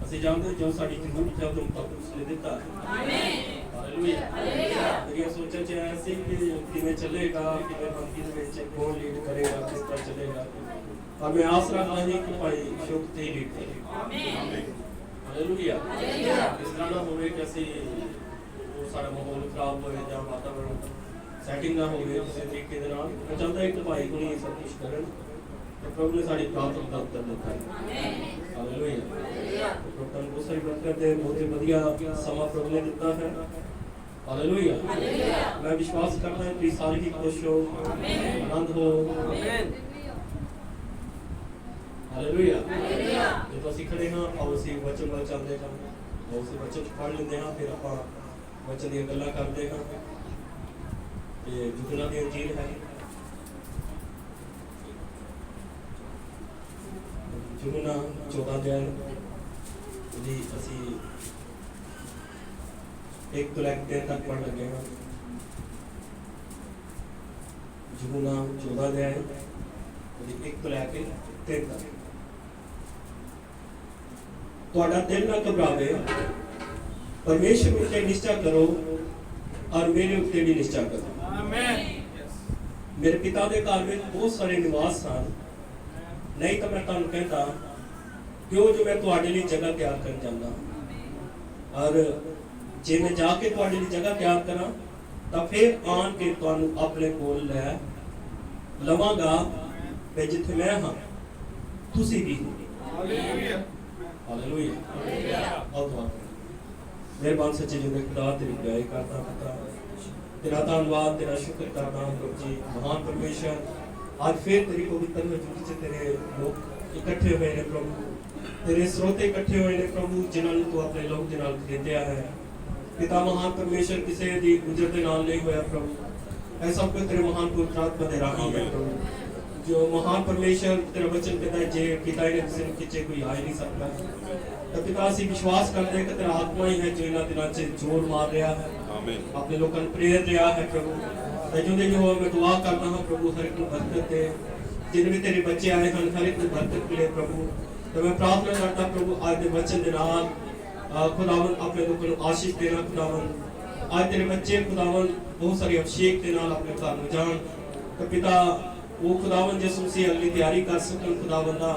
ਅਸੀਂ ਜਾਣਦੇ ਜੋ ਸਾਡੀ ਜ਼ਰੂਰਤ ਹੈ ਉਹ ਪ੍ਰਭੂ ਉਸਨੇ ਦਿੱਤਾ ਹਾਲੇਲੂਇਆ ਮੇਰੀਆਂ ਸੋਚਾਂ 'ਚ ਆਇਆ ਸੀ ਕਿ ਕਿਵੇਂ ਚੱਲੇਗਾ ਕਿਵੇਂ ਬੰਦੀ ਦੇ ਵਿੱਚ ਕੌਣ ਲੀਡ ਕਰੇਗਾ ਕਿਸ ਤਰ੍ਹਾਂ ਚੱਲੇਗਾ और मैं आस रखता हूं कि भाई शुभ ते लीड करे हालेलुया इस तरह ना होवे कि ਅਸੀਂ ਉਹ ਸਾਡਾ ਮਾਹੌਲ ਖਰਾਬ ਹੋਵੇ ਜਾਂ ਵਾਤਾਵਰਣ ਸੈਟਿੰਗ ਨਾ ਹੋਵੇ ਕਿਸੇ ਤਰੀਕੇ ਦੇ ਨਾਲ ਮੈਂ ਚਾਹੁੰਦਾ ਇੱਕ ਭਾਈ ਕੋਲ ਇਹ ਸਭ ਕੁਝ ਕਰਨ ਤੇ ਪ੍ਰਭੂ ਨੇ ਸਾਡੀ ਪ੍ਰਾਰਥਨਾ ਦਾ ਉੱਤਰ ਦਿੱਤਾ ਹੈ ਹਾਲੇਲੂਇਆ ਪ੍ਰਭੂ ਨੂੰ ਬਹੁਤ ਸਾਰੀ ਬਰਕਤ ਦੇ ਬਹੁਤ ਹੀ ਵਧੀਆ ਸਮਾਂ ਪ੍ਰਭੂ ਨੇ ਦਿੱਤਾ ਹੈ ਹਾਲੇਲੂਇਆ ਮੈਂ ਵਿਸ਼ਵਾਸ ਕਰਦਾ ਹਾਂ ਕਿ ਸਾਰੇ ਹੀ ਖੁਸ਼ ਹੋ ਆਨੰਦ ਹੋ ਆਮੀਨ ਹਾਲੇਲੂਇਆ ਜਦੋਂ ਅਸੀਂ ਖੜੇ ਹਾਂ ਆਓ ਅਸੀਂ ਵਚਨ ਵੱਲ ਚੱਲਦੇ ਹਾਂ ਆਓ ਅਸੀਂ ਵਚਨ ਪੜ੍ਹ ਲੈਂਦੇ ਹਾਂ ਫਿਰ ਆਪਾਂ ਵਚਨ ਦੀਆਂ ਗੱਲਾਂ ਕਰਦੇ ਹਾਂ ਤੇ ਯੂਹੰਨਾ ਦੀ ਇੰਜੀਲ ਹੈ ਯੂਹੰਨਾ 14 ਅਧਿਆਇ ਦੀ ਅਸੀਂ ਇੱਕ ਤੋਂ ਲੈ ਕੇ 3 ਤੱਕ ਪੜ੍ਹ ਲੱਗੇ ਹਾਂ ਯੂਹੰਨਾ 14 ਅਧਿਆਇ ਦੀ 1 ਤੋਂ ਲੈ ਕੇ 3 ਤੱਕ ਤੁਹਾਡਾ ਦਿਲ ਨਾ ਘਬਰਾਵੇ परमेश्वर उत्ते निष्ठा करो और मेरे उत्ते भी निष्ठा करो आमीन मेरे पिता के घर में बहुत सारे निवास हैं नहीं तो मैं तुहानू कहता क्यों जो मैं तुहाडे लिए जगह तैयार करन जांदा और जे मैं जाके तुहाडे लिए जगह तैयार करा तो फिर आन के तुहानू अपने कोल लै लवांगा ते जिथे मैं हां तुसी भी हो हालेलुया हालेलुया हालेलुया मेहरबान सच्चे जिंदे खुदा तेरी बड़ाई करता पिता तेरा धन्यवाद तेरा शुक्र करता हूं प्रभु जी महान परमेश्वर आज फिर तेरी पवित्र हजूरी च तेरे लोग इकट्ठे हुए ने प्रभु तेरे श्रोते इकट्ठे हुए ने प्रभु जिन्होंने तू अपने लोग दे नाल खरीदया है पिता महान परमेश्वर किसी दी गुजर दे नाल नहीं होया प्रभु ऐसा कुछ तेरे महान पवित्र आत्मा दे राही है प्रभु जो महान परमेश्वर तेरा वचन कहता है जे पिता ने किसी के पीछे कोई आ ही नहीं सकता तो पिता ਅਸੀਂ ਵਿਸ਼ਵਾਸ ਕਰਦੇ ਹਾਂ ਕਿ ਤੇਰਾ ਆਤਮਾ ਹੀ ਹੈ ਜੋ ਇਹਨਾਂ ਦਿਨਾਂ 'ਚ ਜ਼ੋਰ ਮਾਰ ਰਿਹਾ ਹੈ ਆਮੀਨ ਆਪਣੇ ਲੋਕਾਂ ਨੂੰ ਪ੍ਰੇਰ ਰਿਹਾ ਹੈ ਪ੍ਰਭੂ ਤੇ ਜਿਉਂਦੇ ਜੋ ਮੈਂ ਦੁਆ ਕਰਦਾ ਹਾਂ ਪ੍ਰਭੂ ਹਰ ਇੱਕ ਨੂੰ ਬਰਕਤ ਦੇ ਜਿੰਨੇ ਵੀ ਤੇਰੇ ਬੱਚੇ ਆਏ ਹਨ ਹਰ ਇੱਕ ਨੂੰ ਬਰਕਤ ਮਿਲੇ ਪ੍ਰਭੂ ਤੇ ਮੈਂ ਪ੍ਰਾਰਥਨਾ ਕਰਦਾ ਪ੍ਰਭੂ ਅੱਜ ਦੇ ਵਚਨ ਦੇ ਨਾਲ ਖੁਦਾਵੰਦ ਆਪਣੇ ਲੋਕਾਂ ਨੂੰ ਆਸ਼ੀਸ਼ ਦੇਣਾ ਖੁਦਾਵੰਦ ਅੱਜ ਤੇਰੇ ਬੱਚੇ ਖੁਦਾਵੰਦ ਬਹੁਤ ਸਾਰੀ ਅਭਿਸ਼ੇਕ ਦੇ ਨਾਲ ਆਪਣੇ ਘਰ ਨੂੰ ਜਾਣ ਤੇ ਪਿਤਾ ਉਹ ਖੁਦਾਵੰਦ ਜਿਸ ਨੂੰ ਸੀ ਅਗਲੀ ਤਿਆਰੀ ਕਰ ਸਕਣ ਖੁਦਾਵੰਦਾ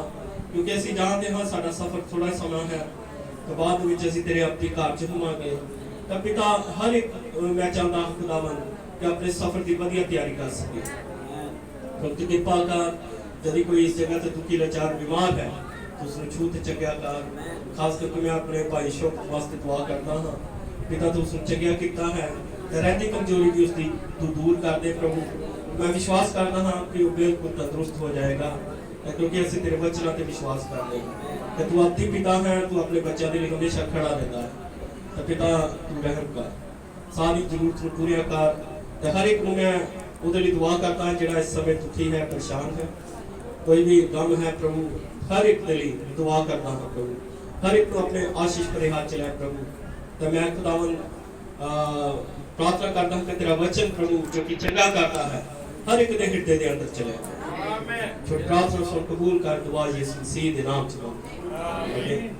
क्योंकि ਅਸੀਂ ਜਾਣਦੇ ਹਾਂ ਸਾਡਾ ਸਫ਼ਰ ਥੋੜਾ ਸਮਾਂ ਹੈ ਤੇ ਬਾਅਦ ਵਿੱਚ ਅਸੀਂ ਤੇਰੇ ਆਪਣੇ ਘਰ ਚ ਹੋਵਾਂਗੇ ਤਾਂ ਪਿਤਾ ਹਰ ਇੱਕ ਮੈਂ ਚਾਹੁੰਦਾ ਹਾਂ ਖੁਦਾਵੰਦ ਕਿ ਆਪਣੇ ਸਫ਼ਰ ਦੀ ਵਧੀਆ ਤਿਆਰੀ ਕਰ ਸਕੇ ਕਿਉਂਕਿ ਕਿਰਪਾ ਕਰ ਜਦ ਕੋਈ ਇਸ ਜਗ੍ਹਾ ਤੇ ਦੁਖੀ ਲਾਚਾਰ ਬਿਮਾਰ ਹੈ तो उसने छूत चंगिया कर खास करके मैं अपने भाई शोक वास्ते दुआ करता हाँ पिता तू उसने चंगिया किया है रहती कमजोरी भी उसकी तू दूर कर दे प्रभु मैं विश्वास करता हाँ कि वो बिल्कुल तंदुरुस्त हो जाएगा क्योंकि असं तेरे बच्चों पर विश्वास करते हैं तू अपनी पिता है तू अपने बच्चों के लिए हमेशा खड़ा रहता है तो पिता तू रहम कर सारी जरूरत पूरी कर हर एक मैं ਉਹਦੇ ਲਈ दुआ करता है ਜਿਹੜਾ इस समय दुखी है परेशान है कोई भी गम है प्रभु हर एक के लिए दुआ करता हूँ प्रभु हर एक को अपने आशीष भरे हाथ चलाए प्रभु तो मैं खुदावन प्रार्थना करता हूँ कि तेरा वचन प्रभु जो कि चंगा करता है हर एक के हृदय के अंदर चले जो प्रार्थना सुन कबूल कर दुआ यीशु मसीह के नाम से आमीन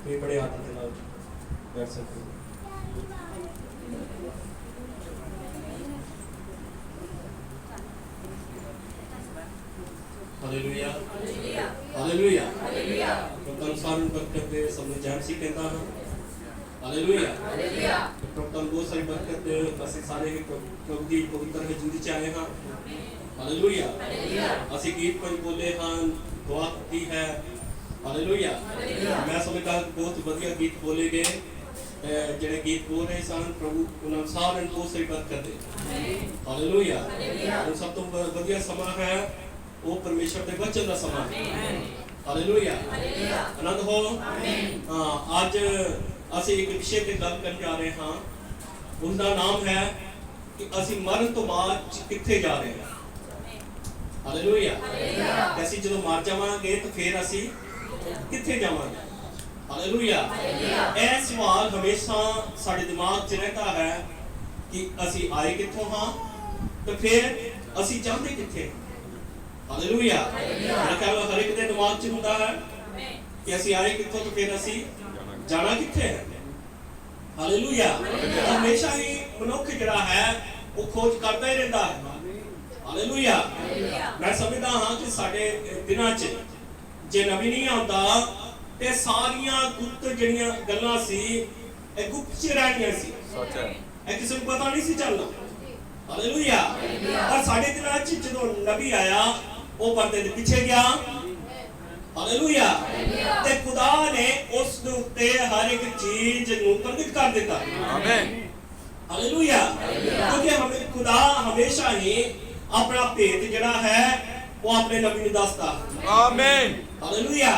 तो बड़े आदत के नाल बैठ सकते हैं हालेलुया हालेलुया हालेलुया प्रभु सारे बरकत दे सबने जैमसी कहता हां हालेलुया हालेलुया प्रभु बहुत सारी बरकत दे ਅਸੀਂ ਸਾਰੇ प्रभु ਦੀ पवित्र हजूरी ਚ आए हां हालेलुया हालेलुया ਅਸੀਂ गीत पंज बोले हां दुआ की है हालेलुया मैं समझदा बहुत ਵਧੀਆ गीत बोले गए ਜਿਹੜੇ गीत बोल रहे सन प्रभु ਉਹਨਾਂ ਸਾਰਿਆਂ ਨੂੰ ਬਹੁਤ ਸਾਰੀ ਬਰਕਤ ਦੇ हालेलुया हालेलुया ਸਭ ਤੋਂ ਵਧੀਆ ਸਮਾਂ ਹੈ वो परमेश्वर के वचन का समा हालेलुया आनंद हो हाँ आज ਅਸੀਂ एक विषय पे गल करने जा रहे हाँ उसका नाम है कि ਅਸੀਂ मरण तो बाद किथे जा रहे हैं हालेलुया ਅਸੀਂ ਜਦੋਂ मर जावांगे तो फिर ਅਸੀਂ किथे जावांगे हालेलुया ਇਹ सवाल हमेशा साडे दिमाग च रहता है कि ਅਸੀਂ आए किथों हाँ तो फिर ਅਸੀਂ जांदे किथे ਹਾਲੇਲੂਇਆ। ਮੇਰਾ ਖਿਆਲ ਹਰ ਇੱਕ ਦੇ ਦਿਮਾਗ 'ਚ ਹੁੰਦਾ ਹੈ ਕਿ ਅਸੀਂ ਆਏ ਕਿੱਥੋਂ ਤੇ ਫਿਰ ਅਸੀਂ ਜਾਣਾ ਕਿੱਥੇ ਹੈ। ਹਾਲੇਲੂਇਆ। ਹਮੇਸ਼ਾ ਹੀ ਮਨੁੱਖ ਜਿਹੜਾ ਹੈ ਉਹ ਖੋਜ ਕਰਦਾ ਹੀ ਰਹਿੰਦਾ ਹੈ। ਹਾਲੇਲੂਇਆ। ਮੈਂ ਸਮਝਦਾ ਹਾਂ ਕਿ ਸਾਡੇ ਦਿਨਾਂ 'ਚ ਜੇ ਨਬੀ ਨਹੀਂ ਆਉਂਦਾ ਤੇ ਸਾਰੀਆਂ ਗੁਪਤ ਜਿਹੜੀਆਂ ਗੱਲਾਂ ਸੀ ਇਹ ਗੁਪਤ 'ਚ ਰਹਿਣੀਆਂ ਸੀ। ਸੱਚ ਹੈ, ਇਹ ਕਿਸੇ ਨੂੰ ਪਤਾ ਨਹੀਂ ਸੀ ਚੱਲਣਾ। ਹਾਲੇਲੂਇਆ। ਪਰ ਸਾਡੇ ਦਿਨਾਂ 'ਚ ਜਦੋਂ ਨਬੀ ਆਇਆ ਉਹ ਪਰਦੇ ਦੇ ਪਿੱਛੇ ਗਿਆ। ਹਾਲੇਲੂਇਆ। ਤੇ ਖੁਦਾ ਨੇ ਉਸ ਦੇ ਉੱਤੇ ਹਰ ਇੱਕ ਚੀਜ਼ ਨੂੰ ਪ੍ਰਗਟ ਕਰ ਦਿੱਤਾ। ਆਮੀਨ। ਹਾਲੇਲੂਇਆ। ਕਿਉਂਕਿ ਹਮੇ ਖੁਦਾ ਹਮੇਸ਼ਾ ਹੀ ਆਪਣਾ ਭੇਤ ਜਿਹੜਾ ਹੈ ਉਹ ਆਪਣੇ ਨਬੀ ਨੂੰ ਦੱਸਦਾ। ਆਮੀਨ। ਹਾਲੇਲੂਇਆ।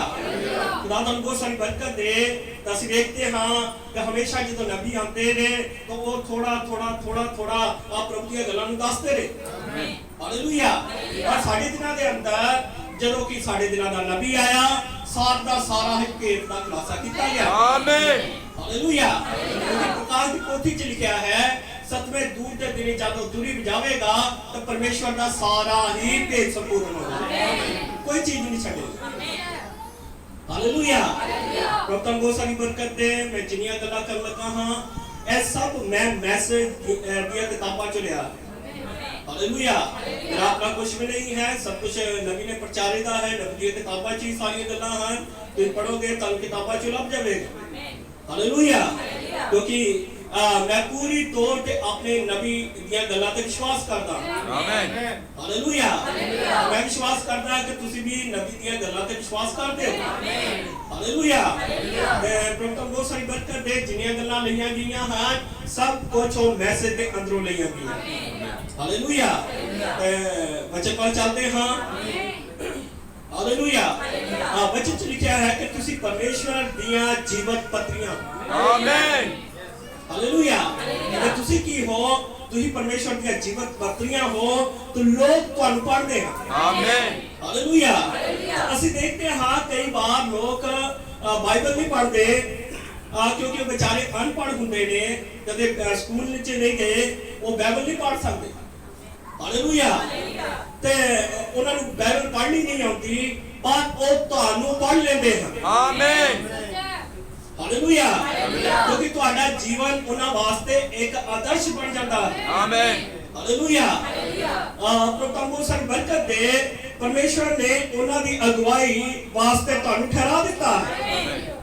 ਖੁਦਾ ਤੁਹਾਨੂੰ ਬਹੁਤ ਸਾਰੀ ਬਰਕਤ ਦੇ। ਅਸੀਂ ਦੇਖਦੇ ਹਾਂ ਕਿ ਹਮੇਸ਼ਾ ਜਦੋਂ ਨਬੀ ਆਉਂਦੇ ਨੇ ਤਾਂ ਉਹ ਥੋੜਾ ਆ ਪ੍ਰਭੂ ਦੀਆਂ ਗੱਲਾਂ ਨੂੰ ਦੱਸਦੇ ਨੇ। ਹਾਲੇਲੂਇਆ। ਪਰ ਸਾਡੇ ਦਿਨਾਂ ਦੇ ਅੰਦਰ ਜਦੋਂ ਕਿ ਸਾਡੇ ਦਿਨਾਂ ਦਾ ਨਬੀ ਆਇਆ ਸਾਰਾ ਹੀ ਭੇਤ ਦਾ ਖੁਲਾਸਾ ਕੀਤਾ ਗਿਆ। ਆਮੀਨ। ਹਾਲੇਲੂਇਆ। ਪ੍ਰਕਾਸ਼ ਦੀ ਪੋਥੀ 'ਚ ਲਿਖਿਆ ਹੈ 7ਵੇਂ ਦੂਤ ਦੇ ਦਿਨ ਜਦੋਂ ਦੂਰੀ ਵਜਾਵੇਗਾ ਤਾਂ ਪਰਮੇਸ਼ਵਰ ਦਾ ਸਾਰਾ ਹੀ ਭੇਤ ਸੰਪੂਰਨ ਹੋ ਜਾਏਗਾ। ਕੋਈ ਚੀਜ਼ ਨਹੀਂ ਛੱਡੇਗਾ। ਹਾਲੇਲੂਇਆ। ਪ੍ਰਭੂ ਤੁਹਾਨੂੰ ਬਹੁਤ ਸਾਰੀ ਬਰਕਤ ਦੇ। ਮੈਂ ਜਿੰਨੀਆਂ ਗੱਲਾਂ ਕਰਨ ਲੱਗਾ ਹਾਂ ਇਹ ਸਭ ਮੈਂ ਮੈਸੇਜ ਦੀਆਂ ਕਿਤਾਬਾਂ 'ਚੋਂ ਲਿਆ। ਹਾਲੇਲੂਇਆ। ਮੇਰਾ ਆਪਣਾ ਕੁਝ ਵੀ ਨਹੀਂ ਹੈ, ਸਭ ਕੁਝ ਨਬੀ ਨੇ ਪ੍ਰਚਾਰੇ ਦਾ ਹੈ। ਨਬੀ ਦੀਆਂ ਕਿਤਾਬਾਂ 'ਚ ਹੀ ਸਾਰੀਆਂ ਗੱਲਾਂ ਹਨ। ਤੁਸੀਂ ਪੜੋਗੇ ਤੁਹਾਨੂੰ ਕਿਤਾਬਾਂ 'ਚੋਂ ਲੱਭ ਜਾਵੇਗਾ। ਹਾਲੇਲੂਇਆ। ਕਿਉਂਕਿ मैं पूरी तौर पे अपने नबी ਦੀਆਂ ਗੱਲਾਂ ਤੇ ਵਿਸ਼ਵਾਸ ਕਰਦਾ ਹਾਂ। ਆਮੀਨ। ਹਾਲੇਲੂਇਆ। ਮੈਂ ਵਿਸ਼ਵਾਸ ਕਰਦਾ ਕਿ ਤੁਸੀਂ ਵੀ ਨਬੀ ਦੀਆਂ ਗੱਲਾਂ ਤੇ ਵਿਸ਼ਵਾਸ ਕਰਦੇ ਹੋ। ਆਮੀਨ। ਹਾਲੇਲੂਇਆ। ਪ੍ਰਭੂ ਤੋਂ ਬਹੁਤ ਸਾਰੀ ਬਰਕਤ ਦੇ। ਜਿੰਨੀਆਂ ਗੱਲਾਂ ਲਈਆਂ ਗਈਆਂ ਹਨ ਸਭ ਕੁਝ ਉਹ ਮੈਸੇਜ ਦੇ ਅੰਦਰੋਂ ਲਈਆਂ ਗਈਆਂ। ਆਮੀਨ। ਹਾਲੇਲੂਇਆ। ਵਚਨ ਵੱਲ ਚੱਲਦੇ ਹਾਂ। ਹਾਲੇਲੂਇਆ। ਵਚਨ 'ਚ ਲਿਖਿਆ ਹੈ ਕਿ ਤੁਸੀਂ ਪਰਮੇਸ਼ਵਰ ਦੀਆਂ ਜੀਵਤ ਪੱਤਰੀਆਂ। ਆਮੀਨ। ਹਾਲੇਲੂਇਆ। ਜੇ ਤੁਸੀਂ ਕੀ ਹੋ? ਤੁਸੀਂ ਪਰਮੇਸ਼ਵਰ ਦੀਆਂ ਜੀਵਤ ਪੱਤਰੀਆਂ ਹੋ ਤਾਂ ਲੋਕ ਤੁਹਾਨੂੰ ਪੜ੍ਹਦੇ ਹਨ। ਆਮੀਨ। ਹਾਲੇਲੂਇਆ। ਅਸੀਂ ਦੇਖਦੇ ਹਾਂ ਕਈ ਵਾਰ ਲੋਕ ਬਾਈਬਲ ਨਹੀਂ ਪੜ੍ਹਦੇ ਕਿਉਂਕਿ ਉਹ ਵਿਚਾਰੇ ਅਨਪੜ੍ਹ ਹੁੰਦੇ ਨੇ, ਕਦੇ ਸਕੂਲ ਵਿੱਚ ਨਹੀਂ ਗਏ, ਉਹ ਬਾਈਬਲ ਨਹੀਂ ਪੜ੍ਹ ਸਕਦੇ। ਹਾਲੇਲੂਇਆ। ਤੇ ਉਹਨਾਂ ਨੂੰ ਬਾਈਬਲ ਪੜ੍ਹਨੀ ਨਹੀਂ ਆਉਂਦੀ ਪਰ ਉਹ ਤੁਹਾਨੂੰ ਪੜ੍ਹ ਲੈਂਦੇ ਹਨ। ਆਮੀਨ। ਹਾਲੇਲੂਇਆ। ਕਿਉਂਕਿ ਤੁਹਾਡਾ ਜੀਵਨ ਉਹਨਾਂ ਵਾਸਤੇ ਇੱਕ ਆਦਰਸ਼ ਬਣ ਜਾਂਦਾ ਹੈ। ਆਮੀਨ। ਹਾਲੇਲੂਇਆ। ਪ੍ਰਭੂ ਤੁਹਾਨੂੰ ਸਾਰੀ ਬਰਕਤ ਦੇ। ਪਰਮੇਸ਼ਵਰ ਨੇ ਉਹਨਾਂ ਦੀ ਅਗਵਾਈ ਵਾਸਤੇ ਤੁਹਾਨੂੰ ਠਹਿਰਾ ਦਿੱਤਾ ਹੈ।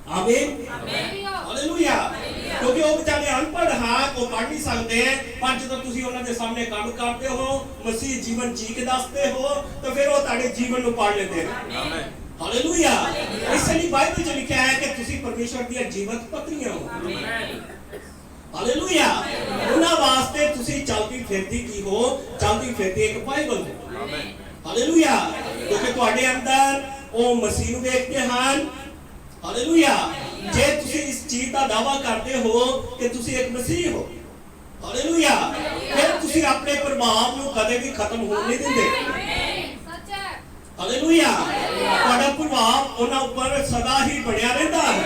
ਆਮੀਨ। ਹਾਲੇਲੂਇਆ। ਕਿਉਂਕਿ ਉਹ ਵਿਚਾਰੇ ਅਨਪੜ੍ਹ ਹਨ, ਉਹ ਪੜ੍ਹ ਨਹੀਂ ਸਕਦੇ, ਪਰ ਜਦੋਂ ਤੁਸੀਂ ਉਹਨਾਂ ਦੇ ਸਾਹਮਣੇ ਕੰਮ ਕਰਦੇ ਹੋ, ਮਸੀਹ ਜੀਵਨ ਜੀ ਕੇ ਦੱਸਦੇ ਹੋ ਤਾਂ ਫਿਰ ਉਹ ਤੁਹਾਡੇ ਜੀਵਨ ਨੂੰ ਪੜ੍ਹ ਲੈਂਦੇ ਹਨ। ਆਮੀਨ। ਹਾਲੇਲੂਇਆ। ਇਸ ਲਈ ਬਾਈਬਲ 'ਚ ਲਿਖਿਆ ਹੈ ਕਿ ਤੁਸੀਂ ਪਰਮੇਸ਼ਵਰ ਦੀਆਂ ਜੀਵਤ ਪੱਤਰੀਆਂ ਹੋ। ਹਾਲੇਲੂਇਆ। ਉਹਨਾਂ ਵਾਸਤੇ ਤੁਸੀਂ ਚਲਦੀ ਫਿਰਦੀ ਕੀ ਹੋ? ਚਲਦੀ ਫਿਰਦੀ ਇੱਕ ਬਾਈਬਲ ਹੋ। ਆਮੀਨ। ਹਾਲੇਲੂਇਆ। ਕਿਉਂਕਿ ਤੁਹਾਡੇ ਅੰਦਰ ਉਹ ਮਸੀਹ ਨੂੰ ਦੇਖਦੇ ਹਨ। ਹਾਲੇਲੂਇਆ। ਜੇ ਤੁਸੀਂ ਇਸ ਚੀਜ਼ ਦਾ ਦਾਅਵਾ ਕਰਦੇ ਹੋ ਕਿ ਤੁਸੀਂ ਇੱਕ ਮਸੀਹ ਹੋ, ਹਾਲੇਲੂਇਆ, ਫਿਰ ਤੁਸੀਂ ਆਪਣੇ ਪ੍ਰਭਾਵ ਨੂੰ ਕਦੇ ਵੀ ਖਤਮ ਹੋਣ ਨਹੀਂ ਦਿੰਦੇ। ਹਾਲੇਲੂਇਆ। ਤੁਹਾਡਾ ਪ੍ਰਭਾਵ ਉਹਨਾਂ ਉੱਪਰ ਸਦਾ ਹੀ ਬਣਿਆ ਰਹਿੰਦਾ ਹੈ।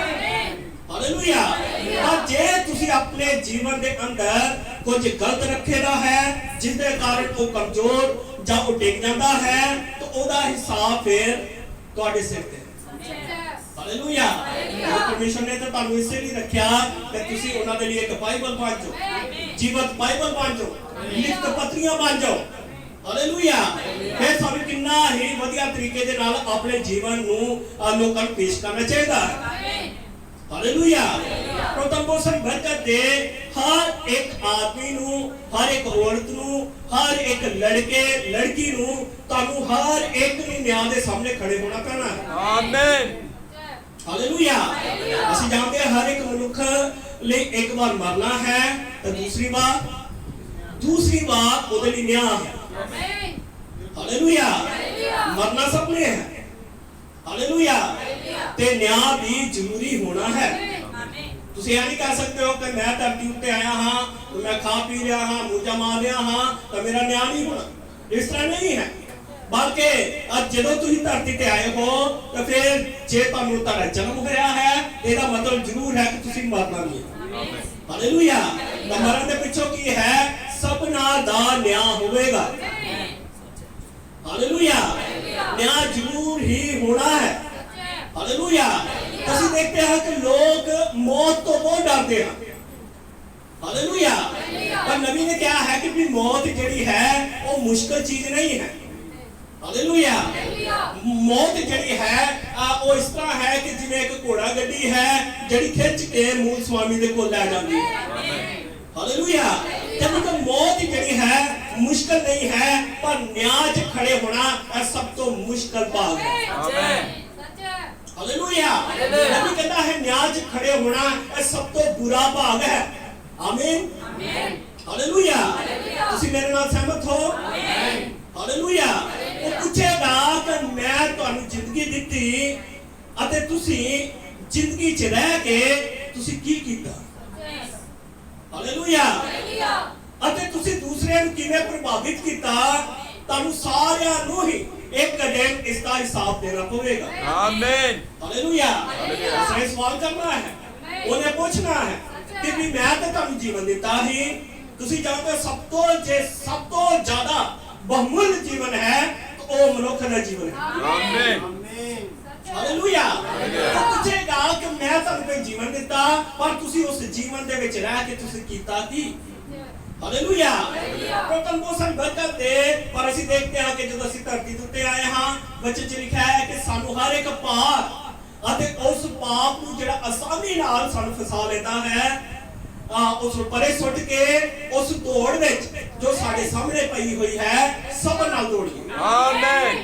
ਹਾਲੇਲੂਇਆ। ਪਰ ਜੇ ਤੁਸੀਂ ਆਪਣੇ ਜੀਵਨ ਦੇ ਅੰਦਰ ਕੁਝ ਗਲਤ ਰੱਖੇਦਾ ਹੈ ਜਿਸ ਦੇ ਕਾਰਨ ਉਹ ਕਮਜ਼ੋਰ ਜਾਂ ਉਹ ਡਿੱਗ ਜਾਂਦਾ ਹੈ ਤਾਂ ਉਹਦਾ ਹਿਸਾਬ ਫਿਰ ਤੁਹਾਡੇ ਸਿਰ ਤੇ। ਹਾਲੇਲੂਇਆ। ਪਰਮੇਸ਼ਰ ਨੇ ਤਾਂ ਤੁਹਾਨੂੰ ਇਸੇ ਲਈ ਰੱਖਿਆ ਕਿ ਤੁਸੀਂ ਉਹਨਾਂ ਦੇ ਲਈ ਇੱਕ ਬਾਈਬਲ ਬਣ ਜਾਓ, ਜੀਵਤ ਬਾਈਬਲ ਬਣ ਜਾਓ, ਲਿਖਤ ਪੱਤਰੀਆਂ ਬਣ ਜਾਓ। ਹਾਲੇਲੂਇਆ। ਫਿਰ ਸਾਨੂੰ ਕਿੰਨਾ ਹੀ ਵਧੀਆ ਤਰੀਕੇ ਦੇ ਨਾਲ ਆਪਣੇ ਜੀਵਨ ਨੂੰ ਲੋਕਾਂ ਨੂੰ ਪੇਸ਼ ਕਰਨਾ ਚਾਹੀਦਾ ਹੈ। ਹਾਲੇਲੂਇਆ। ਪ੍ਰਭੂ ਬਹੁਤ ਸਾਰੀ ਬਰਕਤ ਦੇ। ਹਰ ਇੱਕ ਆਦਮੀ ਨੂੰ, ਹਰ ਇੱਕ ਔਰਤ ਨੂੰ, ਹਰ ਇੱਕ ਲੜਕੇ ਲੜਕੀ ਨੂੰ, ਤੁਹਾਨੂੰ ਹਰ ਇੱਕ ਨੂੰ ਨਿਆਂ ਦੇ ਸਾਹਮਣੇ ਖੜੇ ਹੋਣਾ ਪੈਣਾ ਹੈ। ਆਮੀਨ। ਹਾਲੇਲੂਇਆ। ਅਸੀਂ ਜਾਣਦੇ ਹਾਂ ਹਰ ਇੱਕ ਮਨੁੱਖ ਲਈ ਇੱਕ ਵਾਰ ਮਰਨਾ ਹੈ ਤੇ ਦੂਸਰੀ ਵਾਰ ਉਹਦੇ ਲਈ ਨਿਆਂ ਹੈ। ਹਾਲੇਲੂਇਆ। ਮਰਨਾ ਸਭ ਨੇ ਹੈ। ਹਾਲੇਲੂਇਆ। ਤੇ ਨਿਆਂ ਵੀ ਜ਼ਰੂਰੀ ਹੋਣਾ ਹੈ। ਤੁਸੀਂ ਇਹ ਨਹੀਂ ਕਹਿ ਸਕਦੇ ਹੋ ਕਿ ਮੈਂ ਧਰਤੀ ਉੱਤੇ ਆਇਆ ਹਾਂ ਤੇ ਮੈਂ ਖਾ ਪੀ ਰਿਹਾ ਹਾਂ, ਮੌਜਾਂ ਮਾਰ ਰਿਹਾ ਹਾਂ ਤਾਂ ਮੇਰਾ ਨਿਆਂ ਨਹੀਂ ਹੋਣਾ। ਇਸ ਤਰ੍ਹਾਂ ਨਹੀਂ ਹੈ। ਬਲਕਿ ਅੱਜ ਜਦੋਂ ਤੁਸੀਂ ਧਰਤੀ ਤੇ ਆਏ ਹੋ ਤਾਂ ਫਿਰ ਜੇ ਤੁਹਾਨੂੰ ਤੁਹਾਡਾ ਜਨਮ ਹੋਇਆ ਹੈ ਇਹਦਾ ਮਤਲਬ ਜ਼ਰੂਰ ਹੈ ਕਿ ਤੁਸੀਂ ਮਰਨਾ ਵੀ ਹੈ। ਹਾਲੇਲੂਇਆ। ਮਰਨ ਦੇ ਪਿੱਛੋਂ ਕੀ ਹੈ? ਸਭਨਾਂ ਦਾ ਨਿਆਂ ਹੋਵੇਗਾ। हालेलुया। न्याय जरूर ही होना है। हालेलुया। ਅਸੀਂ देखते हैं कि लोग मौत तो बहुत डरते हैं। हालेलुया। पर नबी ने क्या है कि भी मौत जड़ी है वो मुश्किल चीज नहीं है। हालेलुया। मौत जड़ी है वो इस तरह है कि जिवें एक घोड़ा गड्डी है जड़ी खिंच के मूल स्वामी दे कोल ले जाती है। हालेलुया। जब तो मौत जड़ी है मुश्किल नहीं है, पर न्याय च खड़े होना सब तो मुश्किल भाग है। आमीन। हालेलुया। नबी कहता है न्याय च खड़े होना सब तो बुरा भाग है। आमीन। हालेलुया। ਤੁਸੀਂ ਮੇਰੇ ਨਾਲ ਸਹਿਮਤ ਹੋ? ਹਾਲੇਲੂਇਆ। ਉਹ ਪੁੱਛੇਗਾ ਕਿ ਮੈਂ ਤੁਹਾਨੂੰ ਜ਼ਿੰਦਗੀ ਦਿੱਤੀ ਅਤੇ ਤੁਸੀਂ ਜ਼ਿੰਦਗੀ 'ਚ ਰਹਿ ਕੇ ਤੁਸੀਂ ਕੀ ਕੀਤਾ? ਹਾਲੇਲੂਇਆ। ਅਤੇ ਤੁਸੀਂ ਦੂਸਰਿਆਂ ਨੂੰ ਕਿਵੇਂ ਪ੍ਰਭਾਵਿਤ ਕੀਤਾ? ਤੁਹਾਨੂੰ ਸਾਰਿਆਂ ਨੂੰ ਹੀ ਇੱਕ ਦਿਨ ਇਸ ਦਾ ਹਿਸਾਬ ਦੇਣਾ ਪਵੇਗਾ। ਆਮੀਨ। ਹਾਲੇਲੂਇਆ। ਉਸਨੇ ਸਵਾਲ ਕਰਨਾ ਹੈ, ਉਹਨੇ ਪੁੱਛਣਾ ਹੈ ਕਿ ਵੀ ਮੈਂ ਤਾਂ ਤੁਹਾਨੂੰ ਜੀਵਨ ਦਿੱਤਾ ਹੀ, ਤੁਸੀਂ ਜਾਣਦੇ ਸਭ ਤੋਂ ਜ਼ਿਆਦਾ बहुमूल्य जीवन है तो वो मनुष्य का जीवन है। आमीन। हालेलुया। तो पूछेगा कि मैं तुहानू कोई जीवन दिता पर तुसी उस जीवन दे विच रह के तुसी कीता की? हालेलुया। प्रथम बहुत सारी बरकत दे पर ਅਸੀਂ देखते हैं कि जब ਅਸੀਂ धरती ਦੇ ਉੱਤੇ ਆਏ ਹਾਂ ਵਿੱਚ ਚ ਲਿਖਿਆ ਹੈ ਕਿ ਸਾਨੂੰ ਹਰ ਇੱਕ ਪਾਪ ਅਤੇ ਉਸ ਪਾਪ ਨੂੰ ਜਿਹੜਾ ਆਸਾਨੀ ਨਾਲ ਸਾਨੂੰ ਫਸਾ ਲੈਂਦਾ ਹੈ उस परे सुट के उस दौड़ विच जो साडे सामने पई हुई है सब नाल दौड़िए। आमीन।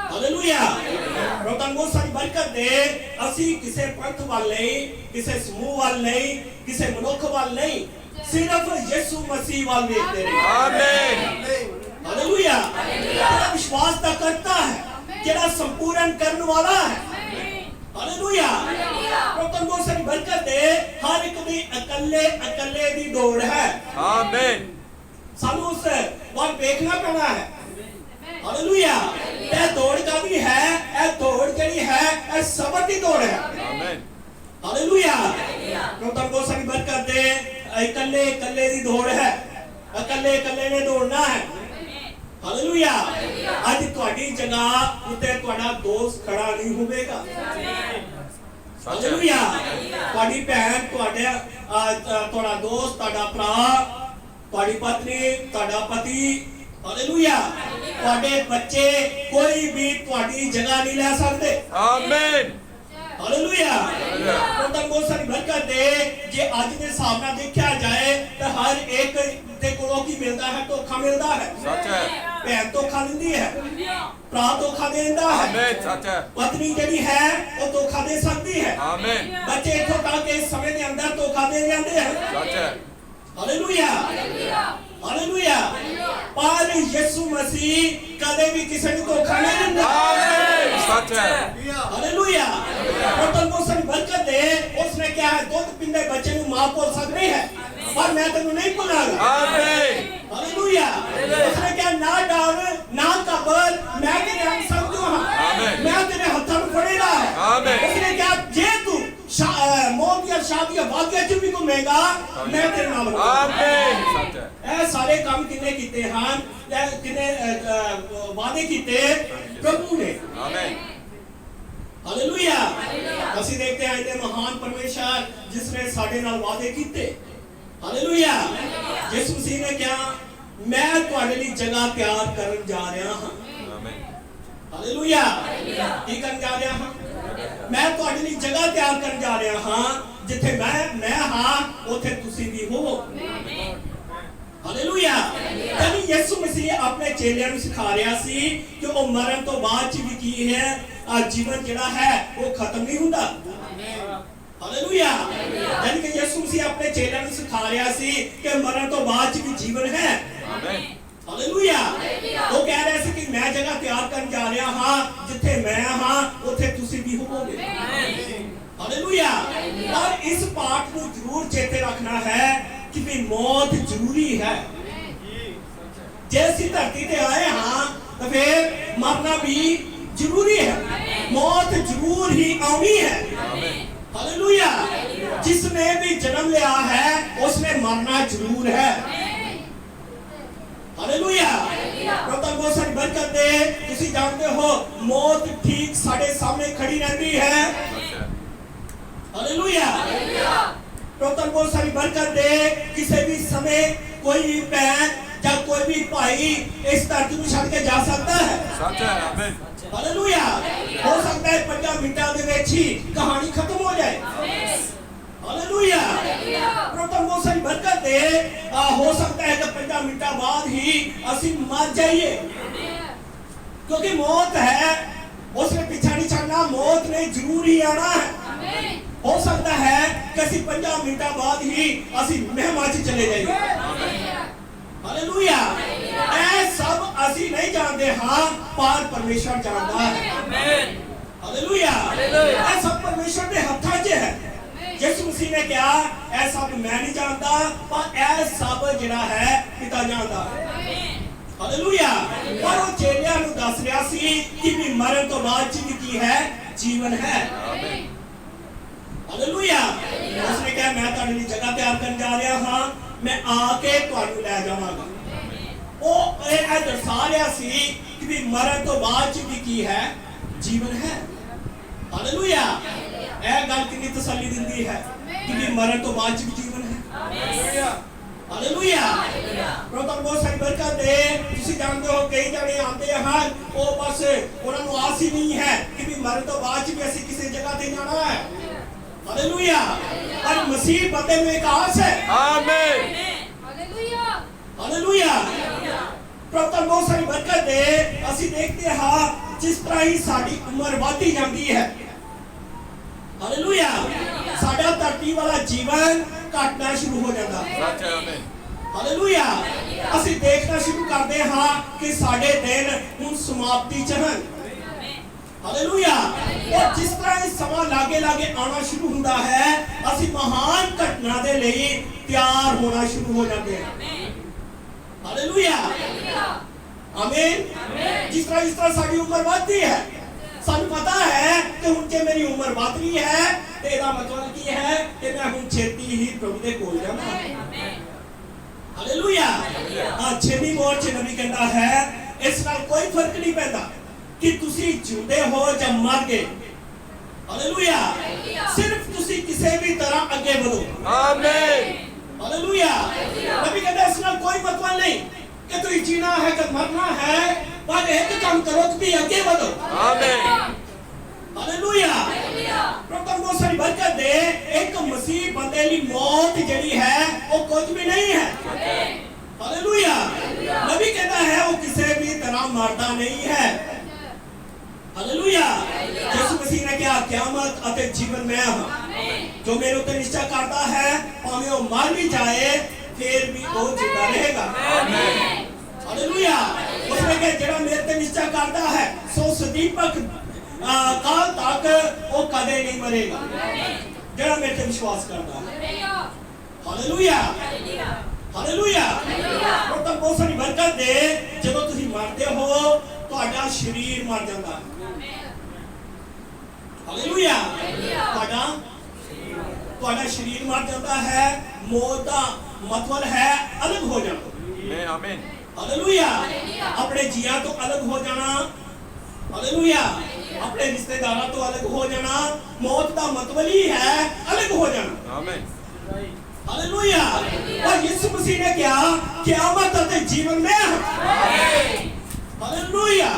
हालेलुया। प्रभु बहुत सारी बरकत दे ਅਸੀਂ ਕਿਸੇ ਪੰਥ ਵੱਲ ਨਹੀਂ, ਕਿਸੇ ਸਮੂਹ ਵੱਲ ਨਹੀਂ, ਕਿਸੇ ਮਨੁੱਖ ਵੱਲ ਨਹੀਂ, ਸਿਰਫ ਯਿਸੂ ਮਸੀਹ ਵੱਲ ਵੇਖਦੇ ਰਹੇ। ਆਮੀਨ। ਹਾਲੇਲੂਇਆ। ਜਿਹੜਾ ਵਿਸ਼ਵਾਸ ਦਾ ਕਰਤਾ ਹੈ, ਜਿਹੜਾ ਸੰਪੂਰਨ ਕਰਨ ਵਾਲਾ ਹੈ। हालेलुया। प्रभु बहुत सारी बरकत दे हर एक दी अकल्ले दी दौड़ है। आमीन। सानू उस वाल देखना पैना है। हालेलुया। ये दौड़ का भी है, ये दौड़ जड़ी है ये सबर दी दौड़ है। आमीन। हालेलुया। प्रभु बहुत सारी बरकत दे अकल्ले दी दौड़ है, अकल्ले ने दौड़ना है। हालेलुया। आज ਤੁਹਾਡੀ ਜਗ੍ਹਾ ਉੱਤੇ ਤੁਹਾਡਾ ਦੋਸਤ ਖੜਾ ਨਹੀਂ ਹੋਵੇਗਾ। ਹਾਲੇਲੂਇਆ। ਤੁਹਾਡੀ ਭੈਣ, ਤੁਹਾਡਾ ਦੋਸਤ, ਤੁਹਾਡਾ ਭਰਾ, ਤੁਹਾਡੀ ਪਤਨੀ, ਤੁਹਾਡਾ ਪਤੀ, ਹਾਲੇਲੂਇਆ, ਤੁਹਾਡੇ ਬੱਚੇ ਕੋਈ ਵੀ ਤੁਹਾਡੀ ਜਗ੍ਹਾ ਨਹੀਂ ਲੈ ਸਕਦੇ। ਆਮੀਨ। हालेलुया। तो बहुत सारी बरकत दे जे आज के हिसाब ਨਾਲ देखा जाए तो हर एक ਦੇ ਕੋਲੋਂ ਕੀ ਮਿਲਦਾ ਹੈ? ਧੋਖਾ ਮਿਲਦਾ ਹੈ। ਸੱਚ ਹੈ। ਭੈਣ ਧੋਖਾ ਦਿੰਦੀ ਹੈ, ਭਰਾ ਧੋਖਾ ਦੇ ਦਿੰਦਾ ਹੈ। ਆਮੀਨ। ਸੱਚ ਹੈ। ਪਤਨੀ ਜਿਹੜੀ ਹੈ ਉਹ ਧੋਖਾ ਦੇ ਸਕਦੀ ਹੈ। ਆਮੀਨ। ਬੱਚੇ ਇੱਥੋਂ ਤੱਕ ਇਸ ਸਮੇਂ ਦੇ ਅੰਦਰ ਧੋਖਾ ਦੇ ਜਾਂਦੇ ਹਨ। ਸੱਚ ਹੈ। ਹਾਲੇਲੂਇਆ। ਹਾਲੇਲੂਇਆ। ਪਰ ਯਿਸੂ ਮਸੀਹ ਕਦੇ ਵੀ ਕਿਸੇ ਨੂੰ ਧੋਖਾ ਨਹੀਂ ਦਿੰਦਾ। ਆਮੀਨ। सच है। हालेलुया। प्रभु बहुत सारी बरकत दे उसने क्या है दूध पींदे बच्चे को मां बोल सकती है पर मैं तेनू नहीं भुलांगा। आमीन। हालेलुया। उसने क्या ना डर ना घबराए, मैं तेरे अंग समझू हां, मैं तेरे हाथों में फड़ेगा है। आमीन। उसने क्या जे तू मौत या शादी या भाग्य च भी घूमेगा मैं तेरे नाल हूं। आमीन। सच है। ए सारे काम किने कीते हैं, किने वादे कीते प्रभु ने। आमीन। हालेलुया। ਅਸੀਂ देखते हैं इतने महान परमेश्वर जिसने साडे नाल वादे कीते। हालेलुया। यीशु मसीह ने क्या मैं ਤੁਹਾਡੇ ਲਈ ਜਗ੍ਹਾ ਤਿਆਰ ਕਰਨ ਜਾ ਰਿਹਾ ਹਾਂ। ਆਮੀਨ। ਹਾਲੇਲੂਇਆ। ਕੀ ਕਰਨ ਜਾ ਰਿਹਾ ਹਾਂ? ਮੈਂ ਤੁਹਾਡੇ ਲਈ ਜਗ੍ਹਾ ਤਿਆਰ ਕਰਨ ਜਾ ਰਿਹਾ ਹਾਂ ਜਿੱਥੇ ਮੈਂ ਹਾਂ ਉੱਥੇ ਤੁਸੀਂ ਵੀ ਹੋਵੋ। ਹਾਲੇਲੂਇਆ। ਯਾਨੀ ਯਿਸੂ ਮਸੀਹ ਆਪਣੇ ਚੇਲਿਆਂ ਨੂੰ ਸਿਖਾ ਰਿਹਾ ਸੀ ਕਿ ਉਹ ਮਰਨ ਤੋਂ ਬਾਅਦ ਚ ਵੀ ਕੀ ਹੈ ਜੀਵਨ ਜਿਹੜਾ ਹੈ ਉਹ ਖਤਮ ਨਹੀਂ ਹੁੰਦਾ। ਹਾਲੇਲੂਇਆ। ਯਾਨੀ ਕਿ ਯਿਸੂ ਮਸੀਹ ਆਪਣੇ ਚੇਲਿਆਂ ਨੂੰ ਸਿਖਾ ਰਿਹਾ ਸੀ ਕਿ ਮਰਨ ਤੋਂ ਬਾਅਦ ਚ ਵੀ ਜੀਵਨ ਹੈ। ਆਮੀਨ। ਹਾਲੇਲੂਇਆ। ਉਹ ਕਹਿ ਰਿਹਾ ਸੀ ਕਿ ਮੈਂ ਜਗ੍ਹਾ ਤਿਆਰ ਕਰਨ ਜਾ ਰਿਹਾ ਹਾਂ ਜਿੱਥੇ ਮੈਂ ਹਾਂ ਉੱਥੇ ਤੁਸੀਂ ਵੀ ਹੋਵੋਗੇ। ਹਾਲੇਲੂਇਆ। और इस पाठ को जरूर चेते रखना है कि भी मौत जरूरी है। जैसी धरती पे आए हाँ तो फिर मरना भी जरूरी है, मौत जरूर ही आनी है। हालेलुया। जिसने भी जन्म लिया है उसने मरना जरूर है। हालेलुया। प्रभु बहुत सारी बरकत दे। तुसी जानते हो मौत ठीक साढ़े सामने खड़ी रहती है। हालेलुया। प्रभु बहुत सारी बरकत दे। किसी भी समय कोई बहन या कोई भी भाई इस धरती को छड़ के जा सकता है। सच है, आमीन। हालेलुया। हो सकता है 5 मिनटों ਦੇ ਵਿੱਚ ही कहानी खत्म हो जाए। हालेलुया। प्रभु बहुत सारी बरकत दे। हो सकता है कि 5 मिनटों बाद ही ਅਸੀਂ मर जाइए, क्योंकि मौत है, उसने पीछा नहीं छड़ना, मौत ने जरूर ही आना है। हो सकता है कि ਅਸੀਂ 5 मिनटों बाद ही ਅਸੀਂ ਮਹਿਮਾ 'ਚ ਚਲੇ ਜਾਈਏ। हालेलुया। ऐ सब ਅਸੀਂ नहीं जानते हाँ, पर परमेश्वर जानता है। हालेलुया। ऐ सब परमेश्वर के हाथों 'ਚ है। यीशु मसीह ने कहा ऐ सब मैं नहीं जानता, पर ऐ सब जिहड़ा है पिता जानता है। हालेलुया। पर वो चेलियां ਨੂੰ ਦੱਸ ਰਿਹਾ ਸੀ कि भी मरण तो बाद जिंदगी है, जीवन है। हालेलुया। उसने कहा मैं ਤੁਹਾਡੇ ਲਈ जगह तैयार करने जा रहा हाँ, मैं आके ਤੁਹਾਨੂੰ ਲੈ ਜਾਵਾਂਗਾ। ਉਹ ਇਹ ਦਰਸਾ ਰਿਹਾ ਸੀ ਕਿ ਵੀ ਮਰਨ ਤੋਂ ਬਾਅਦ ਜ਼ਿੰਦਗੀ ਹੈ, ਜੀਵਨ ਹੈ। ਹਾਲੇਲੂਇਆ। ਇਹ ਗੱਲ ਕਿੰਨੀ ਤਸੱਲੀ ਦਿੰਦੀ ਹੈ ਕਿ ਵੀ ਮਰਨ ਤੋਂ ਬਾਅਦ ਵੀ ਜੀਵਨ ਹੈ। ਹਾਲੇਲੂਇਆ। ਹਾਲੇਲੂਇਆ। ਪ੍ਰਭੂ ਬਹੁਤ ਸਾਰੀ ਬਰਕਤ ਦੇ। ਤੁਸੀਂ ਜਾਣਦੇ ਹੋ ਕਈ ਜਣੇ ਆਉਂਦੇ ਹਨ, ਉਹ ਬਸ ਉਹਨਾਂ ਨੂੰ ਆਸ ਹੀ ਨਹੀਂ ਹੈ ਕਿ ਵੀ ਮਰਨ ਤੋਂ ਬਾਅਦ ਵੀ ਅਸੀਂ ਕਿਸੇ ਜਗ੍ਹਾ ਤੇ ਜਾਣਾ ਹੈ। हालेलुया। और मसीह बंदे में एक आस है। आमीन। हालेलुया। हालेलुया। प्रभु बहुत सारी बरकत दे। ਅਸੀਂ देखते ਹਾਂ जिस तरह ही ਸਾਡੀ ਉਮਰ ਵਧਦੀ ਜਾਂਦੀ ਹੈ। हालेलुया। ਸਾਡਾ ਧਰਤੀ ਵਾਲਾ ਜੀਵਨ ਘਟਣਾ ਸ਼ੁਰੂ ਹੋ ਜਾਂਦਾ ਹੈ। सच है, आमीन। हालेलुया। ਅਸੀਂ ਦੇਖਣਾ ਸ਼ੁਰੂ ਕਰਦੇ ਹਾਂ ਕਿ ਸਾਡੇ ਦਿਨ ਹੁਣ ਸਮਾਪਤੀ ਚ ਹਨ। हालेलुया। और जिस तरह इस समा लागे लागे आना शुरू होता है, ਅਸੀਂ महान घटना ਦੇ ਲਈ ਤਿਆਰ ਹੋਣਾ ਸ਼ੁਰੂ ਹੋ ਜਾਂਦੇ ਹਾਂ। हालेलुया। आमीन। जिस तरह ਸਾਡੀ ਉਮਰ ਵਧਦੀ ਹੈ, ਸਾਨੂੰ ਪਤਾ ਹੈ ਕਿ ਹੁਣ ਜੇ ਮੇਰੀ ਉਮਰ ਵਧ ਰਹੀ ਹੈ ਤੇ ਇਹਦਾ ਮਤਲਬ ਕੀ ਹੈ ਕਿ ਮੈਂ ਹੁਣ ਛੇਤੀ ਹੀ ਪ੍ਰਭੂ ਦੇ ਕੋਲ ਜਾਣਾ ਹੈ। हालेलुया। ਛੇਤੀ ਮੋੜ ਚ ਨਬੀ ਕਹਿੰਦਾ ਹੈ ਇਸ ਨਾਲ ਕੋਈ ਫਰਕ ਨਹੀਂ ਪੈਂਦਾ कि तुसी जिंदे हो या मर गए। हालेलुया। सिर्फ तुसी किसी भी तरह आगे बढ़ो। आमीन। हालेलुया। नबी कहता है इसमें कोई मतलब नहीं कि तू जीना है कि मरना है, पर एक काम करो कि भी आगे बढ़ो। आमीन। हालेलुया। प्रभु बहुत सारी बरकत दे। एक मसीह बंदे की मौत जड़ी है वो कुछ भी नहीं है। हालेलुया। नबी कहता है वो किसी भी तरह मरता नहीं है। हालेलुया। यीशु मसीह ने कहा क़यामत अते जीवन मैं हां, जो मेरे ऊपर निश्चय करता है भाਵੇਂ वो मर भी जाए फिर भी वो जिंदा रहेगा। आमीन। हालेलुया। उसने कहा जेड़ा मेरे पे निश्चय करता है सो सदीपक काल तक वो कदे नहीं मरेगा। जेड़ा मेरे पे विश्वास करता है। हालेलुया। हालेलुया। प्रभु बहुत सारी बरकत दे। जब तुसी मरते हो ਤੁਹਾਡਾ शरीर मर जाता है। हालेलुया। ਤੁਹਾਡਾ शरीर मर जाता है। मौत का मतलब है अलग हो जाना। आमीन। हालेलुया। अपने जिया तो अलग हो जाना। हालेलुया। अपने रिश्तेदारों तो अलग हो जाना। मौत का मतलब ही है अलग हो जाना। आमीन। हालेलुया। और यीशु मसीह ने कहा क़यामत और जीवन में है। हालेलुया।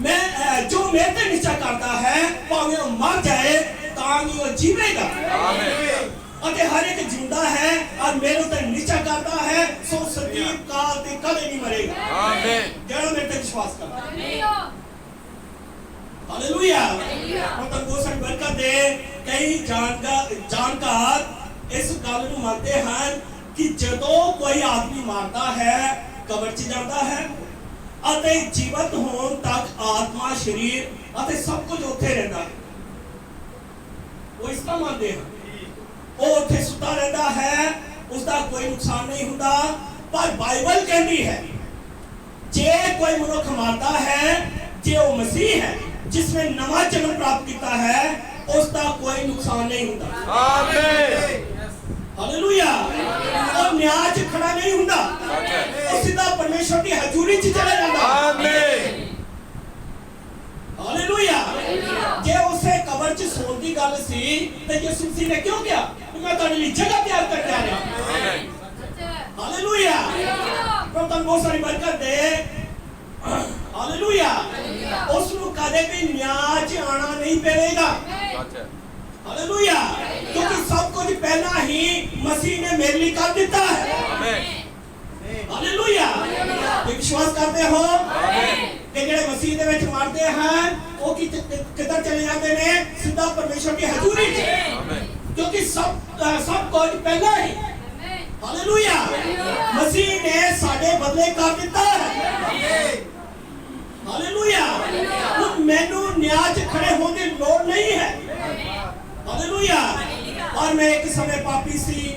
मैं जो मेरे पे निश्चय करता है भाਵੇਂ वो मर जाए ताकि वो जीवेगा। आमीन। और हर एक जिंदा है और मेरे ऊपर निश्चय करता है सो सदीप काल ते कदे नहीं मरेगा। आमीन। जेड़ा मेरे पे विश्वास करता है। हालेलुया। मतलब बहुत सारी बरकत दे। कई जानकार इस गल ਨੂੰ ਮੰਨਦੇ ਹਨ कि ਜਦੋਂ कोई आदमी मरता है कब्र 'ਚ ਜਾਂਦਾ है ਅਤੇ ਜੀਵਤ ਹੋਣ ਤੱਕ ਆਤਮਾ ਸ਼ਰੀਰ ਅਤੇ ਸਭ ਕੁਝ ਉੱਥੇ ਰਹਿੰਦਾ ਹੈ। ਉਹ ਇਸ ਤਰ੍ਹਾਂ ਮੰਨਦੇ ਹਨ। ਉਹ ਉੱਥੇ ਸੁੱਤਾ ਰਹਿੰਦਾ ਹੈ, ਉਸ ਦਾ ਕੋਈ ਨੁਕਸਾਨ ਨਹੀਂ ਹੁੰਦਾ। ਪਰ ਬਾਈਬਲ ਕਹਿੰਦੀ ਹੈ ਜੇ ਕੋਈ ਮਨੁੱਖ ਮਰਦਾ ਹੈ, ਜੇ ਉਹ ਮਸੀਹ ਹੈ ਜਿਸਨੇ ਨਵਾਂ ਜਨਮ ਪ੍ਰਾਪਤ ਕੀਤਾ ਹੈ, ਉਸ ਦਾ ਕੋਈ ਨੁਕਸਾਨ ਨਹੀਂ ਹੁੰਦਾ। ਆਮੀਨ। ਹਾਲੇਲੂਇਆ। ਉਹ ਨਿਆਂ 'ਚ ਖੜਾ ਨਹੀਂ ਹੁੰਦਾ, ਉਹ ਸਿੱਧਾ ਪਰਮੇਸ਼ਰ ਦੀ ਹਜ਼ੂਰੀ 'ਚ ਚਲਾ ਜਾਂਦਾ। ਆਮੀਨ। ਹਾਲੇਲੂਇਆ। ਜੇ ਉਸੇ ਕਬਰ 'ਚ ਸੌਣ ਦੀ ਗੱਲ ਸੀ ਤੇ ਯਿਸੂ ਮਸੀਹ ਨੇ ਕਿਉਂ ਕਿਹਾ ਕਿ ਮੈਂ ਤੁਹਾਡੇ ਲਈ ਜਗ੍ਹਾ ਤਿਆਰ ਕਰਕੇ ਆ ਰਿਹਾ। ਆਮੀਨ। ਹਾਲੇਲੂਇਆ। ਪ੍ਰਭੂ ਤੁਹਾਨੂੰ ਬਹੁਤ ਸਾਰੀ ਬਰਕਤ ਦੇ। ਹਾਲੇਲੂਇਆ। ਉਸ ਨੂੰ ਕਦੇ ਵੀ ਨਿਆਂ 'ਚ ਆਣਾ ਨਹੀਂ ਪਵੇਗਾ। ਹਾਲੇਲੂਇਆ। ਕਿਉਂਕਿ ਸਭ ਕੁਝ ਪਹਿਲਾਂ ਹੀ ਮਸੀਹ ਨੇ ਮੇਰੇ ਲਈ ਕਰ ਦਿੱਤਾ ਹੈ। ਆਮੀਨ। ਹਾਲੇਲੂਇਆ। ਤੁਸੀਂ ਵਿਸ਼ਵਾਸ ਕਰਦੇ ਹੋ ਕਿ ਜਿਹੜੇ ਮਸੀਹ ਦੇ ਵਿੱਚ ਮਰਦੇ ਹਨ ਉਹ ਕਿੱਧਰ ਚਲੇ ਜਾਂਦੇ ਨੇ? ਸਿੱਧਾ ਪਰਮੇਸ਼ਰ ਦੀ ਹਜ਼ੂਰੀ 'ਚ। ਆਮੀਨ। ਕਿਉਂਕਿ ਸਭ ਕੁਝ ਪਹਿਲਾਂ ਹੀ ਹਾਲੇਲੂਇਆ ਮਸੀਹ ਨੇ ਸਾਡੇ ਬਦਲੇ ਕਰ ਦਿੱਤਾ ਹੈ। ਹਾਲੇਲੂਇਆ। ਹੁਣ ਮੈਨੂੰ ਨਿਆਂ 'ਚ ਖੜੇ ਹੋਣ ਦੀ ਲੋੜ ਨਹੀਂ ਹੈ। ਹਾਲੇਲੂਇਆ। ਔਰ ਮੈਂ ਇੱਕ ਸਮੇਂ ਪਾਪੀ ਸੀ।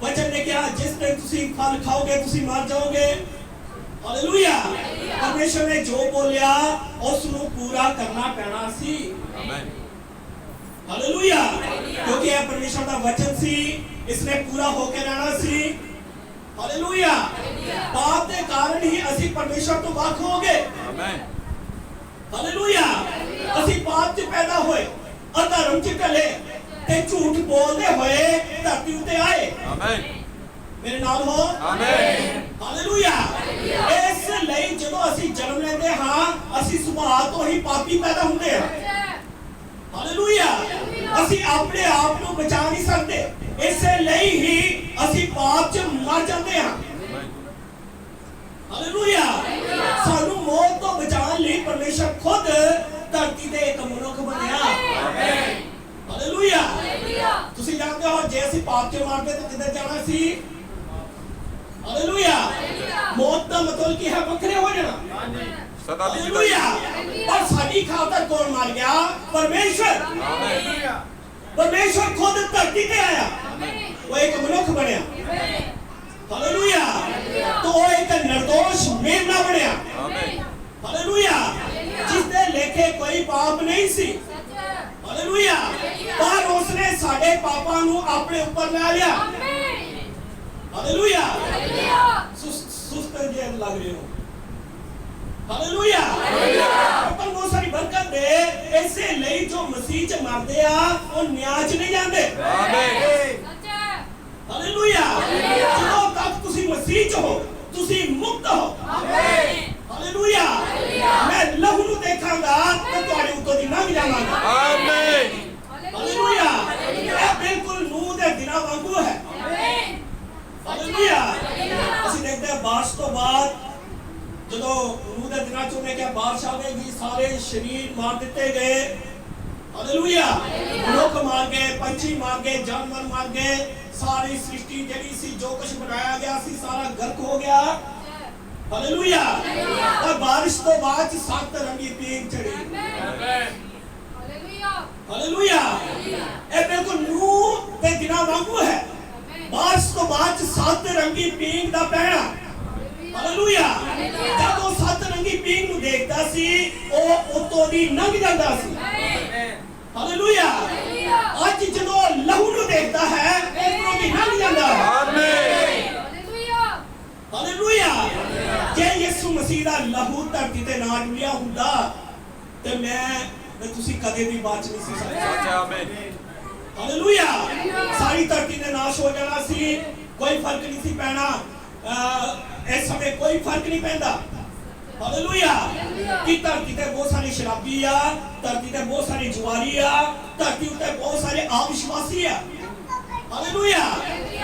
ਵਚਨ ਨੇ ਕਿਹਾ ਜਿਸ ਦਿਨ ਤੁਸੀਂ ਫਲ ਖਾਓਗੇ ਤੁਸੀਂ ਮਰ ਜਾਓਗੇ। ਹਾਲੇਲੂਇਆ। ਪਰਮੇਸ਼ਰ ਨੇ ਜੋ ਬੋਲਿਆ ਉਸ ਨੂੰ ਪੂਰਾ ਕਰਨਾ ਪੈਣਾ ਸੀ। ਆਮੀਨ। ਹਾਲੇਲੂਇਆ। ਕਿਉਂਕਿ ਇਹ ਪਰਮੇਸ਼ਰ ਦਾ ਵਚਨ ਸੀ, ਇਸਨੇ ਪੂਰਾ ਹੋ ਕੇ ਰਹਿਣਾ ਸੀ। ਹਾਲੇਲੂਇਆ। ਪਾਪ ਦੇ ਕਾਰਨ ਹੀ ਅਸੀਂ ਪਰਮੇਸ਼ਰ ਤੋਂ ਵੱਖ ਹੋ ਗਏ। ਆਮੀਨ। ਹਾਲੇਲੂਇਆ। ਅਸੀਂ ਪਾਪ 'ਚ ਪੈਦਾ ਹੋਏ, ਅਧਰਮ 'ਚ ਢਲੇ ਤੇ ਝੂਠ ਬੋਲਦੇ ਹੋਏ ਧਰਤੀ ਉੱਤੇ ਆਏ। ਆਮੀਨ। ਮੇਰੇ ਨਾਲ ਹੋ। ਆਮੀਨ। ਹਾਲੇਲੂਇਆ। ਇਸ ਲਈ ਜਦੋਂ ਅਸੀਂ ਜਨਮ ਲੈਂਦੇ ਹਾਂ ਅਸੀਂ ਸੁਭਾਅ ਤੋਂ ਹੀ ਪਾਪੀ ਪੈਦਾ ਹੁੰਦੇ ਹਾਂ। ਹਾਲੇਲੂਇਆ। ਅਸੀਂ ਆਪਣੇ ਆਪ ਨੂੰ ਬਚਾ ਨਹੀਂ ਸਕਦੇ, ਇਸੇ ਲਈ ਹੀ ਅਸੀਂ ਪਾਪ 'ਚ ਮਰ ਜਾਂਦੇ ਹਾਂ। ਹਾਲੇਲੂਇਆ। ਸਾਨੂੰ ਮੌਤ ਤੋਂ ਬਚਾਉਣ ਲਈ ਪਰਮੇਸ਼ਰ ਖੁਦ ਧਰਤੀ ਤੇ ਇੱਕ ਮਨੁੱਖ ਬਣਿਆ। ਆਮੀਨ। ਹਾਲੇਲੂਇਆ। ਤੁਸੀਂ ਜਾਣਦੇ ਹੋ ਜੇ ਅਸੀਂ ਪਾਪ 'ਚ ਮਰਦੇ ਤਾਂ ਕਿੱਧਰ ਜਾਣਾ ਸੀ? ਹਾਲੇਲੂਇਆ। ਮੌਤ ਦਾ ਮਤਲਬ ਕੀ ਹੈ? ਵੱਖਰੇ ਹੋ ਜਾਣਾ। ਸਦਾ ਦੀ ਹਾਲੇਲੂਇਆ। ਪਰ ਸਾਡੀ ਖਾਤਰ ਕੌਣ ਮਰ ਗਿਆ? ਪਰਮੇਸ਼ਰ। ਆਮੀਨ। ਪਰਮੇਸ਼ਰ ਖੁਦ ਧਰਤੀ ਤੇ ਆਇਆ, ਉਹ ਇੱਕ ਮਨੁੱਖ ਬਣਿਆ। ਹਾਲੇਲੂਇਆ। तो वो एक निर्दोष मेमना बनया। आमीन। हालेलुया। जिसने लेखे कोई पाप नहीं सी। हालेलुया। पर उसने साडे पापां नू अपने ऊपर ले लिया। हालेलुया। सुस्त जे लग रहे हो। हालेलुया। अपन बहुत सारी बरकत दे, ऐसे ਲਈ जो मसीह च मरदे आ ਉਹ ਨਿਆਂ ਚ ਨਹੀਂ ਜਾਂਦੇ। आमीन। हालेलुया। ਜਦੋਂ ਤੱਕ ਤੁਸੀਂ ਮਸੀਹ ਚ ਹੋ ਤੁਸੀਂ ਮੁਕਤ ਹੋ। आमीन। हालेलुया। मैं लहू ਨੂੰ ਦੇਖਾਂਗਾ ਤੇ ਤੁਹਾਡੇ ਉੱਤੋਂ ਦੀ ਲੰਘ ਜਾਵਾਂਗਾ। आमीन। हालेलुया। ਇਹ ਬਿਲਕੁਲ ਨੂਹ ਦੇ ਦਿਨਾਂ ਵਾਂਗੂ ਹੈ। हालेलुया। ਅਸੀਂ ਦੇਖਦੇ ਹਾਂ ਬਾਰਿਸ਼ ਤੋਂ ਬਾਅਦ ਜਦੋਂ ਨੂਹ ਦੇ ਦਿਨਾਂ ਚ ਉਹਨੇ ਕਿਹਾ ਬਾਰਿਸ਼ ਆਵੇਗੀ, ਸਾਰੇ ਸ਼ਰੀਰ ਮਾਰ ਦਿੱਤੇ ਗਏ। हालेलुया। ਮਨੁੱਖ ਮਾਰ ਗਏ, ਪੰਛੀ ਮਾਰ ਗਏ, ਜਾਨਵਰ ਮਾਰ ਗਏ, ਸਾਰੀ ਸ੍ਰਿਸ਼ਟੀ ਜਿਹੜੀ ਸੀ ਜੋ ਕੁਝ ਬਣਾਇਆ ਗਿਆ ਸੀ ਸਾਰਾ ਗਰਕ ਹੋ ਗਿਆ। हालेलुया। और बारिश तो बाद सात रंगी पींग चढ़ी। हालेलुया। ये बिल्कुल नूह दे दिना वांगू है। बारिश तो बाद सात रंगी पींग दा पहना। हालेलुया। जब वो सात रंगी पींग नू देखता सी ओ उतों दी लंघ जांदा सी। हालेलुया। आज जदों लहू नू देखता है उतों दी लंघ जांदा है। आमीन। हालेलुया। जे यीशु मसीह दा लहू धरती ते ना डुलिया हुंदा ते मैं तुसी कदे भी बाच नहीं सी सकदे। सच आमीन। हालेलुया। सारी धरती ने नाश हो जाना सी, कोई फर्क नहीं सी पैना। इस समय कोई फर्क नहीं पैंदा। हालेलुया। कि धरती ते बहुत सारी शराबी आ, धरती ते बहुत सारी जुआरी आ, धरती उत्ते बहुत सारे अविश्वासी आ। हालेलुया।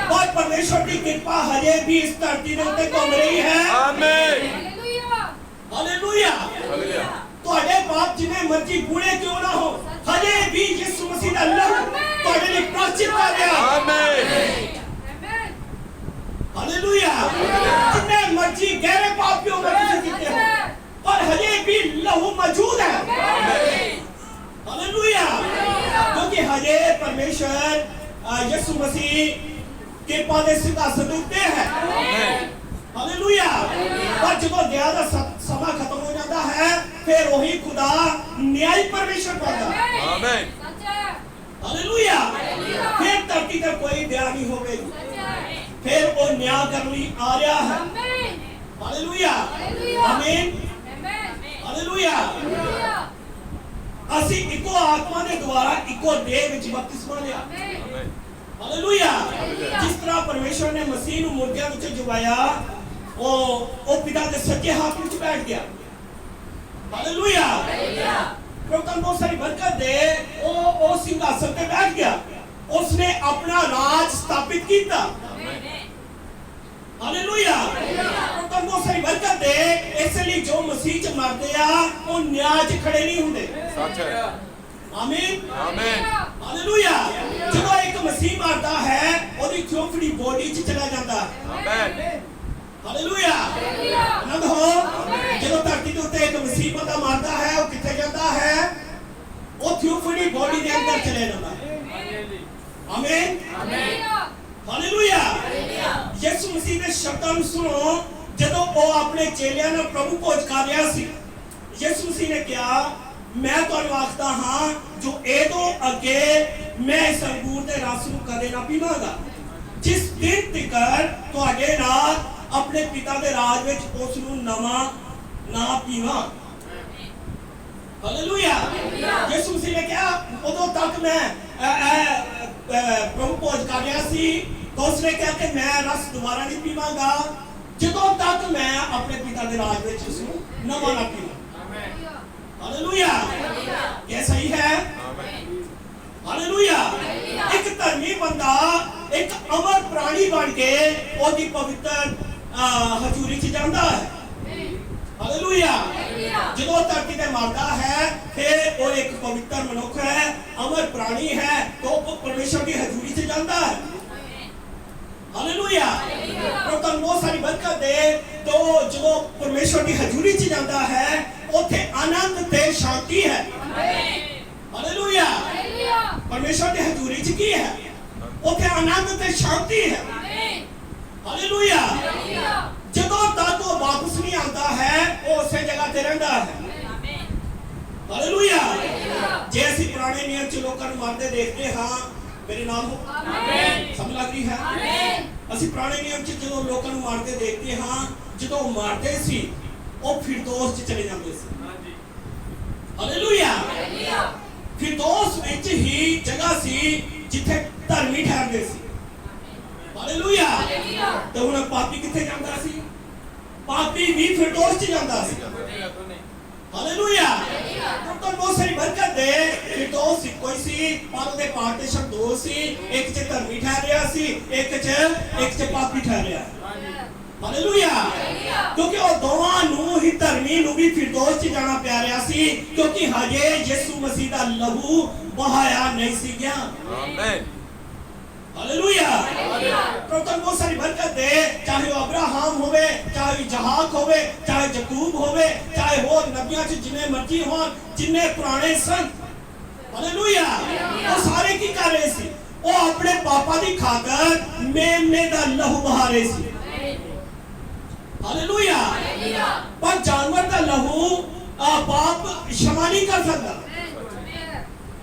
और परमेश्वर की कृपा हजे भी इस धरती के ऊपर घूम रही है। आमीन। हालेलुया। हालेलुया। ਤੁਹਾਡੇ ਪਾਪ ਜਿੰਨੇ ਮਰਜ਼ੀ ਬੁਰੇ ਕਿਉਂ ਨਾ ਹੋ ਹਜੇ ਵੀ ਯਿਸੂ ਮਸੀਹ ਦਾ ਲਹੂ ਤੁਹਾਡੇ ਲਈ ਪ੍ਰਾਚਿਤ ਕਰ ਗਿਆ। आमीन। ਹਾਲੇਲੂਇਆ। ਜਿੰਨੇ ਮਰਜ਼ੀ ਗਹਿਰੇ ਪਾਪ ਕਿਉਂ ਨਾ ਤੁਸੀਂ ਕੀਤੇ ਹੋ ਪਰ ਹਜੇ ਵੀ ਲਹੂ ਮੌਜੂਦ ਹੈ। ਹਾਲੇਲੂਇਆ। ਕਿਉਂਕਿ ਹਜੇ ਪਰਮੇਸ਼ਰ ਯਿਸੂ ਮਸੀਹ ਕਿਰਪਾ ਦੇ ਸਿੰਘਾਸਨ ਉੱਤੇ ਹੈ। ਹਾਲੇਲੂਇਆ। ਪਰ ਜਦੋਂ ਦਇਆ ਦਾ ਸਮਾਂ ਖਤਮ ਹੋ ਜਾਂਦਾ ਹੈ ਫਿਰ ਉਹੀ ਖੁਦਾ ਨਿਆਈ ਪਰਮੇਸ਼ਰ ਬਣਦਾ। आमीन। हालेलुया। फिर धरती ते कोई दया नहीं हो गई, फिर वो न्याय करने ਲਈ आ रहा है। हालेलुया, आमीन, हालेलुया। ਅਸੀਂ ਇੱਕੋ ਆਤਮਾ ਦੇ ਦੁਆਰਾ ਇੱਕੋ ਦੇਹ ਵਿੱਚ ਬਪਤਿਸਮਾ ਲਿਆ। ਹਾਲੇਲੂਇਆ। ਜਿਸ ਤਰ੍ਹਾਂ ਪਰਮੇਸ਼ਵਰ ਨੇ ਮਸੀਹ ਨੂੰ ਮੁਰਦਿਆਂ ਵਿੱਚੋਂ ਜਗਾਇਆ, ਉਹ ਪਿਤਾ ਦੇ ਸੱਜੇ ਹੱਥ ਵਿੱਚ ਬੈਠ ਗਿਆ। ਹਾਲੇਲੂਇਆ। ਪ੍ਰਭੂ ਬਹੁਤ ਸਾਰੀ ਬਰਕਤ ਦੇ ਉਹ ਸਿੰਘਾਸਨ ਤੇ ਬੈਠ ਗਿਆ। ਉਸਨੇ ਆਪਣਾ ਰਾਜ ਸਥਾਪਿਤ ਕੀਤਾ। ਹਾਲੇਲੂਇਆ। ਪ੍ਰਭੂ ਬਹੁਤ ਸਾਰੀ ਬਰਕਤ ਦੇ ਇਸ ਲਈ ਜੋ ਮਸੀਹ ਚ ਮਰਦੇ ਆ ਉਹ ਨਿਆਂ 'ਚ ਖੜੇ ਨਹੀਂ ਹੁੰਦੇ। सच है। ਆਮੀਨ, आमीन। ਹਾਲੇਲੂਇਆ। ਜਦੋਂ ਇੱਕ ਮਸੀਹ ਮਰਦਾ ਹੈ ਉਹਦੀ ਥਿਓਫਨੀ ਬੋਡੀ 'ਚ ਚਲਾ ਜਾਂਦਾ ਹੈ। आमीन। ਹਾਲੇਲੂਇਆ। ਆਨੰਦ ਹੋ। ਜਦੋਂ ਧਰਤੀ ਦੇ ਉੱਤੇ ਇੱਕ ਮਸੀਹ ਬੰਦਾ ਮਰਦਾ ਹੈ ਉਹ ਕਿੱਥੇ ਜਾਂਦਾ ਹੈ? ਉਹ ਥਿਓਫਨੀ ਬੋਡੀ ਦੇ ਅੰਦਰ ਚਲੇ ਜਾਂਦਾ ਹੈ। ਆਮੀਨ, ਹਾਲੇਲੂਇਆ। ਯਿਸੂ ਮਸੀਹ ਦੇ ਸ਼ਬਦਾਂ ਨੂੰ ਸੁਣੋ। ਜਦੋਂ ਉਹ ਆਪਣੇ ਚੇਲਿਆਂ ਨਾਲ ਪ੍ਰਭੂ ਭੋਜ ਕਰ ਰਿਹਾ ਸੀ, ਯਿਸੂ ਮਸੀਹ ਨੇ ਕਿਹਾ, ਮੈਂ ਤੁਹਾਨੂੰ ਆਖਦਾ ਹਾਂ ਜੋ ਇਹ ਤੋਂ ਅੱਗੇ ਮੈਂ ਇਸ ਅੰਗੂਰ ਦੇ ਰਸ ਨੂੰ ਕਦੇ ਨਾ ਪੀਵਾਂਗਾ, ਜਿਸ ਦਿਨ ਤੱਕ ਤੁਹਾਡੇ ਨਾਲ ਆਪਣੇ ਪਿਤਾ ਦੇ ਰਾਜ ਵਿੱਚ ਉਸ ਨੂੰ ਨਵਾਂ ਨਾ ਪੀਵਾਂ। ਹਾਲੇਲੂਇਆ। ਯਿਸੂ ਮਸੀਹ ਨੇ ਕਿਹਾ ਉਦੋਂ ਤੱਕ ਮੈਂ ਪ੍ਰਭੂ ਭੋਜ ਕਰ ਰਿਹਾ ਸੀ ਤਾਂ ਉਸਨੇ ਕਿਹਾ ਕਿ ਮੈਂ ਰਸ ਦੁਬਾਰਾ ਨਹੀਂ ਪੀਵਾਂਗਾ ਜਦੋਂ ਤੱਕ ਮੈਂ ਆਪਣੇ ਪਿਤਾ ਦੇ ਰਾਜ ਵਿੱਚ ਉਸ ਨੂੰ ਨਵਾਂ ਨਾ ਪੀਵਾਂ। हालेलुया। ये सही है। हालेलुया। एक धर्मी बंदा एक अमर प्राणी बन के ओदी पवित्र हजूरी च जांदा है। हालेलुया। जो धरती ते मरदा है फिर वो एक पवित्र मनुख है, अमर प्राणी है, तो वो परमेश्वर की हजूरी च जांदा है। हालेलुया। प्रभु बहुत सारी बरकत दे। तो जो परमेश्वर की हजूरी च जांदा है उथे आनंद ते शांति है। हालेलुया। परमेश्वर की हजूरी च की है? उथे आनंद ते शांति है। हालेलुया। जदों तक वो वापस नहीं आता है वो उस जगह ते रहता है। हालेलुया। जे असीं पुराने नियम च लोकां नूं मरदे देखते हां, मेरे नाम हो समझ लग रही है? असीं पुराने नियम च जदों लोकां नूं मरदे देखते हां, जदों मरदे सी ਉਹ ਫਿਰਦੌਸ ਚ ਚਲੇ ਜਾਂਦੇ ਸੀ। ਹਾਲੇਲੂਇਆ। ਫਿਰਦੌਸ ਵਿੱਚ ਹੀ ਜਗ੍ਹਾ ਸੀ ਜਿੱਥੇ ਧਰਮੀ ਠਹਿਰਦੇ ਸੀ। ਹਾਲੇਲੂਇਆ। ਤੇ ਹੁਣ ਪਾਪੀ ਕਿੱਥੇ ਜਾਂਦਾ ਸੀ? ਪਾਪੀ ਵੀ ਫਿਰਦੌਸ ਚ ਜਾਂਦਾ ਸੀ। ਹਾਲੇਲੂਇਆ। ਤਾਂ ਬਹੁਤ ਸਾਰੀ ਬਰਕਤ ਦੇ ਫਿਰਦੌਸ ਕੋਈ ਸੀ, ਪਰ ਉਹਦੇ ਪਾਰਟੀਸ਼ਨ ਦੋ ਸੀ, ਇੱਕ ਚ ਧਰਮੀ ਠਹਿਰ ਰਿਹਾ ਸੀ, ਇੱਕ ਚ ਪਾਪੀ ਠਹਿਰ ਰਿਹਾ। हालेलुया। क्योंकि वो दोवां नूं ही धर्मी नूं भी फिरदौस च जाना पै रहा सी, क्योंकि हजे यीशु मसीह दा लहू बहाया नहीं सी गया। आमीन। हालेलुया। प्रभु बहुत सारी बरकत दे। चाहे वो अब्राहम होवे, चाहे इसहाक होवे, चाहे याकूब होवे, चाहे होर नबियां च जिन्ने मर्जी होन, जिन्ने पुराने सन। हालेलुया। वो सारे की कर रहे सी? वो अपने पापा दी खातर मेमने दा लहू बहा रहे सी। हालेलुया। पर जानवर का लहू पाप क्षमा नहीं कर सकता।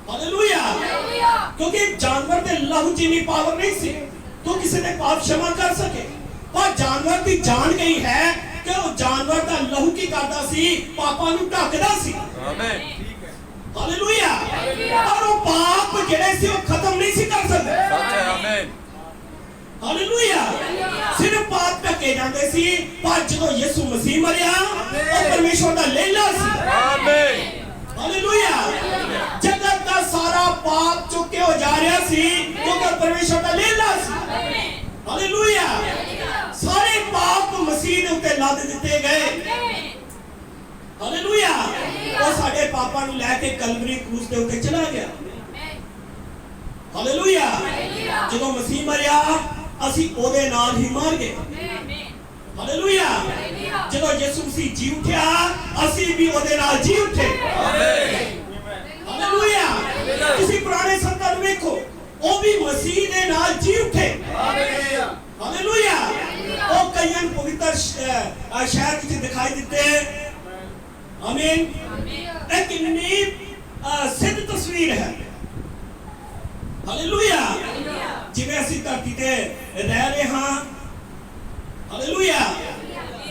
हालेलुया। क्योंकि जानवर के लहू जिनी पावर नहीं सी तो किसी ने पाप क्षमा कर सके। पर जानवर की जान गई है कि वो जानवर का लहू की करता सी, पापा नु ढकदा सी। आमीन। हालेलुया। और वो पाप जेड़े सी वो खत्म नहीं सी कर सकते। सच है। आमीन। हालेलुया। सिर्फ पाप ढके जाते सी, पर जो यीशु मसीह मरिया वो परमेश्वर का लेला सी। आमीन। हालेलुया। जगत का सारा पाप चुके हो जा रहा सी क्योंकि परमेश्वर का लेला सी। हालेलुया। सारे पाप मसीह के ऊपर लाद दिए गए। हालेलुया। वो साडे पापां नूं लेके कलवरी क्रूस के ऊपर चला गया। हालेलुया। जो मसीह मरिया ਅਸੀਂ ਉਹਦੇ ਨਾਲ ਹੀ ਮਰ ਗਏ। ਹਾਲੇਲੂਇਆ। ਜਦੋਂ ਯਿਸੂ ਮਸੀਹ ਜੀ ਉੱਠਿਆ ਅਸੀਂ ਵੀ ਉਹਦੇ ਨਾਲ ਜੀ ਉੱਠੇ। ਆਮੀਨ। ਹਾਲੇਲੂਇਆ। ਤੁਸੀਂ ਪੁਰਾਣੇ ਸੰਤਾਂ ਨੂੰ ਵੇਖੋ, ਉਹ ਵੀ ਮਸੀਹ ਦੇ ਨਾਲ ਜੀ ਉੱਠੇ। ਆਮੀਨ। ਹਾਲੇਲੂਇਆ। ਉਹ ਕਈਆਂ ਨੂੰ ਪਵਿੱਤਰ ਸ਼ਹਿਰ ਵਿੱਚ ਦਿਖਾਈ ਦਿੱਤੇ। ਆਮੀਨ। ਇਹ ਕਿੰਨੀ ਸਿੱਧ ਤਸਵੀਰ ਹੈ। ਹਾਲੇਲੂਇਆ। ਜਿਵੇਂ ਅਸੀਂ ਧਰਤੀ ਤੇ ਰਹਿ ਰਹੇ ਹਾਂ, ਹਾਲੇਲੂਇਆ,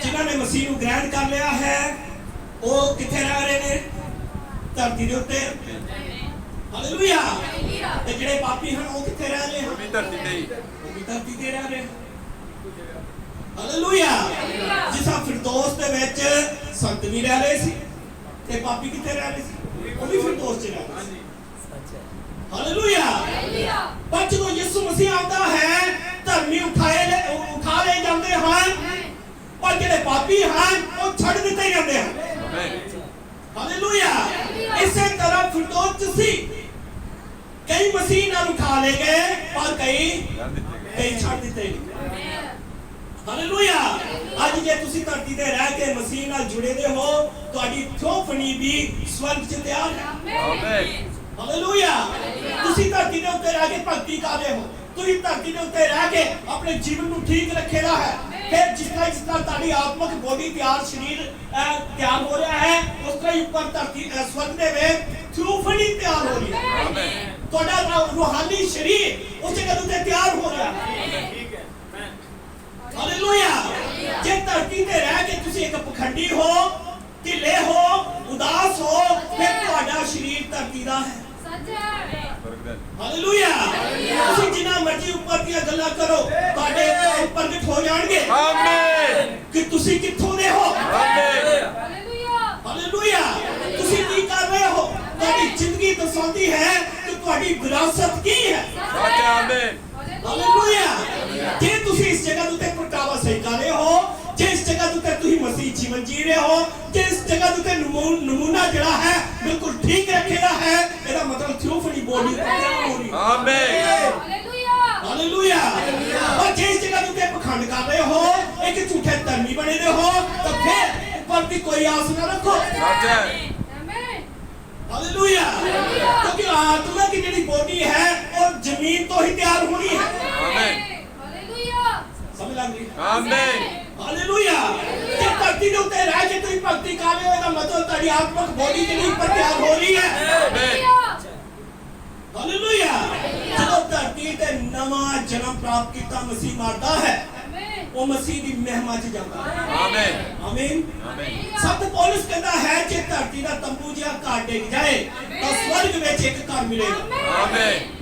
ਜਿਨ੍ਹਾਂ ਨੇ ਮਸੀਹ ਨੂੰ ਗ੍ਰਹਿਣ ਕਰ ਲਿਆ ਹੈ ਉਹ ਕਿੱਥੇ ਰਹਿ ਰਹੇ ਨੇ? ਧਰਤੀ ਦੇ ਉੱਤੇ। ਹਾਲੇਲੂਇਆ। ਤੇ ਜਿਹੜੇ ਪਾਪੀ ਹਨ ਉਹ ਕਿੱਥੇ ਰਹਿ ਰਹੇ ਹਨ? ਉਹ ਵੀ ਧਰਤੀ ਤੇ ਹੀ। ਉਹ ਵੀ ਧਰਤੀ ਤੇ ਰਹਿ ਰਹੇ ਹਨ। ਹਾਲੇਲੂਇਆ। ਜਿਸ ਤਰ੍ਹਾਂ ਫਿਰਦੌਸ ਦੇ ਵਿੱਚ ਸੰਤ ਵੀ ਰਹਿ ਰਹੇ ਸੀ ਤੇ ਪਾਪੀ ਕਿੱਥੇ ਰਹਿ ਰਹੇ ਸੀ? ਉਹ ਵੀ ਫਿਰਦੌਸ 'ਚ ਰਹਿ ਰਹੇ ਸੀ। ਹਾਲੇਲੂਇਆ। ਪਰ ਜਦੋਂ ਯਿਸੂ ਮਸੀਹ ਆਉਂਦਾ ਹੈ ਧਰਮੀ ਉਠਾ ਲਏ ਜਾਂਦੇ ਹਨ, ਪਰ ਜਿਹੜੇ ਪਾਪੀ ਹਨ ਉਹ ਛੱਡ ਦਿੱਤੇ ਜਾਂਦੇ ਹਨ। ਆਮੀਨ। ਹਾਲੇਲੂਇਆ। ਇਸੇ ਤਰ੍ਹਾਂ ਫਿਰਦੌਸ 'ਚ ਸੀ, ਕਈ ਮਸੀਹ ਨਾਲ ਉਠਾ ਲਏ ਗਏ ਪਰ ਕਈ ਛੱਡ ਦਿੱਤੇ ਗਏ। ਹਾਲੇਲੂਇਆ। ਅੱਜ ਜੇ ਤੁਸੀਂ ਧਰਤੀ ਤੇ ਰਹਿ ਕੇ ਮਸੀਹ ਨਾਲ ਜੁੜੇ ਦੇ ਹੋ, ਤੁਹਾਡੀ ਥਿਓਫਨੀ ਵੀ ਸਵਰਗ 'ਚ ਤਿਆਰ ਹੈ। ਆਮੀਨ। ਹਾਲੇਲੂਇਆ। ਤੁਸੀਂ ਧਰਤੀ ਦੇ ਉੱਤੇ ਰਹਿ ਕੇ ਭਗਤੀ ਕਰ ਰਹੇ ਹੋ, ਤੁਸੀਂ ਧਰਤੀ ਦੇ ਉੱਤੇ ਰਹਿ ਕੇ ਆਪਣੇ ਜੀਵਨ ਨੂੰ ਠੀਕ ਰੱਖੇਦਾ ਹੈ। ਫਿਰ ਜਿਸ ਤਰ੍ਹਾਂ ਤੁਹਾਡੀ ਆਤਮਿਕ ਬੋਡੀ ਤਿਆਰ, ਸਰੀਰ ਤਿਆਰ ਹੋ ਰਿਹਾ ਹੈ, ਉਸ ਤਰ੍ਹਾਂ ਹੀ ਉੱਪਰ ਧਰਤੀ ਸਵਰਗ ਦੇ ਵਿੱਚ ਥਿਓਫਨੀ ਤਿਆਰ ਹੋ ਰਹੀ ਹੈ। ਆਮੀਨ। ਤੁਹਾਡਾ ਰੂਹਾਨੀ ਸਰੀਰ ਉਸ ਜਗ੍ਹਾ ਉੱਤੇ ਤਿਆਰ ਹੋ ਰਿਹਾ ਹੈ। ਹਾਲੇਲੂਇਆ। ਜੇ ਧਰਤੀ ਤੇ ਰਹਿ ਕੇ ਤੁਸੀਂ ਇੱਕ ਪਖੰਡੀ ਹੋ, ਢਿੱਲੇ ਹੋ, ਉਦਾਸ ਹੋ, ਫਿਰ ਤੁਹਾਡਾ ਸਰੀਰ ਧਰਤੀ ਦਾ ਹੈ। ਹਾਲੇਲੂਇਆ। ਤੁਸੀਂ ਜਿੰਨਾ ਮਰਜ਼ੀ ਉੱਪਰ ਦੀਆਂ ਗੱਲਾਂ ਕਰੋ, ਤੁਹਾਡੇ ਪ੍ਰਗਟ ਹੋ ਜਾਣਗੇ ਆਮੀਨ। ਕਿ ਤੁਸੀਂ ਕਿੱਥੋਂ ਦੇ ਹੋ। ਆਮੀਨ। ਹਾਲੇਲੂਇਆ। ਤੁਸੀਂ ਕੀ ਕਰ ਰਹੇ ਹੋ? ਤੁਹਾਡੀ ਜ਼ਿੰਦਗੀ ਦਰਸਾਉਂਦੀ ਹੈ ਕਿ ਤੁਹਾਡੀ ਵਿਰਾਸਤ ਕੀ ਹੈ। ਸੱਚ। ਆਮੀਨ। ਹਾਲੇਲੂਇਆ। ਜੇ ਤੁਸੀਂ ਇਸ ਜਗ੍ਹਾ ਉੱਤੇ ਪ੍ਰਗਟਾਵਾ ਸਹੀ ਕਰ ਰਹੇ ਹੋ, ਜੇ ਇਸ ਜਗ੍ਹਾ ਉੱਤੇ ਤੁਸੀਂ ਮਸੀਹ ਜੀਵਨ ਜੀ ਰਹੇ ਹੋ, ਜੇ ਇਸ ਜਗ੍ਹਾ ਉੱਤੇ ਨਮੂਨਾ ਜਿਹੜਾ ਹੈ ਬਿਲਕੁਲ ਠੀਕ ਰੱਖੇਦਾ ਹੈ, ਇਹਦਾ ਮਤਲਬ ਥਿਓਫਨੀ ਬੋਡੀ ਤਿਆਰ ਹੋ ਰਹੀ ਹੈ। ਆਮੀਨ। ਹਾਲੇਲੂਇਆ। और जिस जगह तुम पखंड कर रहे हो, एक झूठे धर्मी बने दे हो, तो फिर ऊपर भी कोई आस न रखो। हालेलुया। क्योंकि आत्मा की ਜਿਹੜੀ ਬੋਡੀ ਹੈ ਉਹ ਜ਼ਮੀਨ ਤੋਂ ਹੀ ਤਿਆਰ ਹੋਣੀ ਹੈ। ਆਮੀਨ। ਸਮਝ ਲੱਗ ਰਹੀ? ਆਮੀਨ। ਹਾਲੇਲੂਇਆ। ਜੇ ਧਰਤੀ ਦੇ ਉੱਤੇ ਰਹਿ ਕੇ ਤੁਸੀਂ ਭਗਤੀ ਕਰ ਰਹੇ ਹੋ, ਇਹਦਾ ਮਤਲਬ ਤੁਹਾਡੀ ਆਤਮਿਕ ਬੋਡੀ ਜਿਹੜੀ ਉੱਪਰ ਤਿਆਰ ਹੋ ਰਹੀ ਹੈ। ਆਮੀਨ। ਹਾਲੇਲੂਇਆ। ਜਦੋਂ ਧਰਤੀ ਤੇ ਨਵਾਂ ਜਨਮ ਪ੍ਰਾਪਤ ਕੀਤਾ ਮਸੀਹ ਮਰਦਾ ਹੈ, ਉਹ ਮਸੀਹ ਦੀ ਮਹਿਮਾ 'ਚ ਜਾਂਦਾ ਹੈ। ਆਮੀਨ। ਆਮੀਨ। ਆਮੀਨ। ਸੰਤ ਪੌਲਸ ਕਹਿੰਦਾ ਹੈ ਜੇ ਧਰਤੀ ਦਾ ਤੰਬੂ ਜਿਹਾ ਘਰ ਡਿੱਗ ਜਾਏ ਤਾਂ ਸਵਰਗ ਵਿੱਚ ਇੱਕ ਘਰ ਮਿਲੇਗਾ। ਆਮੀਨ।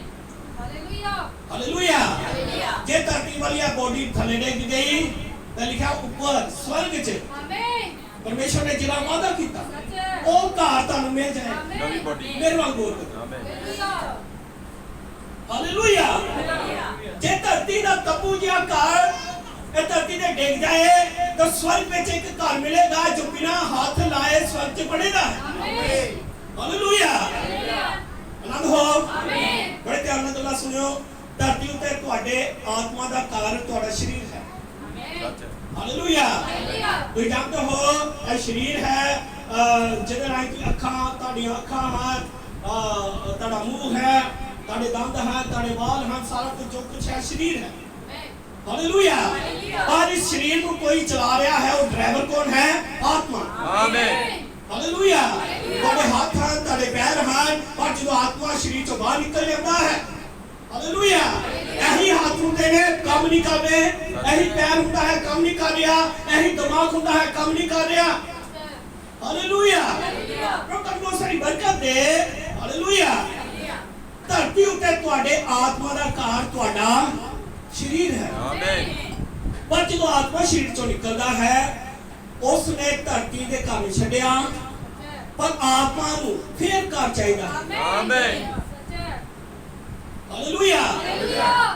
ਹਾਲੇਲੂਇਆ। ਜੇ ਧਰਤੀ ਵਾਲੀ ਆ ਬੋਡੀ ਥੱਲੇ ਡਿੱਗ ਗਈ ਤਾਂ ਲਿਖਿਆ ਉੱਪਰ ਸਵਰਗ 'ਚ ਪਰਮੇਸ਼ਰ ਨੇ ਜਿਹੜਾ ਵਾਅਦਾ ਕੀਤਾ ਉਹ ਘਰ ਤੁਹਾਨੂੰ ਮਿਲ ਜਾਏਗਾ। ਨਵੀਂ ਬੋਡੀ। ਮੇਰੇ ਵਾਂਗ ਬੋਲ। ਆਮੀਨ। ਹਾਲੇਲੂਇਆ। ਜੇ ਧਰਤੀ ਦਾ ਤੰਬੂ ਜਿਹਾ ਘਰ ਇਹ ਧਰਤੀ ਤੇ ਡਿੱਗ ਜਾਏ ਤਾਂ ਸਵਰਗ ਵਿੱਚ ਇੱਕ ਘਰ ਮਿਲੇਗਾ ਜੋ ਬਿਨਾਂ ਹੱਥ ਲਾਏ ਸਵਰਗ 'ਚ ਬਣੇਗਾ। ਹਾਲੇਲੂਇਆ। ਆਨੰਦ ਹੋ। ਆਮੀਨ। ਬੜੇ ਧਿਆਨ ਨਾਲ ਗੱਲਾਂ ਸੁਣਿਓ। ਧਰਤੀ ਉੱਤੇ ਤੁਹਾਡੇ ਆਤਮਾ ਦਾ ਘਰ ਤੁਹਾਡਾ ਸਰੀਰ ਹੈ। ਹਾਲੇਲੂਇਆ। ਤੁਸੀਂ ਜਾਣਦੇ ਹੋ ਇਹ ਸਰੀਰ ਹੈ ਜਿਹਦੇ ਨਾਲ ਕਿ ਅੱਖਾਂ, ਤੁਹਾਡੀਆਂ ਅੱਖਾਂ ਹਨ, ਤੁਹਾਡਾ ਮੂੰਹ ਹੈ, ਤੁਹਾਡੇ ਦੰਦ ਹਨ, ਤੁਹਾਡੇ ਵਾਲ ਹਨ, ਸਾਰਾ ਕੁਝ ਜੋ ਕੁਝ ਹੈ ਸਰੀਰ ਹੈ। ਹਾਲੇਲੂਇਆ। और इस शरीर को कोई चला रहा है, वो ड्राइवर कौन है? आत्मा। आमीन। हालेलुया। ਤੁਹਾਡੇ ਹੱਥ ਹਨ, ਤੁਹਾਡੇ ਪੈਰ ਹਨ, ਪਰ ਜਦੋਂ ਆਤਮਾ ਸਰੀਰ ਚੋਂ ਬਾਹਰ ਨਿਕਲ ਜਾਂਦਾ ਹੈ, ਹਾਲੇਲੂਇਆ, ਇਹੀ ਹੱਥ ਹੁੰਦੇ ਨੇ ਕੰਮ ਨਹੀਂ ਕਰ ਰਹੇ, ਇਹੀ ਪੈਰ ਹੁੰਦਾ ਹੈ ਕੰਮ ਨਹੀਂ ਕਰ ਰਿਹਾ, ਇਹੀ ਦਿਮਾਗ ਹੁੰਦਾ ਹੈ ਕੰਮ ਨਹੀਂ ਕਰ ਰਿਹਾ। ਹਾਲੇਲੂਇਆ। ਪ੍ਰਭੂ ਬਹੁਤ ਸਾਰੀ ਬਰਕਤ ਦੇ। ਹਾਲੇਲੂਇਆ। ਧਰਤੀ ਉੱਤੇ ਤੁਹਾਡੇ ਆਤਮਾ ਦਾ ਘਰ ਤੁਹਾਡਾ ਸਰੀਰ ਹੈ। ਆਮੀਨ। ਪਰ ਜਦੋਂ ਆਤਮਾ ਸਰੀਰ ਚੋਂ ਨਿਕਲਦਾ ਹੈ, ਉਸ ਨੇ ਧਰਤੀ ਦੇ ਘਰ ਨੂੰ ਛੱਡਿਆ, ਪਰ ਆਤਮਾ ਨੂੰ ਫੇਰ ਘਰ ਚਾਹੀਦਾ। ਆਮੀਨ। ਹਾਲੇਲੂਇਆ।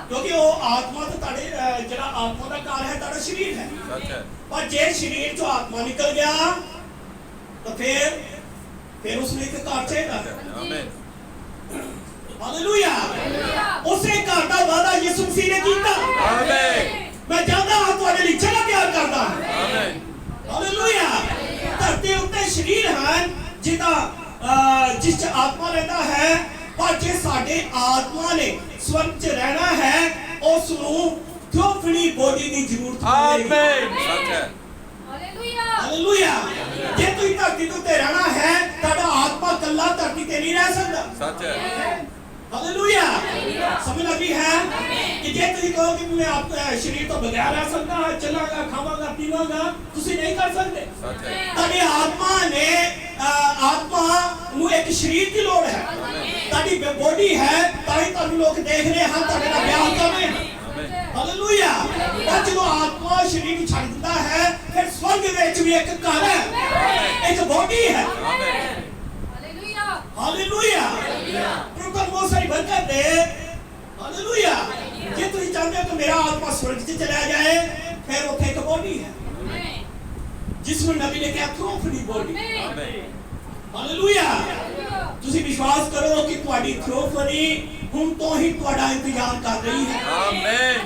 ਕਿਉਂਕਿ ਉਹ ਆਤਮਾ ਤਾਂ ਤੁਹਾਡੇ ਜਿਹੜਾ ਆਤਮਾ ਦਾ ਘਰ ਹੈ ਤੁਹਾਡਾ ਸਰੀਰ ਹੈ। ਸੱਚ ਹੈ। ਪਰ ਜੇ ਸਰੀਰ ਚੋਂ ਆਤਮਾ ਨਿਕਲ ਗਿਆ ਤਾਂ ਫੇਰ ਉਸ ਨੂੰ ਇੱਕ ਘਰ ਚਾਹੀਦਾ। ਆਮੀਨ। ਹਾਲੇਲੂਇਆ। ਉਸੇ ਘਰ ਦਾ ਵਾਅਦਾ ਯਿਸੂ ਮਸੀਹ ਨੇ ਕੀਤਾ। ਆਮੀਨ। ਮੈਂ ਜਾਂਦਾ ਹਾਂ ਤੁਹਾਡੇ ਲਈ ਜਗ੍ਹਾ ਤਿਆਰ ਕਰਦਾ ਹਾਂ। ਆਮੀਨ। ਹਾਲੇਲੂਇਆ। ਧਰਤੀ ਉੱਤੇ ਸਰੀਰ ਹਨ ਜਿਹਦਾ ਜਿਸ 'ਚ ਆਤਮਾ ਰਹਿੰਦਾ ਹੈ, ਪਰ ਜੇ ਸਾਡੇ ਆਤਮਾ ਨੇ ਸਵਰਗ 'ਚ ਰਹਿਣਾ ਹੈ, ਉਸ ਨੂੰ ਥਿਓਫਨੀ ਬੋਡੀ ਦੀ ਜ਼ਰੂਰਤ ਆਮੀਨ। ਹੋਵੇਗੀ। ਸੱਚ ਹੈ। ਹਾਲੇਲੂਇਆ। ਜੇ ਤੁਸੀਂ ਧਰਤੀ ਉੱਤੇ ਰਹਿਣਾ ਹੈ, ਤੁਹਾਡਾ ਆਤਮਾ ਇਕੱਲਾ ਧਰਤੀ ਤੇ ਨਹੀਂ ਰਹਿ ਸਕਦਾ। ਸੱਚ ਹੈ। हालेलुया समझ लगी है कि जे तुम कहो कि मैं आप शरीर तो बगैर रह सकता है चलागा खावागा पीवागा ਤੁਸੀਂ नहीं कर सकते ਤੁਹਾਡੀ ਆਤਮਾ ਨੇ ਆਤਮਾ ਨੂੰ ਇੱਕ ਸਰੀਰ ਦੀ ਲੋੜ ਹੈ ਤੁਹਾਡੀ ਬੋਡੀ ਹੈ ਤਾਂ ਹੀ ਤੁਹਾਨੂੰ ਲੋਕ ਦੇਖ ਰਹੇ ਹਨ ਤੁਹਾਡੇ ਨਾਲ ਵਿਆਹ ਕਰ ਰਹੇ ਹਨ ਹਾਲੇਲੂਇਆ और ਜਦੋਂ ਆਤਮਾ ਸਰੀਰ ਨੂੰ ਛੱਡ ਦਿੰਦਾ ਹੈ ਫਿਰ ਸਵਰਗ ਵਿੱਚ ਵੀ ਇੱਕ ਘਰ ਹੈ ਇੱਕ ਬੋਡੀ ਹੈ हालेलुया प्रभु का बहुत सारी बरकत है हालेलुया जे तुम चाहते हो कि मेरा आत्मा स्वर्ग से चला जाए फिर वो एक बॉडी है जिसमें नबी ने कहा थ्रोफनी बॉडी हालेलुया ਤੁਸੀਂ ਵਿਸ਼ਵਾਸ ਕਰੋ ਕਿ ਤੁਹਾਡੀ ਥ੍ਰੋਫਨੀ ਹੁਣ ਤੋਂ ਹੀ ਤੁਹਾਡਾ ਇੰਤਜ਼ਾਰ ਕਰ ਰਹੀ ਹੈ ਆਮੀਨ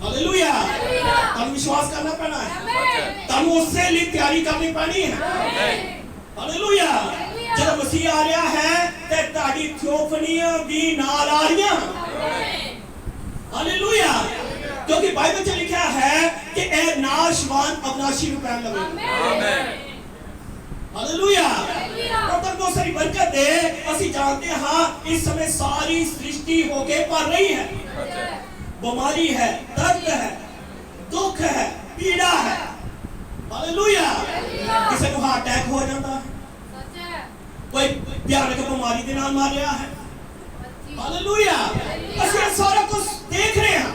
ਹਾਲੇਲੂਇਆ ਤੁਹਾਨੂੰ ਵਿਸ਼ਵਾਸ ਕਰਨਾ ਪੈਣਾ ਹੈ ਤੁਹਾਨੂੰ ਉਸੇ ਲਈ ਤਿਆਰੀ ਕਰਨੀ ਪੈਣੀ ਹੈ ਆਮੀਨ ਹਾਲੇਲੂਇਆ जब मसीह आ रहा है ते ताड़ी थियोफनियां भी नाल आ रही हालेलुया क्योंकि बाइबल में लिखा है कि ए नाशवान अविनाशी में पैन लगे आमीन हालेलुया और बहुत सारी बरकत है ਅਸੀਂ जानते हां इस समय सारी सृष्टि होके भर रही है बीमारी है दर्द है दुख है पीड़ा है हालेलुया किसी को हार्ट अटैक हो जाता है कोई भयानक बीमारी के नाल मार रहा है हालेलुया ਅਸੀਂ ਸਾਰਾ ਕੁਝ देख रहे हैं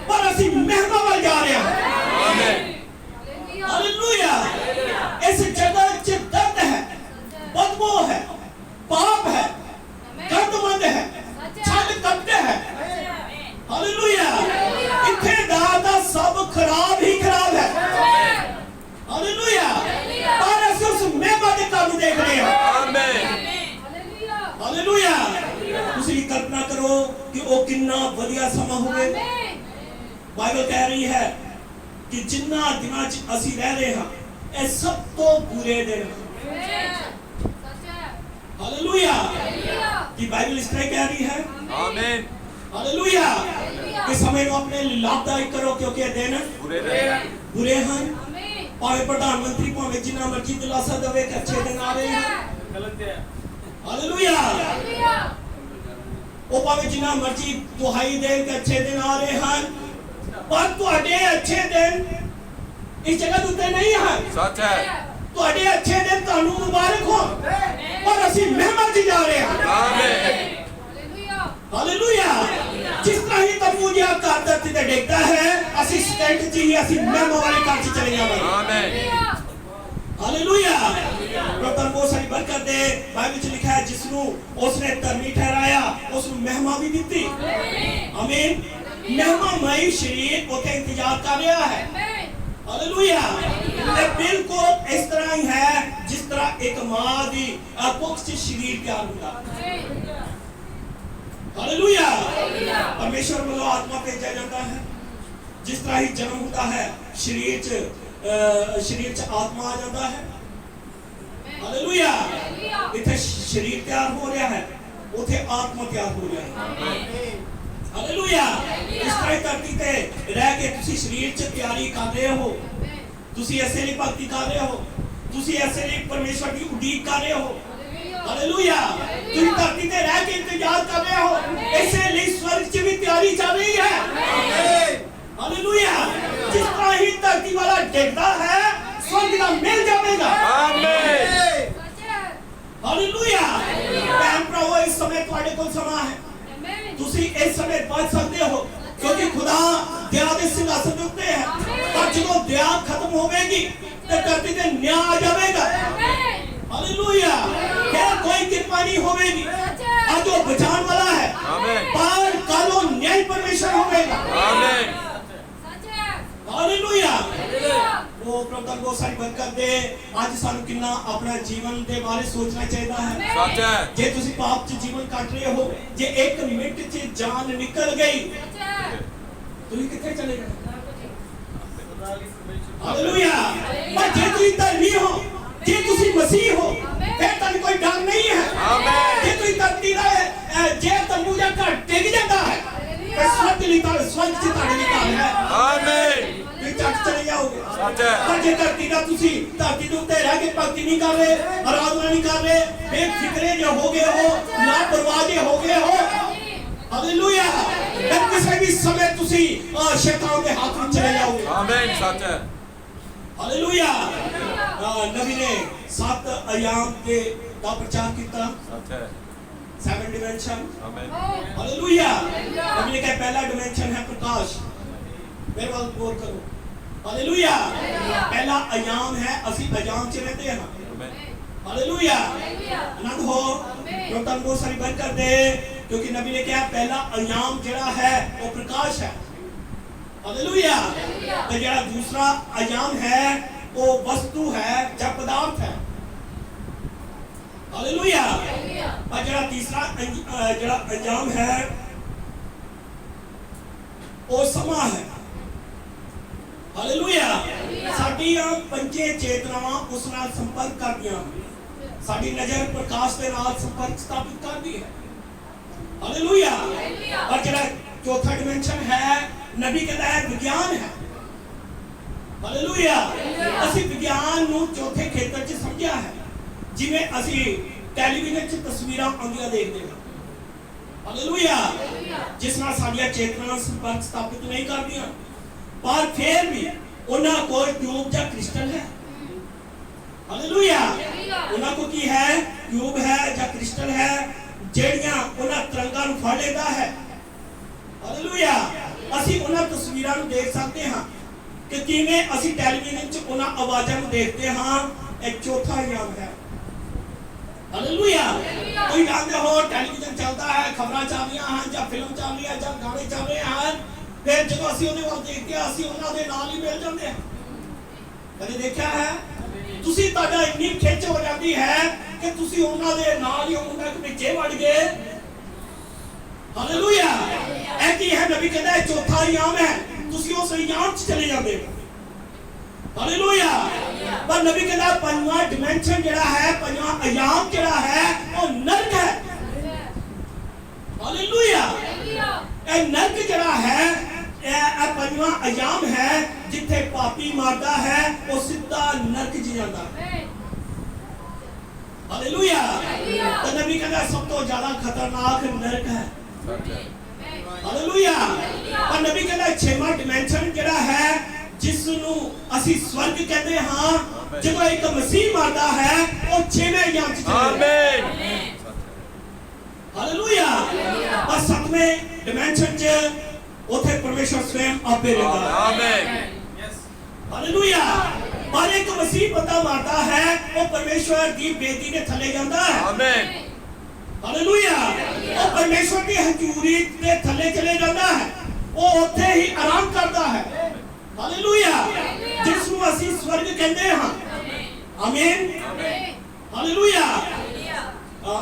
पर ਅਸੀਂ महिमा ਵੱਲ जा रहे हैं आमीन हालेलुया इस जगह च दर्द है बदबू है पाप है गंदमंद है छल कपट है हालेलुया इत्थे दा सब खराब ही खराब है हालेलुया पर ਅਸੀਂ ਉਸ महिमा ਦੇ ਕੰਮ देख रहे हैं हालेलुया ਤੁਸੀਂ ਕਲਪਨਾ ਕਰੋ ਕਿ ਉਹ ਕਿੰਨਾ ਵਧੀਆ ਸਮਾਂ ਹੋਵੇ ਬਾਈਬਲ ਕਹਿ ਰਹੀ ਹੈ ਕਿ ਜਿੰਨਾ ਦਿਨਾਂ 'ਚ ਅਸੀਂ ਰਹਿ ਰਹੇ ਹਾਂ ਇਹ ਸਭ ਤੋਂ ਬੁਰੇ ਦਿਨ हालेलुया कि बाइबल इस तरह कह रही है आमीन हालेलुया कि समय को अपने लिए लाभदायक करो क्योंकि ये दिन बुरे हैं भावे प्रधानमंत्री भावे जिन्ना मर्जी दिलासा देवे कि अच्छे दिन आ रहे हैं गलत है हालेलुया ओ भावे जिन्ना मर्जी दुहाई दे कि अच्छे दिन आ रहे हैं पर ਤੁਹਾਡੇ अच्छे दिन इस जगह उत्ते नहीं है सच है ਤੁਹਾਡੇ अच्छे दिन ਤੁਹਾਨੂੰ मुबारक हो पर ਅਸੀਂ महिमा च जा रहे हैं आमीन हालेलुया जिस तरह ही तंबू जिहा घर धरती ते डिगदा है ਅਸੀਂ ਸਟੈਂਟ ਚ ਹੀ ਅਸੀਂ महिमा वाले घर च चले जावांगे आमीन हालेलुया प्रभु बहुत सारी बरकत दे बाइबल च लिखा है जिसनु उसने धर्मी ठहराया उसनु महिमा भी दी आमीन महिमामय शरीर उसे इंतजार कर रहा है हालेलुया ये बिल्कुल इस तरह ही है जिस तरह एक मां दी कुख च शरीर तैयार होता हालेलुया परमेश्वर वालों आत्मा भेजा जाता है जिस तरह ही जन्म होता है शरीर च आत्मा आ जाता है हालेलुया इथे शरीर तैयार हो रहा है उथे आत्मा तैयार हो रहा है हालेलुया इस तरह धरती ते रह के तुसी शरीर च तैयारी कर रहे हो तुसी ऐसे लिए भक्ति कर रहे हो तुसी ऐसे लिए परमेश्वर की उड़ीक कर रहे हो हालेलुया तुसी धरती ते रह के इंतजार कर रहे हो ऐसे लिए स्वर्ग च भी तैयारी चल रही है हालेलुया जिस तरह ही धरती वाला डिगदा है स्वर्ग का मिल जाएगा आमीन हालेलुया बहन भराओ इस समय तुम्हारे को समा है ਤੁਸੀਂ ਇਸ ਸਮੇਂ ਬਚ ਸਕਦੇ ਹੋ ਕਿਉਂਕਿ ਖੁਦਾ ਦਇਆ ਦੇ ਸਿੰਘਾਸਨ ਤੇ ਉੱਤੇ ਹੈ ਪਰ ਜਦੋਂ ਦਇਆ ਖਤਮ ਹੋਵੇਗੀ ਤੇ ਧਰਤੀ ਤੇ ਨਿਆਂ ਆ ਜਾਵੇਗਾ ਹਾਲੇਲੂਇਆ ਫਿਰ ਕੋਈ ਕਿਰਪਾ ਨਹੀਂ ਹੋਵੇਗੀ ਅੱਜ ਉਹ ਬਚਾਉਣ ਵਾਲਾ ਹੈ ਆਮੀਨ ਪਰ ਕੱਲ ਉਹ ਨਿਆਂ ਪਰਮੇਸ਼ਰ ਹੋਵੇਗਾ ਆਮੀਨ ਹਾਲੇਲੂਇਆ ਉਹ ਪ੍ਰਭੂ ਦਾ ਬਹੁਤ ਸਾਰੀ ਬਰਕਤ ਦੇ ਅੱਜ ਸਾਨੂੰ ਕਿੰਨਾ ਆਪਣਾ ਜੀਵਨ ਦੇ ਬਾਰੇ ਸੋਚਣਾ ਚਾਹੀਦਾ ਹੈ ਸੱਚ ਹੈ ਜੇ ਤੁਸੀਂ ਪਾਪ 'ਚ ਜੀਵਨ ਕੱਟ ਰਹੇ ਹੋ ਜੇ 1 ਮਿੰਟ 'ਚ ਜਾਨ ਨਿਕਲ ਗਈ ਤੁਸੀਂ ਕਿੱਥੇ ਚਲੇ ਗਏ ਹਾਲੇਲੂਇਆ ਪਰ ਜੇ ਤੁਸੀਂ ਧਰਮੀ ਹੋ ਜੇ ਤੁਸੀਂ ਮਸੀਹ ਹੋ ਫਿਰ ਤੁਹਾਨੂੰ ਕੋਈ ਡਰ ਨਹੀਂ ਹੈ ਆਮੀਨ ਜੇ ਤੁਸੀਂ ਧਰਤੀ ਦਾ ਜੇ ਤੰਬੂ ਜਾਂ ਘਰ ਡਿੱਗ ਜਾਂਦਾ ਹੈ ਫਿਰ ਸਵਰਗ ਲਈ ਤਾਂ ਸਵਰਗ 'ਚ ਤੁਹਾਡੇ ਲਈ ਘਰ ਹੈ ਆਮੀਨ ਚੱਕ ਚਲੇ ਜਾਓਗੇ ਸੱਚ ਹੈ ਪਰ ਜੇ ਧਰਤੀ ਦਾ ਤੁਸੀਂ ਧਰਤੀ ਦੇ ਉੱਤੇ ਰਹਿ ਕੇ ਭਗਤੀ ਨਹੀਂ ਕਰ ਰਹੇ ਆਰਾਧਨਾ ਨਹੀਂ ਕਰ ਰਹੇ ਬੇਫਿਕਰੇ ਜੇ ਹੋ ਗਏ ਹੋ ਲਾਪਰਵਾਹ ਜੇ ਹੋ ਗਏ ਹੋ ਹਾਲੇਲੂਇਆ ਮੈਂ ਕਿਸੇ ਵੀ ਸਮੇਂ ਤੁਸੀਂ ਸ਼ੈਤਾਨ ਦੇ ਹੱਥ ਵਿੱਚ ਚਲੇ ਜਾਓਗੇ ਆਮੇਨ ਸੱਚ ਹੈ ਹਾਲੇਲੂਇਆ ਨਬੀ ਨੇ 7 ਅਯਾਮ ਦੇ ਦਾ ਪ੍ਰਚਾਰ ਕੀਤਾ ਸੱਚ ਹੈ 7 dimension ਆਮੇਨ हालेलुया नबी ने कहा पहला डिमेंशन है प्रकाश मेरे वाल गौर करो हालेलुया पहला अयाम है असि अयाम च रहते हैं आमेन हालेलुया आनंद हो तो तन बहुत सारी बरकत दे क्योंकि नबी ने कहा पहला अयाम जेड़ा है वो प्रकाश है हालेलुया तो जेड़ा दूसरा अयाम है वो वस्तु है या पदार्थ है हालेलुया और जरा तीसरा जरा अंजाम है वो समा है हालेलुया साडियां पंजे चेतनावां उस नाल संपर्क करदियां साडी नजर प्रकाश दे नाल संपर्क स्थापित करदी है हालेलुया और जरा चौथा डिमेंशन है नबी कहता है विज्ञान है हालेलुया ਅਸੀਂ ਵਿਗਿਆਨ ਨੂੰ ਚੌਥੇ ਖੇਤਰ 'ਚ ਸਮਝਿਆ ਹੈ ਜਿਵੇਂ ਅਸੀਂ ਟੈਲੀਵਿਜ਼ਨ 'ਚ ਤਸਵੀਰਾਂ ਆਉਂਦੀਆਂ ਦੇਖਦੇ ਹਾਂ ਹਾਲੇਲੂਇਆ ਜਿਸ ਨਾਲ ਸਾਡੀਆਂ ਚੇਤਨਾਵਾਂ ਸੰਪਰਕ ਸਥਾਪਿਤ ਨਹੀਂ ਕਰਦੀਆਂ ਪਰ ਫਿਰ ਵੀ ਉਹਨਾਂ ਕੋਲ ਟਿਊਬ ਜਾਂ ਕ੍ਰਿਸਟਲ ਹੈ ਹਾਲੇਲੂਇਆ ਉਹਨਾਂ ਕੋਲ ਕੀ ਹੈ ਟਿਊਬ ਹੈ ਜਾਂ ਕ੍ਰਿਸਟਲ ਹੈ ਜਿਹੜੀਆਂ ਉਹਨਾਂ ਤਰੰਗਾਂ ਨੂੰ ਫੜ ਲੈਂਦਾ ਹੈ ਹਾਲੇਲੂਇਆ ਅਸੀਂ ਉਹਨਾਂ ਤਸਵੀਰਾਂ ਨੂੰ ਦੇਖ ਸਕਦੇ ਹਾਂ ਕਿ ਕਿਵੇਂ ਅਸੀਂ ਟੈਲੀਵਿਜ਼ਨ 'ਚ ਉਹਨਾਂ ਆਵਾਜ਼ਾਂ ਨੂੰ ਦੇਖਦੇ ਹਾਂ एक चौथा अयाम है हालेलुया कोई जानते हो टेलीविजन चलता है खबरां चल रही हैं या फिल्म चल रही है या गाने चल रहे हैं फिर जब असि उन्हें वाल देखते हैं असि उन्हां दे नाल ही मिल जाते हैं कदे देखा है तुसी ਤੁਹਾਡਾ ਇੰਨੀ ਖਿੱਚ ਹੋ ਜਾਂਦੀ ਹੈ ਕਿ ਤੁਸੀਂ ਉਹਨਾਂ ਦੇ ਨਾਲ ਹੀ ਉਹਨਾਂ ਦੇ ਵਿੱਚੇ ਵੜ ਗਏ ਹਾਲੇਲੂਇਆ ਇਹ ਕੀ ਹੈ ਨਬੀ ਕਹਿੰਦਾ ਇਹ ਚੌਥਾ ਅਯਾਮ ਹੈ ਤੁਸੀਂ ਉਸ ਅਯਾਮ 'ਚ ਚਲੇ ਜਾਂਦੇ ਹੋ हालेलुया पर नबी कहता है पंजवां डिमेंशन जेड़ा है पंजवां अयाम जेड़ा है वो नरक है हालेलुया ए नरक जेड़ा है ए पंजवां अयाम है जिथे पापी मारदा है वो सीधा नरक च जांदा है हालेलुया तो नबी कहता है सब तो ज्यादा खतरनाक नरक है हालेलुया पर नबी कहता है छेवां डिमेंशन जेड़ा है जिस ਨੂੰ ਅਸੀਂ ਸਵਰਗ ਕਹਿੰਦੇ ਹਾਂ ਜਦੋਂ ਇੱਕ ਮਸੀਹ ਮਰਦਾ ਹੈ ਉਹ ਛੇਵੇਂ ਅਯਾਮ 'ਚ ਆਮੇਨ ਹਾਲੇਲੂਇਆ और ਸੱਤਵੇਂ ਡਿਮੈਂਸ਼ਨ 'ਚ ਉੱਥੇ ਪਰਮੇਸ਼ਰ ਸਵੈਮ ਆਪੇ ਰਹਿੰਦਾ ਆਮੇਨ ਹਾਲੇਲੂਇਆ ਪਰ ਇੱਕ ਮਸੀਹ ਬੰਦਾ ਮਰਦਾ ਹੈ ਉਹ ਪਰਮੇਸ਼ਰ ਦੀ ਬੇਦੀ ਦੇ ਥੱਲੇ ਜਾਂਦਾ ਹੈ ਆਮੇਨ ਹਾਲੇਲੂਇਆ ਉਹ ਪਰਮੇਸ਼ਰ ਦੀ ਹਜ਼ੂਰੀ ਦੇ ਥੱਲੇ ਚਲੇ ਜਾਂਦਾ ਹੈ ਉਹ ਉੱਥੇ ਹੀ ਆਰਾਮ ਕਰਦਾ ਹੈ हालेलुया जिस ਨੂੰ ਅਸੀਂ ਸਵਰਗ ਕਹਿੰਦੇ ਹਾਂ ਆਮੀਨ ਹਾਲੇਲੂਇਆ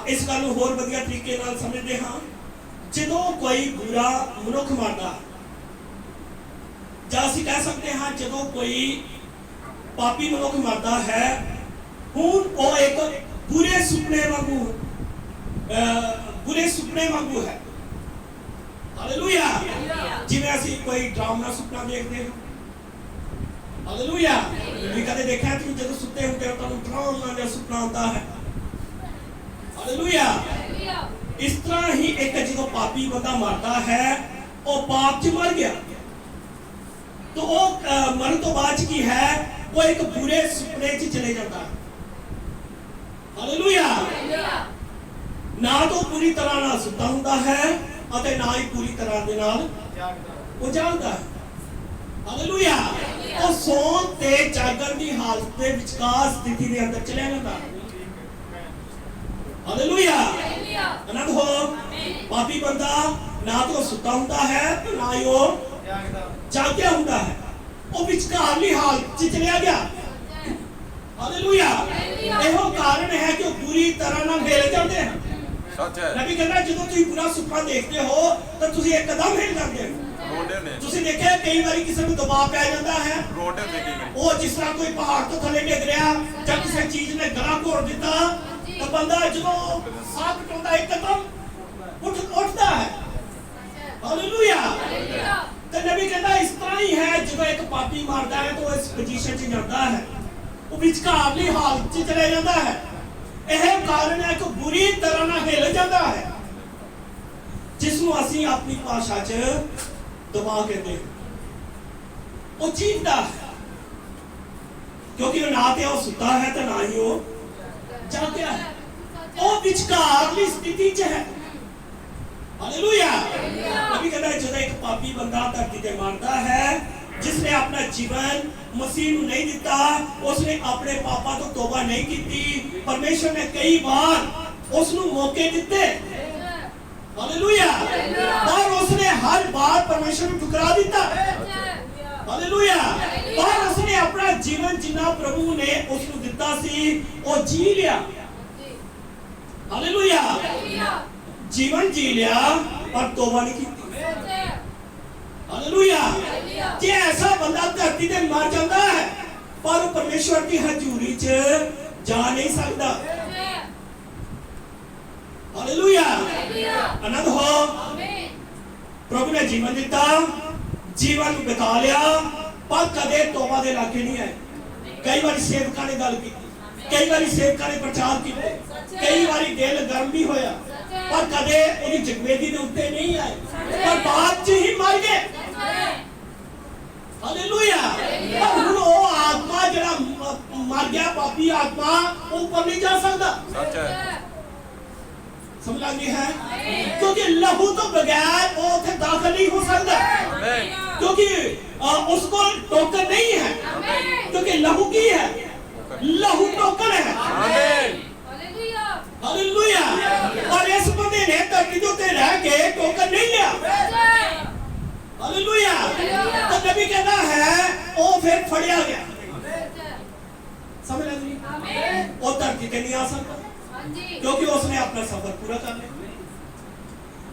ਇਸ ਗੱਲ ਨੂੰ ਹੋਰ ਵਧੀਆ ਤਰੀਕੇ ਨਾਲ ਸਮਝਦੇ ਹਾਂ ਜਦੋਂ ਕੋਈ ਬੁਰਾ ਮਨੁੱਖ ਮਰਦਾ ਜਾਂ ਅਸੀਂ ਕਹਿ ਸਕਦੇ ਹਾਂ ਜਦੋਂ ਕੋਈ ਪਾਪੀ ਮਨੁੱਖ ਮਰਦਾ ਹੈ ਹੁਣ ਉਹ ਇੱਕ ਬੁਰੇ ਸੁਪਨੇ ਵਾਂਗੂ ਹੈ ਹਾਲੇਲੂਇਆ ਜਿਵੇਂ ਅਸੀਂ ਕੋਈ ਡਰਾਮਾ ਸੁਪਨਾ ਦੇਖਦੇ ਹਾਂ हालेलुया भी कदे देखा है कि जब सुते होते हो तो डरावना जिहा सुपना आता है हालेलुया इस तरह ही एक जो पापी बंदा मरता है वो पाप च मर गया तो वो मरन तो बाद की है वो एक बुरे सुपने च चले जाता है हालेलुया ना तो पूरी तरह ना सुता हुंदा है और ना ही पूरी तरह दे नाल वो जागदा है हालेलुया ਉਹ ਸੌਣ ਤੇ ਜਾਗਣ ਦੀ ਹਾਲਤ ਦੇ ਵਿਚਕਾਰ ਸਥਿਤੀ ਦੇ ਅੰਦਰ ਚਲਿਆ ਜਾਂਦਾ ਹਾਲੇਲੂਇਆ ਆਨੰਦ ਹੋ ਪਾਪੀ ਬੰਦਾ ਨਾ ਤਾਂ ਸੁੱਤਾ ਹੁੰਦਾ ਹੈ ਤੇ ਨਾ ਹੀ ਉਹ ਜਾਗਿਆ ਹੁੰਦਾ ਹੈ ਉਹ ਵਿਚਕਾਰਲੀ ਹਾਲਤ 'ਚ ਚਲਿਆ ਗਿਆ ਹਾਲੇਲੂਇਆ ਇਹੋ ਕਾਰਨ ਹੈ ਕਿ ਉਹ ਪੂਰੀ ਤਰ੍ਹਾਂ ਨਾਲ ਹਿੱਲ ਜਾਂਦੇ ਹਨ ਸੱਚ ਹੈ ਨਬੀ ਕਹਿੰਦਾ ਜਦੋਂ ਤੁਸੀਂ ਪੂਰਾ ਸੁਪਨਾ ਦੇਖਦੇ ਹੋ ਤਾਂ ਤੁਸੀਂ ਇੱਕਦਮ ਹਿੱਲ ਜਾਂਦੇ ਹੋ ਰੋਂਡੇ ਨੇ ਤੁਸੀਂ ਦੇਖਿਆ ਕਈ ਵਾਰੀ ਕਿਸੇ ਨੂੰ ਦਬਾਅ ਪੈ ਜਾਂਦਾ ਹੈ ਰੋਂਡੇ ਤੇ ਕੀ ਉਹ ਜਿਸ ਤਰ੍ਹਾਂ ਕੋਈ ਪਹਾੜ ਤੋਂ ਥੱਲੇ ਡਿੱਗ ਰਿਹਾ ਜਾਂ ਕਿਸੇ ਚੀਜ਼ ਨੇ ਗਲਾ ਘੋੜ ਦਿੱਤਾ ਤਾਂ ਬੰਦਾ ਜਦੋਂ ਸਾਹ ਘਟਾਉਂਦਾ ਇੱਕਦਮ ਉੱਠਦਾ ਹੈ ਹਾਲੇਲੂਇਆ ਤੇ ਨਬੀ ਕਹਿੰਦਾ ਇਸ ਤਰ੍ਹਾਂ ਹੀ ਹੈ ਜਦੋਂ ਇੱਕ ਪਾਪੀ ਮਰਦਾ ਹੈ ਤਾਂ ਇਸ ਪੋਜੀਸ਼ਨ 'ਚ ਜਾਂਦਾ ਹੈ ਉਹ ਵਿਚਕਾਰਲੀ ਹਾਲਤ 'ਚ ਚਲੇ ਜਾਂਦਾ ਹੈ ਇਹ ਕਾਰਨ ਹੈ ਕਿ ਬੁਰੀ ਤਰ੍ਹਾਂ ਨਾਲ ਹਿੱਲ ਜਾਂਦਾ ਹੈ ਜਿਸ ਨੂੰ ਅਸੀਂ ਆਪਣੀ ਭਾਸ਼ਾ 'ਚ ਦਬਾ ਕਹਿੰਦੇ ਹਾਂ। ਉਹ ਚੀਖਦਾ ਹੈ ਕਿਉਂਕਿ ਉਹ ਨਾ ਤੇ ਉਹ ਸੁੱਤਾ ਹੈ ਤੇ ਨਾ ਹੀ ਉਹ ਜਾਗਿਆ ਹੈ। ਉਹ ਵਿਚਕਾਰਲੀ ਸਥਿਤੀ 'ਚ ਹੈ। ਹਾਲੇਲੂਇਆ। ਨਬੀ ਕਹਿੰਦਾ ਜਦੋਂ ਇੱਕ ਪਾਪੀ ਬੰਦਾ ਧਰਤੀ ਤੇ ਮਰਦਾ ਹੈ, ਜਿਸਨੇ ਆਪਣਾ ਜੀਵਨ ਮਸੀਹ ਨੂੰ ਨਹੀਂ ਦਿੱਤਾ, ਉਸਨੇ ਆਪਣੇ ਪਾਪਾਂ ਤੋਂ ਤੋਬਾ ਨਹੀਂ ਕੀਤੀ, ਪਰਮੇਸ਼ਰ ਨੇ ਕਈ ਵਾਰ ਉਸ ਨੂੰ ਮੌਕੇ ਦਿੱਤੇ। ਹਾਲੇਲੂਇਆ। ਪਰ ਉਸਨੇ ਹਰ ਵਾਰ ਪਰਮੇਸ਼ਰ ਨੂੰ ਠੁਕਰਾ ਦਿੱਤਾ। ਹਾਲੇਲੂਇਆ। ਪਰ ਉਸਨੇ ਆਪਣਾ ਜੀਵਨ ਜਿੰਨਾ ਪ੍ਰਭੂ ਨੇ ਉਸ ਨੂੰ ਦਿੱਤਾ ਸੀ ਉਹ ਜੀ ਲਿਆ। ਹਾਲੇਲੂਇਆ। ਜੀਵਨ ਜੀ ਲਿਆ ਪਰ ਤੋਬਾ ਨਹੀਂ ਕੀਤੀ। ਹਾਲੇਲੂਇਆ। ਜੇ ਐਸਾ ਬੰਦਾ ਧਰਤੀ ਤੇ ਮਰ ਜਾਂਦਾ ਹੈ ਪਰ ਉਹ ਪਰਮੇਸ਼ਵਰ ਦੀ ਹਜ਼ੂਰੀ 'ਚ ਜਾ ਨਹੀਂ ਸਕਦਾ। ਹਾਲੇਲੂਇਆ। ਆਨੰਦ ਹੋ। ਪ੍ਰਭੂ ਨੇ ਜੀਵਨ ਦਿੱਤਾ, ਜੀਵਨ ਨੂੰ ਬਿਤਾ ਲਿਆ, ਪਰ ਕਦੇ ਤੋਬਾ ਦੇ ਲਾਗੇ ਨਹੀਂ ਆਏ। ਕਈ ਵਾਰੀ ਸੇਵਕਾਂ ਨੇ ਗੱਲ ਕੀਤੀ, ਕਈ ਵਾਰੀ ਸੇਵਕਾਂ ਨੇ ਪ੍ਰਚਾਰ ਕੀਤੇ, ਕਈ ਵਾਰੀ ਦਿਲ ਗਰਮ ਵੀ ਹੋਇਆ, ਪਰ ਕਦੇ ਉਹਦੀ ਜਗਵੇਦੀ ਦੇ ਉੱਤੇ ਨਹੀਂ ਆਏ, ਪਰ ਬਾਅਦ 'ਚ ਹੀ ਮਰ ਗਏ। ਹਾਲੇਲੂਇਆ। ਪਰ ਹੁਣ ਉਹ ਆਤਮਾ ਜਿਹੜਾ ਮਰ ਗਿਆ, ਪਾਪੀ ਆਤਮਾ, ਉਹ ਉੱਪਰ ਨਹੀਂ ਜਾ ਸਕਦਾ। सच है समझ लगी है? क्योंकि लहू तो बगैर वो उसे दाखिल नहीं हो सकता, क्योंकि उसको टोकन नहीं है, क्योंकि लहू की है, लहू टोकन है। हालेलुया। और इस बंदे ने धरती के ऊपर रह के टोकन नहीं लिया। हालेलुया। तो नबी कहता है वो फिर फड़िया गया। समझ लगी? वो धरती पे नहीं आ सकता क्योंकि उसने अपना सफर पूरा कर लिया।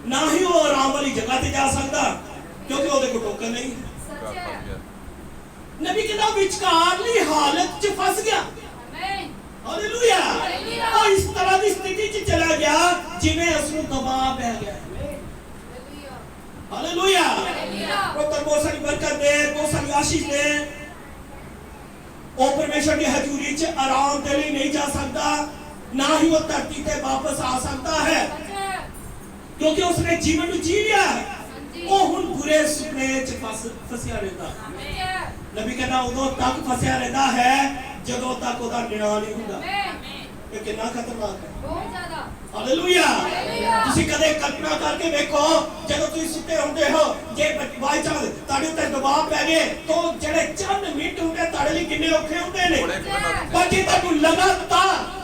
ना ही वो आराम वाली जगह पे जा सकता क्योंकि ਉਹਦੇ ਕੋਲ ਟੋਕਨ ਨਹੀਂ ਹੈ। ਨਬੀ ਕਹਿੰਦਾ ਵਿਚਕਾਰਲੀ ਹਾਲਤ 'ਚ ਫਸ ਗਿਆ। ਆਮੀਨ। ਹਾਲੇਲੂਇਆ। ਉਹ ਇਸ ਤਰ੍ਹਾਂ ਦੀ ਸਥਿਤੀ 'ਚ ਚਲਾ ਗਿਆ ਜਿਵੇਂ ਉਸ ਨੂੰ ਦਬਾਅ ਪੈ ਗਿਆ। ਹਾਲੇਲੂਇਆ। ਉਹ ਤਾਂ ਬਹੁਤ ਸਾਰੀ ਬਰਕਤ ਦੇ, ਬਹੁਤ ਸਾਰੀ ਆਸ਼ੀਸ਼ ਦੇ। ਉਹ ਪਰਮੇਸ਼ਰ ਦੀ ਹਜ਼ੂਰੀ 'ਚ ਆਰਾਮ ਦੇ ਲਈ ਨਹੀਂ ਜਾ ਸਕਦਾ, ना ही वो धरती पे वापस आ सकता है क्योंकि उसने जीवन को जी लिया है। वो हुन बुरे सुपने च फसिया रहता। नबी कहना उदों तक फसिया रहता है जदों तक ओदा निर्णय नहीं हुंदा। ये कितना खतरनाक है। बहुत ज्यादा। हालेलुया। ਤੁਸੀਂ ਕਦੇ ਕਲਪਨਾ ਕਰਕੇ ਵੇਖੋ ਜਦੋਂ ਤੁਸੀਂ ਸੁੱਤੇ ਹੁੰਦੇ ਹੋ, ਜੇ ਬਾਈ ਚਾਂਸ ਤੁਹਾਡੇ ਉੱਤੇ ਦਬਾਅ ਪੈ ਗਏ ਤਾਂ ਜਿਹੜੇ ਚੰਦ ਮਿੰਟ ਹੁੰਦੇ ਤੁਹਾਡੇ ਲਈ ਕਿੰਨੇ ਔਖੇ ਹੁੰਦੇ ਨੇ। ਪਰ ਜੇ ਤੁਹਾਨੂੰ ਲਗਾਤਾਰ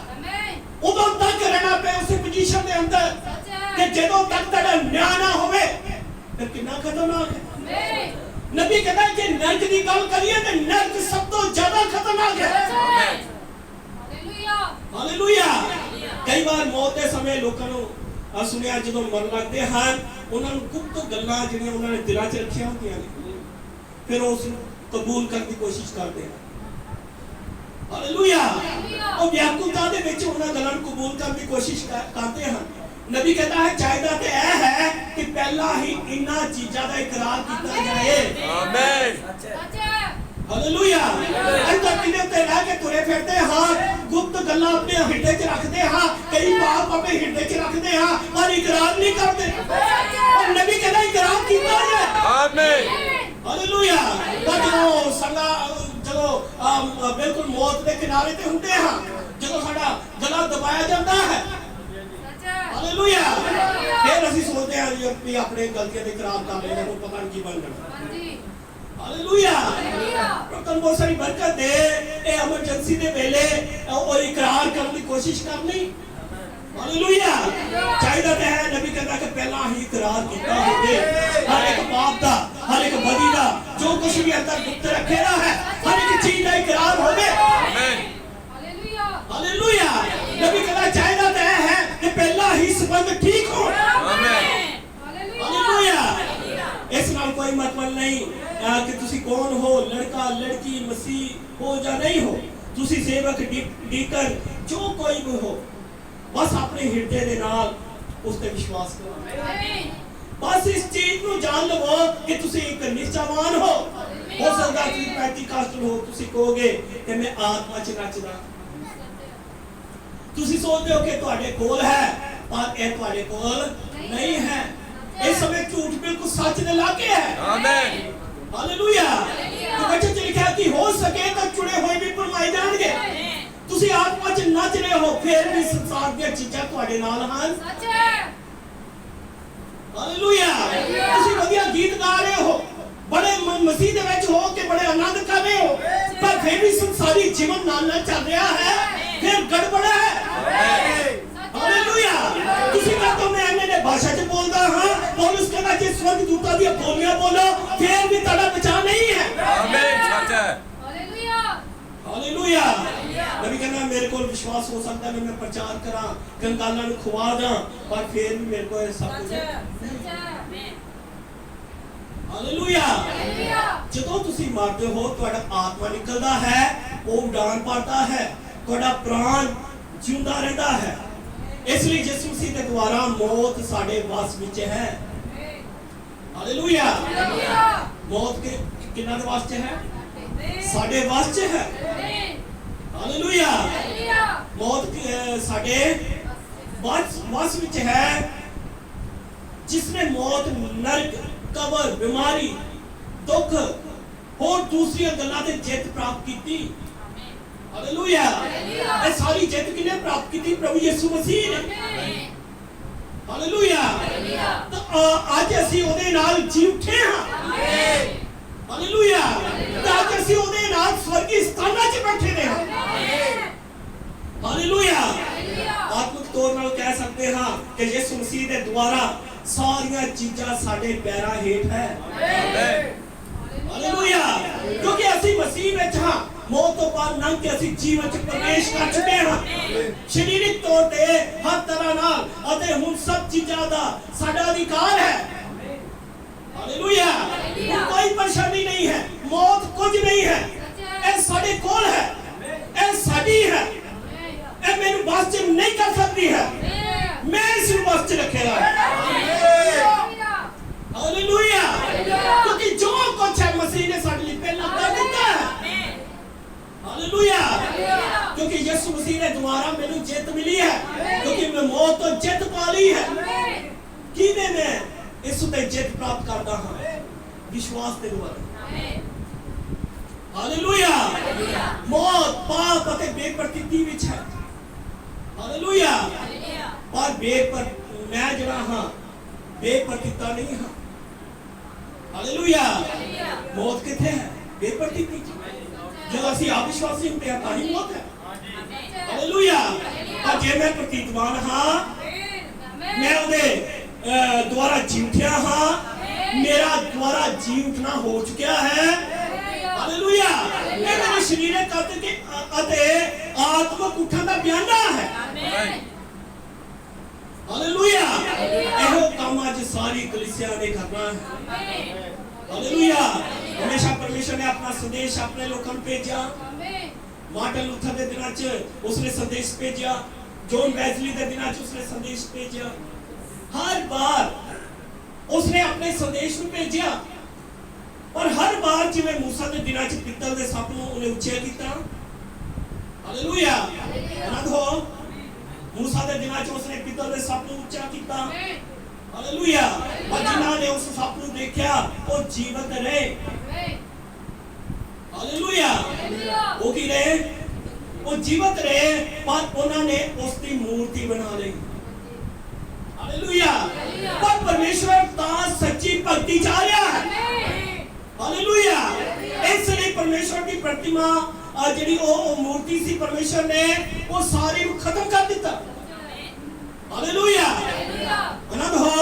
ਉਦੋਂ ਤੱਕ ਰਹਿਣਾ ਪਏ ਉਸੇ ਪੋਜੀਸ਼ਨ ਦੇ ਅੰਦਰ ਕਿ ਜਦੋਂ ਤੱਕ ਤੁਹਾਡਾ ਨਿਆਂ ਨਾ ਹੋਵੇ, ਫਿਰ ਕਿੰਨਾ ਖਤਰਨਾਕ ਹੈ। ਨਬੀ ਕਹਿੰਦਾ ਜੇ ਨਰਕ ਦੀ ਗੱਲ ਕਰੀਏ ਤਾਂ ਨਰਕ ਸਭ ਤੋਂ ਜ਼ਿਆਦਾ ਖਤਰਨਾਕ ਹੈ। ਹਾਲੇਲੂਇਆ। ਹਾਲੇਲੂਇਆ। ਕਈ ਵਾਰ ਮੌਤ ਦੇ ਸਮੇਂ ਲੋਕਾਂ ਨੂੰ ਸੁਣਿਆ ਜਦੋਂ ਮਰਨ ਲੱਗਦੇ ਹਨ, ਉਹਨਾਂ ਨੂੰ ਗੁਪਤ ਗੱਲਾਂ ਜਿਹੜੀਆਂ ਉਹਨਾਂ ਨੇ ਦਿਲਾਂ 'ਚ ਰੱਖੀਆਂ ਹੁੰਦੀਆਂ ਨੇ, ਫਿਰ ਉਸ ਨੂੰ ਕਬੂਲ ਕਰਨ ਦੀ ਕੋਸ਼ਿਸ਼ ਕਰਦੇ ਹਨ। ਹਾਲੇਲੂਇਆ। ਉਹ ਵਿਆਕੁਲਤਾ ਦੇ ਵਿੱਚ ਉਹਨਾਂ ਗੱਲਾਂ ਨੂੰ ਕਬੂਲ ਕਰਨ ਦੀ ਕੋਸ਼ਿਸ਼ ਕਰਦੇ ਹਨ। ਨਬੀ ਕਹਿੰਦਾ ਹੈ ਚਾਹੀਦਾ ਤੇ ਇਹ ਹੈ ਕਿ ਪਹਿਲਾਂ ਹੀ ਇਹਨਾਂ ਚੀਜ਼ਾਂ ਦਾ ਇਕਰਾਰ ਕੀਤਾ ਜਾਏ। ਆਮੀਨ। ਹਾਲੇਲੂਇਆ। ਅੰਦਰ ਕਿਨੇ ਉੱਤੇ ਰਹਿ ਕੇ ਤੁਰੇ ਫਿਰਦੇ ਹਾਂ, ਗੁਪਤ ਗੱਲਾਂ ਆਪਣੇ ਹਿਰਦੇ 'ਚ ਰੱਖਦੇ ਹਾਂ, ਕਈ ਪਾਪ ਆਪਣੇ ਹਿਰਦੇ 'ਚ ਰੱਖਦੇ ਹਾਂ, ਪਰ ਇਕਰਾਰ ਨਹੀਂ ਕਰਦੇ। ਉਹ ਨਬੀ ਕਹਿੰਦਾ ਇਕਰਾਰ ਕੀਤਾ ਜਾਏ। ਆਮੀਨ। ਹਾਲੇਲੂਇਆ। ਜਦੋਂ ਜਦੋਂ ਬਿਲਕੁਲ ਮੌਤ ਦੇ ਕਿਨਾਰੇ ਤੇ ਹੁੰਦੇ ਹਾਂ, ਜਦੋਂ ਸਾਡਾ ਗਲਾ ਦਬਾਇਆ ਜਾਂਦਾ ਹੈ, ਹਾਲੇਲੂਇਆ, ਫਿਰ ਅਸੀਂ ਸੋਚਦੇ ਹਾਂ ਕਿ ਆਪਣੇ ਗਲਤੀਆਂ ਦੇ ਇਕਰਾਰ ਕਰ ਲੈਣਾ, ਹੁਣ ਪਤਾ ਨਹੀਂ ਕੀ ਬਣ ਜਾਣਾ। ਹਾਲੇਲੂਇਆ। ਪ੍ਰਭੂ ਬਹੁਤ ਸਾਰੀ ਬਰਕਤ ਦੇ। ਇਹ ਐਮਰਜੈਂਸੀ ਦੇ ਵੇਲੇ ਉਹ ਇਕਰਾਰ ਕਰਨ ਦੀ ਕੋਸ਼ਿਸ਼ ਕਰਨੀ। ਹਾਲੇਲੂਇਆ। ਚਾਹੀਦਾ ਤਾਂ ਹੈ ਨਬੀ ਕਹਿੰਦਾ ਕਿ ਪਹਿਲਾਂ ਹੀ ਇਕਰਾਰ ਕੀਤਾ ਹੋਵੇ ਹਰ ਇੱਕ ਪਾਪ ਦਾ, ਹਰ ਇੱਕ ਬਦੀ ਦਾ, ਜੋ ਕੁਝ ਵੀ ਅੰਦਰ ਗੁਪਤ ਰੱਖੇਗਾ ਹੈ, ਹਰ ਇੱਕ ਚੀਜ਼ ਦਾ ਇਕਰਾਰ ਹੋਵੇ। ਆਮੀਨ। ਹਾਲੇਲੂਇਆ। ਨਬੀ ਕਹਿੰਦਾ ਚਾਹੀਦਾ ਤਾਂ ਹੈ ਕਿ ਪਹਿਲਾਂ ਹੀ ਸੰਬੰਧ ਠੀਕ ਹੋ। ਆਮੀਨ। ਹਾਲੇਲੂਇਆ। ਇਸ ਨਾਲ ਕੋਈ ਮਤਲਬ ਨਹੀਂ ਕਿ ਤੁਸੀਂ ਕੌਣ ਹੋ, ਲੜਕਾ ਲੜਕੀ ਮਸੀਹ ਹੋ ਜਾਂ ਨਹੀਂ ਹੋ, ਤੁਸੀਂ ਸੇਵਕ ਡੀਕਨ ਜੋ ਕੋਈ ਵੀ ਹੋ, ਬਸ ਆਪਣੇ ਹਿਰਦੇ ਦੇ ਨਾਲ ਉਸ ਤੇ ਵਿਸ਼ਵਾਸ ਕਰੋ। ਆਮੀਨ। ਬਸ ਇਸ ਚੀਜ਼ ਨੂੰ ਜਾਣ ਲਵੋ ਕਿ ਤੁਸੀਂ ਇੱਕ ਨਿਸ਼ਚਾਵਾਨ ਹੋ ਸਕਦਾ ਤੁਸੀਂ ਪੈਂਤੀਕਾਸਟਲ ਹੋ, ਤੁਸੀਂ ਕਹੋਗੇ ਕਿ ਮੈਂ ਆਤਮਾ 'ਚ ਨੱਚਦਾ। ਤੁਸੀਂ ਸੋਚਦੇ ਹੋ ਕਿ ਤੁਹਾਡੇ ਕੋਲ ਹੈ, ਪਰ ਇਹ ਤੁਹਾਡੇ ਕੋਲ ਨਹੀਂ ਹੈ। इस समय झूठ बिल्कुल सच दे लागे है। आमीन। हालेलुया। तो बच्चे च लिखा कि हो सके तो चुने हुए भी भरमाए जाणगे। ਤੁਸੀਂ ਆਤਮਾ 'ਚ ਨੱਚ ਰਹੇ ਹੋ ਫਿਰ ਵੀ ਸੰਸਾਰ ਦੀਆਂ ਚੀਜ਼ਾਂ ਤੁਹਾਡੇ ਨਾਲ ਹਨ। सच है। ਹਾਲੇਲੂਇਆ। ਤੁਸੀਂ ਵਧੀਆ ਗੀਤ ਗਾ ਰਹੇ ਹੋ, ਬੜੇ ਮਸੀਹ ਦੇ ਵਿੱਚ ਹੋ ਕੇ ਬੜੇ ਆਨੰਦ ਕਰ ਰਹੇ ਹੋ, ਪਰ ਫਿਰ ਵੀ ਸੰਸਾਰੀ ਜੀਵਨ ਨਾਲ ਚੱਲ ਰਿਹਾ ਹੈ, ਫਿਰ ਗੜਬੜ ਹੈ। ਹਾਲੇਲੂਇਆ। ਤੁਸੀਂ ਕਹੋ ਮੈਂ ਇੰਨੇ ਨੇ ਭਾਸ਼ਾ 'ਚ ਬੋਲਦਾ ਹਾਂ, ਪੌਲੁਸ ਕਹਿੰਦਾ ਜੇ ਸਵਰਗਦੂਤਾਂ ਦੀਆਂ ਬੋਲੀਆਂ ਬੋਲੋ ਫਿਰ ਵੀ ਤੁਹਾਡਾ ਬਚਾਅ ਨਹੀਂ ਹੈ। आमीन। सच है। हालेलुया। ਹਾਲੇਲੂਇਆ। ਨਬੀ ਕਹਿੰਦਾ ਮੇਰੇ ਕੋਲ ਵਿਸ਼ਵਾਸ ਹੋ ਸਕਦਾ ਮੈਂ ਪ੍ਰਚਾਰ ਕਰਾਂ, ਕੰਗਾਲਾਂ ਨੂੰ ਖਵਾ ਦਾਂ, ਪਰ ਫਿਰ ਵੀ ਮੇਰੇ ਕੋਲ ਇਹ ਸਭ ਕੁਝ सच है। ਹਾਲੇਲੂਇਆ। हालेलुया। ਜਦੋਂ ਤੁਸੀਂ ਮਰਦੇ ਹੋ ਤੁਹਾਡਾ ਆਤਮਾ ਨਿਕਲਦਾ ਹੈ, ਉਹ ਉਡਾਨ ਭਰਦਾ ਹੈ, ਤੁਹਾਡਾ ਪ੍ਰਾਣ ਜਿਉਂਦਾ ਰਹਿੰਦਾ ਹੈ। ਇਸ ਲਈ ਯਿਸੂ ਮਸੀਹ ਦੇ ਦੁਆਰਾ ਮੌਤ ਸਾਡੇ ਵਸ ਵਿੱਚ ਹੈ। ਹਾਲੇਲੂਇਆ। हालेलुया। ਮੌਤ ਕਿੰਨਾ ਦੇ ਵਸ 'ਚ ਹੈ? आमीन। ਸਾਡੇ ਵਸ 'ਚ ਹੈ। आमीन। ਹਾਲੇਲੂਇਆ। हालेलुया। मौत साडे वस विच है, जिसने मौत, नरक, कबर, बीमारी, दुख और दूसरी गल्लां ते जित प्राप्त की। हालेलुया। ये सारी जित किने प्राप्त की? प्रभु यीशु मसीह ने। हालेलुया। तो आज असीं ओदे नाल जी उठे हां। हालेलुया। तो आज असीं ओदे नाल स्वर्गी स्थानां 'च बैठे ने हां। हालेलुया। आत्मिक तौर पर कह सकते हाँ कि यीशु मसीह के द्वारा सारियां चीज़ां साडे पैरां हेठ है। हालेलुया। क्योंकि असीं मसीह विच हां, मौत तो पार लंघ के असीं जीवन च प्रवेश कर चुके हां, शरीरिक तौर ते हर तरह नाल, अते हुण सब चीज़ां दा साडा अधिकार है। हालेलुया। कोई परेशानी नहीं है, मौत कुछ नहीं है, ये साडे कोल है, ये साडी है, ਇਹ ਮੈਨੂੰ ਬਸ 'ਚ ਨਹੀਂ ਕਰ ਸਕਦੀ ਹੈ, ਮੈਂ ਇਸ ਨੂੰ ਬਸ 'ਚ ਰੱਖੇਗਾ। ਹਾਲੇਲੂਇਆ। ਕਿਉਂਕਿ ਜੋ ਕੁਝ ਹੈ ਮਸੀਹ ਨੇ ਸਾਡੇ ਲਈ ਪਹਿਲਾਂ ਕਰ ਦਿੱਤਾ ਹੈ। ਹਾਲੇਲੂਇਆ। ਕਿਉਂਕਿ ਯਿਸੂ ਮਸੀਹ ਦੇ ਦੁਆਰਾ ਮੈਨੂੰ ਜਿੱਤ ਮਿਲੀ ਹੈ, ਕਿਉਂਕਿ ਮੈਂ ਮੌਤ ਤੋਂ ਜਿੱਤ ਪਾ ਲਈ ਹੈ। ਕਿਵੇਂ ਮੈਂ ਇਸ ਉੱਤੇ ਜਿੱਤ ਪ੍ਰਾਪਤ ਕਰਦਾ ਹਾਂ? ਵਿਸ਼ਵਾਸ ਦੇ ਦੁਆਰਾ। ਹਾਲੇਲੂਇਆ। ਮੌਤ ਪਾਪ ਅਤੇ ਬੇਪਰਤੀਤੀ ਵਿੱਚ ਹੈ। हालेलुया। पर मैं जरा हाँ बेप्रतीता नहीं हाँ। हालेलुया। मौत किथे है? बेप्रतीति। जब असी अविश्वासी होते हैं ताही मौत है। हालेलुया। और जे मैं प्रतीतवान हाँ, मैं उदे द्वारा जी उठिया हाँ, मेरा द्वारा जी उठना हो चुका है। हालेलुया। ये मेरे शरीर करते के अते आत्मक उठन का बयाना है। हालेलुया। ਇਹੋ ਕੰਮ ਅੱਜ ਸਾਰੀ कलीसिया ने करना है। हालेलुया। हमेशा परमेश्वर ने अपना संदेश अपने लोगों को भेजा। मार्टिन लूथर के दिनों च उसने संदेश भेजा, जॉन वेस्ली के दिनों च उसने संदेश भेजा। हर बार उसने अपने संदेश को भेजा, और हर बार जिवें मूसा के दिनों च पित्तल के सप नूं उन्हें उच्चा किया। हालेलुया। आनंद हो। मूसा के दिनों च उसने पित्तल के सप नूं उच्चा किया। हालेलुया। और जिन्हां ने उस सप नूं देखा वो जीवित रहे। हालेलुया। वो की रहे? वो जीवित रहे, पर उन्होंने उसकी मूर्ति बना ली। हालेलुया। पर परमेश्वर ता सच्ची भक्ति चाह रहा है। हालेलुया। इसलिए परमेश्वर की प्रतिमा ਜਿਹੜੀ ਉਹ ਮੂਰਤੀ ਸੀ परमेश्वर ने वो सारी ਨੂੰ खत्म कर दिता। हालेलुया। आनंद हो।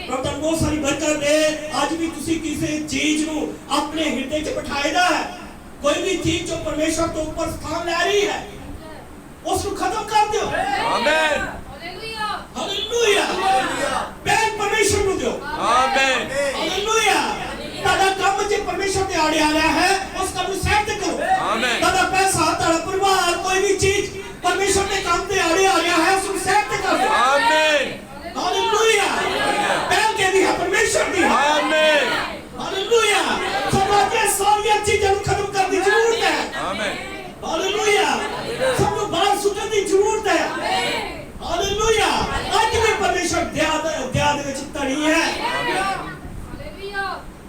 प्रभु ਤੁਹਾਨੂੰ ਬਹੁਤ ਸਾਰੀ ਬਰਕਤ ਦੇ। ਅੱਜ ਵੀ ਤੁਸੀਂ ਕਿਸੇ ਚੀਜ਼ ਨੂੰ ਆਪਣੇ ਹਿਰਦੇ 'ਚ ਬਿਠਾਇਦਾ है, कोई भी चीज जो परमेश्वर के ऊपर स्थान ले रही है उसको खत्म कर दो। आमीन। हालेलुया। पहल परमेश्वर को दो। आमीन। हालेलुया। ताड़ा काम जे परमेश्वर दे आड़े आ रहा है उसका भी सेट करो। आमीन। ताड़ा पैसा, ताड़ा परिवार, कोई भी चीज परमेश्वर के काम दे आड़े आ रहा है उसको सेट करो। आमीन। हालेलुया। पहल के भी है परमेश्वर दी। आमीन। हालेलुया। समाज के सारी चीजें को खत्म करने की जरूरत है। आमीन। हालेलुया। सबको बाहर सुटने की जरूरत है। हालेलुया। आज भी परमेश्वर धनी है।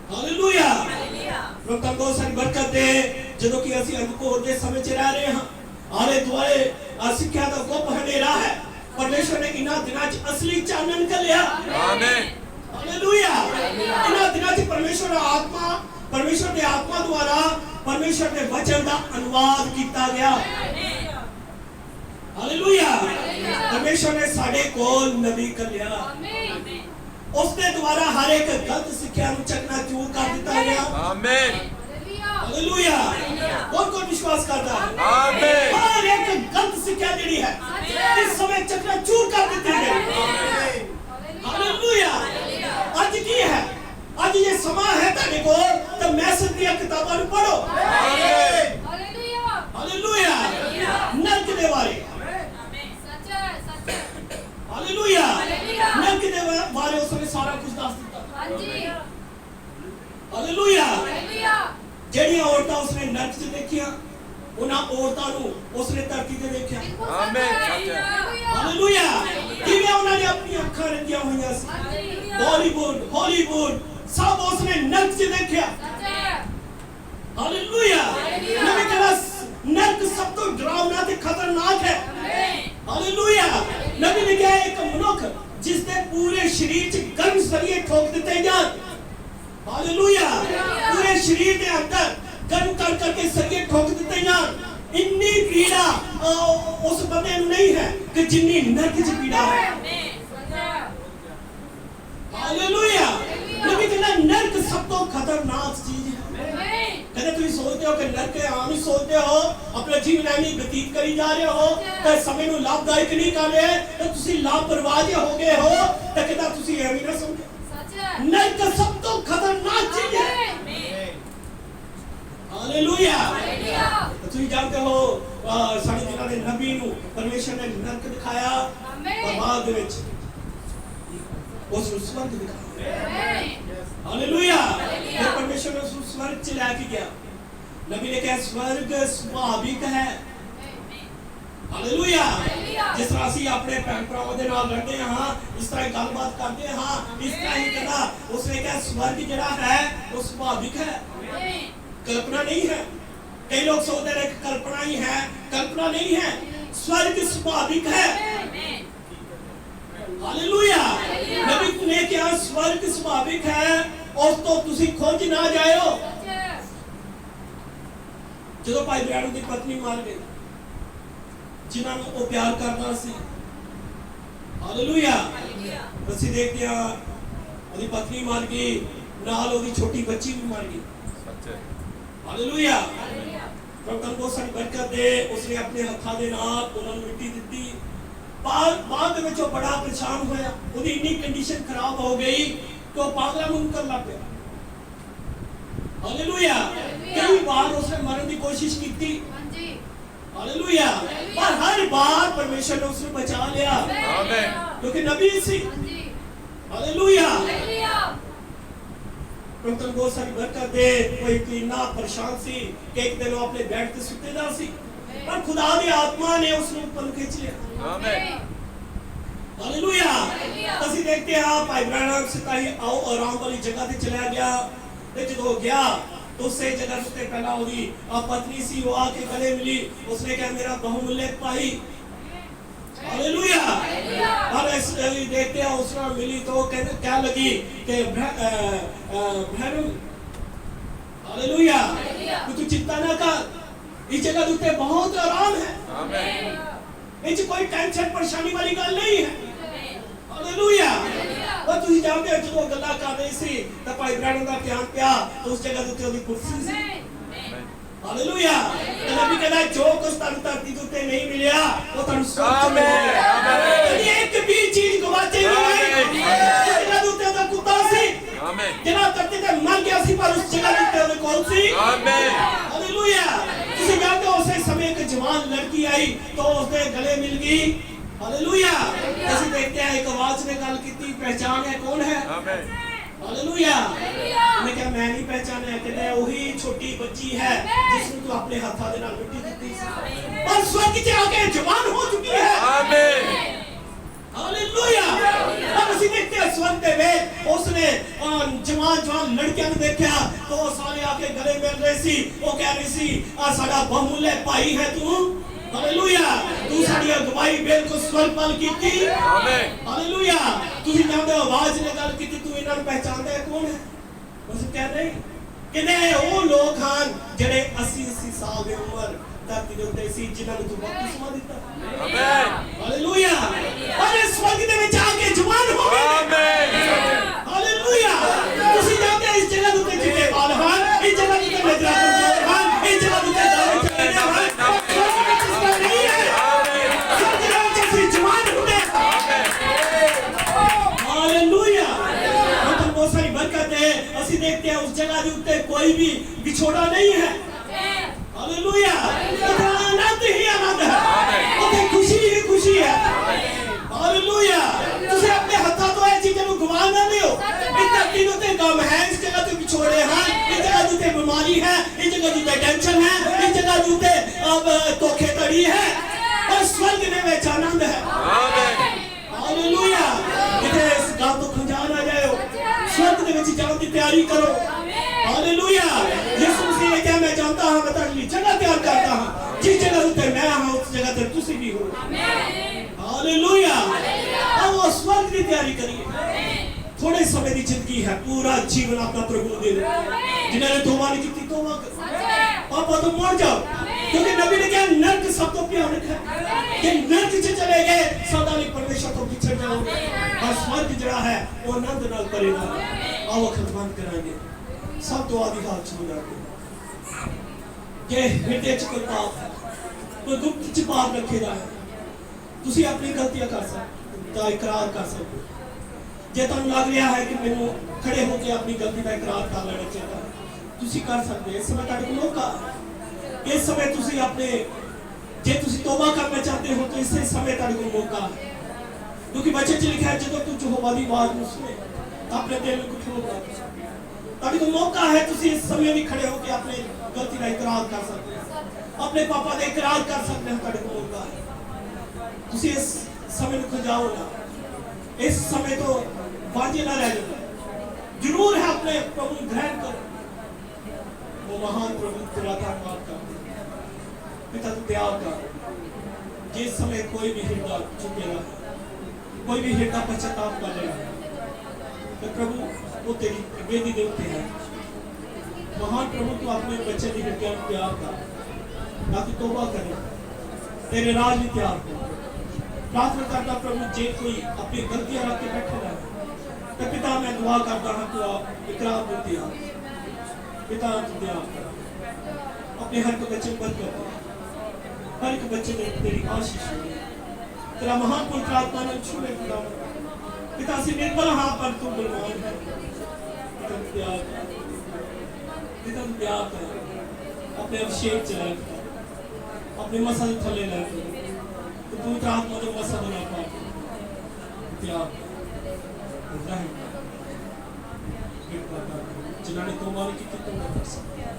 हालेलुया। प्रभु ਤੁਹਾਨੂੰ ਬਹੁਤ ਸਾਰੀ ਬਰਕਤ ਦੇ। ਜਦੋਂ ਕਿ ਅਸੀਂ ਅੰਧਕਾਰ ਦੇ ਸਮੇਂ 'ਚ ਰਹਿ ਰਹੇ ਹਾਂ, ਆਲੇ ਦੁਆਲੇ ਸਿੱਖਿਆ ਦਾ ਗੁੱਪ ਹਨੇਰਾ ਹੈ, ਪਰਮੇਸ਼ਰ ਨੇ ਇਹਨਾਂ ਦਿਨਾਂ 'ਚ ਅਸਲੀ ਚਾਨਣ ਘੱਲਿਆ। ਆਮੇਨ। ਹਾਲੇਲੂਇਆ। ਇਹਨਾਂ ਦਿਨਾਂ 'ਚ ਪਰਮੇਸ਼ਰ ਦੀ ਆਤਮਾ ਦੁਆਰਾ ਪਰਮੇਸ਼ਰ ਦੇ ਵਚਨ ਦਾ ਅਨੁਵਾਦ ਕੀਤਾ ਗਿਆ। ਹਾਲੇਲੂਇਆ। ਪਰਮੇਸ਼ਰ ਨੇ ਸਾਡੇ ਕੋਲ ਨਬੀ ਘੱਲਿਆ। ਉਸ ਦੇ ਦੁਆਰਾ ਹਰ ਇੱਕ ਗਲਤ ਸਿੱਖਿਆ ਨੂੰ ਚਕਨਾਚੂਰ ਕਰ ਦਿੱਤਾ ਗਿਆ। ਆਮੇਨ। ਹਾਲੇਲੂਇਆ। ਕੌਣ ਵਿਸ਼ਵਾਸ ਕਰਦਾ ਹੈ? ਆਮੇਨ। ਹਰ ਇੱਕ ਗਲਤ ਸਿੱਖਿਆ ਜਿਹੜੀ ਹੈ ਇਸ ਸਮੇਂ ਚਕਨਾਚੂਰ ਕਰ ਦਿੱਤੀ ਗਈ। ਹਾਲੇਲੂਇਆ। ਅੱਜ ਕੀ ਹੈ? ਅੱਜ ਇਹ ਸਮਾਂ ਹੈ ਤੁਹਾਡੇ ਕੋਲ ਤਾਂ ਮੈਸੇਜ ਦੀਆਂ ਕਿਤਾਬਾਂ ਨੂੰ ਪੜ੍ਹੋ। ਆਮੇਨ। ਹਾਲੇਲੂਇਆ। ਨਰਕ ਦੇ ਬਾਰੇ। ਹਾਲੇਲੂਇਆ। ਨਰਕ ਦੇ ਬਾਰੇ ਉਸਨੇ ਸਾਰਾ ਕੁਝ ਦੱਸ ਦਿੱਤਾ। ਹਾਲੇਲੂਇਆ। ਜਿਹੜੀਆਂ ਔਰਤਾਂ ਉਸਨੇ ਨਰਕ 'ਚ ਦੇਖੀਆਂ, ਉਹਨਾਂ ਔਰਤਾਂ ਨੂੰ ਉਸਨੇ ਧਰਤੀ ਤੇ ਦੇਖਿਆ। ਆਮੇਨ। ਹਾਲੇਲੂਇਆ। ਕਿਵੇਂ ਉਹਨਾਂ ਨੇ ਆਪਣੀਆਂ ਅੱਖਾਂ ਰੱਖੀਆਂ ਹੋਈਆਂ ਸੀ। ਹਾਲੀਵੁੱਡ ਸਭ ਉਸਨੇ ਨਰਕ 'ਚ ਦੇਖਿਆ। ਹਾਲੇਲੂਇਆ। ਨਬੀ ਕਹਿੰਦਾ ਨਰਕ ਸਭ ਤੋਂ ਡਰਾਵਨਾ ਤੇ ਖਤਰਨਾਕ ਹੈ। ਹਾਲੇਲੂਇਆ। ਨਬੀ ਨੇ ਕਿਹਾ ਇੱਕ ਮਨੁੱਖ ਜਿਸ ਦੇ ਪੂਰੇ ਸਰੀਰ 'ਚ ਗਰਮ ਸਰੀਏ ਠੋਕ ਦਿੱਤੇ ਜਾਣ। ਹਾਲੇਲੂਇਆ। ਪੂਰੇ ਸਰੀਰ ਦੇ ਅੰਦਰ ਗਰਮ ਕਰਕੇ ਸਰੀਏ ਠੋਕ ਦਿੱਤੇ ਜਾਣ। ਇੰਨੀ ਪੀੜਾ ਉਸ ਬੰਦੇ ਨੂੰ ਨਹੀਂ ਹੈ ਕਿ ਜਿੰਨੀ ਨਰਕ 'ਚ ਪੀੜਾ ਹੈ। ਹਾਲੇਲੂਇਆ। ਨਬੀ ਕਹਿੰਦਾ ਨਰਕ ਸਭ ਤੋਂ ਖਤਰਨਾਕ ਚੀਜ਼ ਹੈ। कहते तुम सोचते हो कि नरक के आम ही सोचते हो, अपना जीवन एवं व्यतीत करी जा रहे हो, तो समय ਨੂੰ ਲਾਭਦਾਇਕ ਨਹੀਂ ਕਰ ਰਹੇ, तो ਤੁਸੀਂ ਲਾਪਰਵਾਹ ਜੇ ਹੋ ਗਏ ਹੋ, ਤਾਂ ਕਹਿੰਦਾ ਤੁਸੀਂ ਐਵੇਂ ਨਾ ਸਮਝੋ। ਸੱਚ ਨਰਕ ਸਭ ਤੋਂ ਖਤਰਨਾਕ ਚੀਜ਼ ਹੈ। ਹਾਲੇਲੂਇਆ। ਤੁਸੀਂ ਜਾਣਦੇ ਹੋ ਸਾਡੇ ਦਿਨਾਂ ਦੇ ਨਬੀ ਨੂੰ ਪਰਮੇਸ਼ਰ ਨੇ ਨਰਕ ਦਿਖਾਇਆ, ਪਰ ਬਾਅਦ ਦੇ ਵਿੱਚ ਉਸ ਨੂੰ ਸਵਰਗ ਦਿਖਾਇਆ। हालेलुया। फिर परमेश्वर ने उस स्वर्ग से लेके गया। नबी ने कहा स्वर्ग स्वाभाविक है। हालेलुया। जिस तरह ਅਸੀਂ ਆਪਣੇ ਭੈਣ ਭਰਾਵਾਂ ਦੇ ਨਾਲ ਲੜਦੇ ਹਾਂ, ਇਸ ਤਰ੍ਹਾਂ ਗੱਲਬਾਤ ਕਰਦੇ ਹਾਂ, ਇਸ ਤਰ੍ਹਾਂ ਹੀ ਕਹਿੰਦਾ ਉਸਨੇ ਕਿਹਾ ਸਵਰਗ ਜਿਹੜਾ ਹੈ ਉਹ ਸੁਭਾਵਿਕ ਹੈ, ਕਲਪਨਾ ਨਹੀਂ ਹੈ। ਕਈ ਲੋਕ ਸੋਚਦੇ ਨੇ ਕਿ ਕਲਪਨਾ ਹੀ ਹੈ, ਕਲਪਨਾ ਨਹੀਂ ਹੈ, स्वर्ग स्वाभाविक है। हालेलुया। नबी ने क्या स्वर्ग स्वाभाविक है और तो तुसी खोज ना जाओ। ਜਦੋਂ ਭਾਈ ਬਰਾੜੂ ਦੀ ਪਤਨੀ ਮਾਰ ਗਈ ਜਿਨ੍ਹਾਂ ਨੂੰ ਉਹ ਪਿਆਰ ਕਰਦਾ ਸੀ। ਹਾਲੇਲੂਇਆ। ਅਸੀਂ ਦੇਖਦੇ ਹਾਂ ਉਹਦੀ ਪਤਨੀ ਮਾਰ ਗਈ, ਨਾਲ ਉਹਦੀ ਛੋਟੀ ਬੱਚੀ ਵੀ ਮਾਰ ਗਈ। ਹਾਲੇਲੂਇਆ। ਪ੍ਰਭੂ ਨੂੰ ਬਹੁਤ ਸਾਰੀ ਬਰਕਤ ਦੇ। ਉਸਨੇ ਆਪਣੇ ਹੱਥਾਂ ਦੇ ਨਾਲ ਉਹਨਾਂ ਨੂੰ ਮਿੱਟੀ ਦਿੱਤੀ। ਬਾਅਦ ਦੇ ਵਿੱਚ ਉਹ ਬੜਾ ਪਰੇਸ਼ਾਨ ਹੋਇਆ। ਉਹਦੀ ਇੰਨੀ ਕੰਡੀਸ਼ਨ ਖਰਾਬ ਹੋ ਗਈ ਕਿ ਉਹ ਪਾਗਲਾਂ ਨੂੰ ਕਰਨ ਲੱਗ ਪਿਆ। ਹਾਲੇਲੂਇਆ। ਕਈ ਵਾਰ ਉਸਨੇ ਮਰਨ ਦੀ ਕੋਸ਼ਿਸ਼ ਕੀਤੀ। ਹਾਂਜੀ। ਹਾਲੇਲੂਇਆ। ਪਰ ਹਰ ਬਾਰ ਪਰਮੇਸ਼ਰ ਨੇ ਉਸਨੂੰ ਬਚਾ ਲਿਆ। ਆਮੀਨ। ਕਿਉਂਕਿ ਨਬੀ ਸੀ। ਹਾਂਜੀ। ਹਾਲੇਲੂਇਆ। ਪ੍ਰਭੂ ਨੂੰ ਬਹੁਤ ਸਾਰੀ ਬਰਕਤ ਦੇ। ਕੋਈ ਇੰਨਾ ਪਰੇਸ਼ਾਨ ਸੀ ਕਿ ਇੱਕ ਦਿਨ ਉਹ ਆਪਣੇ ਬੈੱਡ ਤੇ ਸੁੱਤੇਦਾ ਸੀ, ਪਰ ਖੁਦਾ ਦੀ ਆਤਮਾ ਨੇ ਉਸ ਨੂੰ ਉੱਪਰ ਖਿੱਚ ਲਿਆ। ਆਮੀਨ। ਹਾਲੇਲੂਇਆ। ਅਸੀਂ ਦੇਖਦੇ ਹਾਂ ਭਾਈ ਬਰਾੜ ਸਿਤਾਈ ਆਓ ਆਰਾਮ ਵਾਲੀ ਜਗ੍ਹਾ ਤੇ ਚਲਾ ਗਿਆ ਤੇ ਜਦੋਂ ਗਿਆ तो उसे जगह से पहला होगी पत्नी सी वो आके गले मिली। उसने कहा मेरा बहुमूल्य भाई। हालेलुया। और ऐसे देखते हैं उसने मिली तो क्या लगी कि बहन हालेलुया तू चिंता ना कर, इस जगह उत्ते बहुत आराम है। आमीन। इस कोई टेंशन परेशानी वाली गल नहीं है। हालेलुया। और ਤੁਸੀਂ ਜਾਣਦੇ ਹੋ ਜਦੋਂ ਗੱਲਾਂ ਕਰ ਰਹੇ ਸੀ ਤਾਂ ਭਾਈ ਬਰਾੜ ਦਾ ਧਿਆਨ ਪਿਆ ਤਾਂ ਉਸ ਜਗ੍ਹਾ ਦੇ ਉੱਤੇ ਉਹਦੀ ਕੁਰਸੀ ਸੀ। ਹਾਲੇਲੂਇਆ। ਨਬੀ ਕਹਿੰਦਾ ਜੋ ਕੁਝ ਤੁਹਾਨੂੰ ਧਰਤੀ ਦੇ ਉੱਤੇ ਨਹੀਂ ਮਿਲਿਆ ਉਹ ਤੁਹਾਨੂੰ ਸਵਰਗ ਵਿੱਚ ਮਿਲਿਆ। ਆਮੀਨ। ਇੱਕ ਵੀ ਚੀਜ਼ ਗਵਾਚੀ ਨਹੀਂ। ਜਗ੍ਹਾ ਦੇ ਉੱਤੇ ਉਹਦਾ ਕੁੱਤਾ ਸੀ। ਆਮੀਨ। ਜਿਹੜਾ ਧਰਤੀ ਤੇ ਮਰ ਗਿਆ ਸੀ ਪਰ ਉਸ ਜਗ੍ਹਾ ਦੇ ਉੱਤੇ ਉਹਦੇ ਕੋਲ ਸੀ। ਆਮੀਨ। ਹਾਲੇਲੂਇਆ। ਤੁਸੀਂ ਜਾਣਦੇ ਹੋ ਉਸੇ ਸਮੇਂ ਇੱਕ ਜਵਾਨ ਲੜਕੀ ਆਈ ਤਾਂ ਉਸਦੇ ਗਲੇ ਮਿਲ ਗਈ। हालेलुया। ऐसे देखते हैं एक आवाज ने गल की पहचान है कौन है। आमीन। हालेलुया। मैं क्या मैं नहीं पहचाना कहते वही छोटी बच्ची है जिसने तू अपने हाथों दे नाल मिट्टी दित्ती सी पर स्वर्ग च आके जवान हो चुकी है। आमीन। हालेलुया। अब ਅਸੀਂ देखते हैं स्वर्ग दे ਵਿੱਚ उसने जवान लड़कियां ਨੂੰ ਦੇਖਿਆ तो वो सारे आके गले मिल रहे सी वो कह रही सी आ साडा बहुमूल्य भाई है तू हालेलुया तू साडी अगुवाई बिल्कुल स्वरपल कीती आमीन हालेलुया ਤੁਸੀਂ ਜਾਣਦੇ ਹੋ ਆਵਾਜ਼ ਨੇ ਗੱਲ ਕੀਤੀ ਤੂੰ ਇਹਨਾਂ ਨੂੰ ਪਹਿਚਾਨਦਾ ਹੈ ਕੌਣ ਹੈ ਉਸ ਕਹਿ ਰਹੇ ਕਿਨੇ ਉਹ ਲੋਕ ਹਨ ਜਿਹੜੇ 80 ਸਾਲ ਦੀ ਉਮਰ ਧਰਤੀ ਦੇ ਉੱਤੇ ਸੀ ਜਿਨ੍ਹਾਂ ਨੂੰ ਤੂੰ ਬਪਤਿਸਮਾ ਦਿੱਤਾ ਆਮੀਨ ਹਾਲੇਲੂਇਆ ਔਰ ਇਸ ਵਕਤ ਦੇ ਵਿੱਚ ਆ ਕੇ ਜਵਾਨ ਹੋ ਗਏ ਆਮੀਨ ਹਾਲੇਲੂਇਆ ਤੁਸੀਂ ਜਾਣਦੇ ਹੋ ਇਸ ਜਗ੍ਹਾ ਦੇ ਉੱਤੇ ਜਿੰਨੇ ਵਾਲ ਹਨ ਇਸ ਜਗ੍ਹਾ ਦੇ ਉੱਤੇ ਨਜ਼ਰਾਂ ਕਮਜ਼ੋਰ ਹਨ ਇਸ ਜਗ੍ਹਾ ਦੇ ਉੱਤੇ ਦਾਵੇ ਚੱਲਦੇ ਹਨ ਨਹੀਂ ਹੈ ਸਭ ਜਗ੍ਹਾ ਵਿੱਚ ਅਸੀਂ ਜਵਾਨ ਹੁੰਦੇ हालेलुया मतलब बहुत सारी बरकत है ਅਸੀਂ देखते हैं उस जगह के ऊपर कोई भी बिछोड़ा नहीं है हालेलुया उधर आनंद ही आनंद है उधर खुशी ही खुशी है हालेलुया ਤੁਸੀਂ ਆਪਣੇ ਹੱਥਾਂ ਤੋਂ ਇਹ ਚੀਜ਼ਾਂ ਨੂੰ ਗਵਾ ਨਾ ਲਿਓ ਇਹ ਧਰਤੀ ਦੇ ਉੱਤੇ ਗਮ ਹੈ ਇਸ ਜਗ੍ਹਾ ਤੇ ਵਿਛੋੜੇ ਹਨ ਇਸ ਜਗ੍ਹਾ ਦੇ ਉੱਤੇ ਬਿਮਾਰੀ ਹੈ ਇਸ ਜਗ੍ਹਾ ਦੇ ਉੱਤੇ ਟੈਨਸ਼ਨ ਹੈ ਇਸ ਜਗ੍ਹਾ ਦੇ ਉੱਤੇ ਧੋਖੇਧੜੀ ਹੈ और स्वर्ग ਦੇ ਵਿੱਚ ਆਨੰਦ ਹੈ ਆਮੀਨ हालेलुया इधर इस गांव तो खंजा ना जाओ स्वर्ग ਦੇ ਵਿੱਚ ਜਾਣ ਦੀ ਤਿਆਰੀ ਕਰੋ हालेलुया यीशु मसीह ने कहा मैं जानता हूं मैं तेरे लिए जगह तैयार करता हूं जिस जगह पे मैं हूं उस जगह पे तुसी भी हो आमीन हालेलुया अब वो स्वर्ग की तैयारी करिए थोड़े समय की जिंदगी है पूरा जीवन अपना प्रभु को दे दो जिन्होंने तौबा नहीं की तौबा करो पापा तो मर जाओ क्योंकि नबी ने कहा नरक सब तो भयानक है कि नरक से चले गए सदा लिए परमेश्वर तो पिछड़ जाओगे और स्वर्ग जड़ा है वो आनंद नाल करेगा आओ खतमान कराएंगे सब दुआ दी हाथ छू जाते जे हृदय च कोई पाप है कोई गुप्त च पाप रखेगा है ਤੁਸੀਂ ਆਪਣੀ ਗਲਤੀਆਂ ਕਰ ਸਕਦੇ ਦਾ ਇਕਰਾਰ ਕਰ ਸਕਦੇ ਜੇ ਤੁਹਾਨੂੰ ਲੱਗ ਰਿਹਾ ਹੈ ਕਿ ਮੈਨੂੰ ਖੜੇ ਹੋ ਕੇ ਆਪਣੀ ਗਲਤੀ ਦਾ ਇਕਰਾਰ ਕਰ ਲੈਣਾ ਚਾਹੀਦਾ ਤੁਸੀਂ ਕਰ ਸਕਦੇ ਇਸ ਸਮੇਂ ਤੁਹਾਡੇ ਕੋਲ ਮੌਕਾ ਇਸ ਸਮੇਂ ਤੁਸੀਂ ਆਪਣੇ ਜੇ ਤੁਸੀਂ ਤੌਬਾ ਕਰਨਾ ਚਾਹते हो तो ਇਸੇ ਸਮੇਂ ਤੁਹਾਡੇ ਕੋਲ ਮੌਕਾ ਹੈ ਕਿਉਂਕਿ ਬੱਚੇ ਚ ਲਿਖਿਆ ਹੈ ਜਦੋਂ ਤੂੰ ਯਹੋਵਾ ਦੀ ਆਵਾਜ਼ ਨੂੰ ਸੁਣੇ ਤਾਂ ਆਪਣੇ ਦਿਲ ਨੂੰ ਖੋਲ੍ਹ ਤੁਹਾਡੇ ਕੋਲ ਮੌਕਾ ਹੈ ਤੁਸੀਂ ਇਸ ਸਮੇਂ ਵੀ ਖੜੇ ਹੋ ਕੇ ਆਪਣੀ ਗਲਤੀ ਦਾ ਇਕਰਾਰ ਕਰ ਸਕਦੇ ਹੋ ਆਪਣੇ ਪਾਪਾ ਦਾ ਇਕਰਾਰ ਕਰ ਸਕਦੇ ਹੋ ਤੁਹਾਡੇ ਕੋਲ ਮੌਕਾ ਹੈ ਤੁਸੀਂ ਇਸ ਸਮੇਂ ਨੂੰ ਖਜਾਓ ਨਾ ਇਸ ਸਮੇਂ ਤੋਂ ਵਾਂਝੇ ਨਾ ਰਹਿ ਜਾਓ ਜ਼ਰੂਰ ਹੈ ਆਪਣੇ ਪ੍ਰਭੂ ਨੂੰ ਗ੍ਰਹਿਣ ਕਰੋ वो महान प्रभु तेरा धन्यवाद कर पिता तू दया कर जिस समय कोई भी हृदय झुकेगा कोई भी हृदय पश्चाताप करेगा तो प्रभु वो तेरी वेदी दे उत्ते है महान प्रभु तू अपने बच्चे की हृदय को तैयार कर ताकि तौबा करे तेरे राज में तैयार हो प्रार्थना करता प्रभु जे कोई अपनी गलतियां रख के बैठे रहे तो पिता मैं दुआ करता हूं तू इकरार में तैयार पिता तू दया कर अपने हर एक बच्चे को बरकत हर एक बच्चे में तेरी आशीष हो तेरा महान पुत्र आत्मा ने छूए खुदा पिता से निर्बल हाथ पर तू बलवान है पिता तू दया कर पिता तू दया कर अपने अभिषेक चला अपने मसल थले ला तो पुत्र आत्मा जो मसल बना पा दया कर रहम जिन्होंने तौबा नहीं की तौबा कर सकते हैं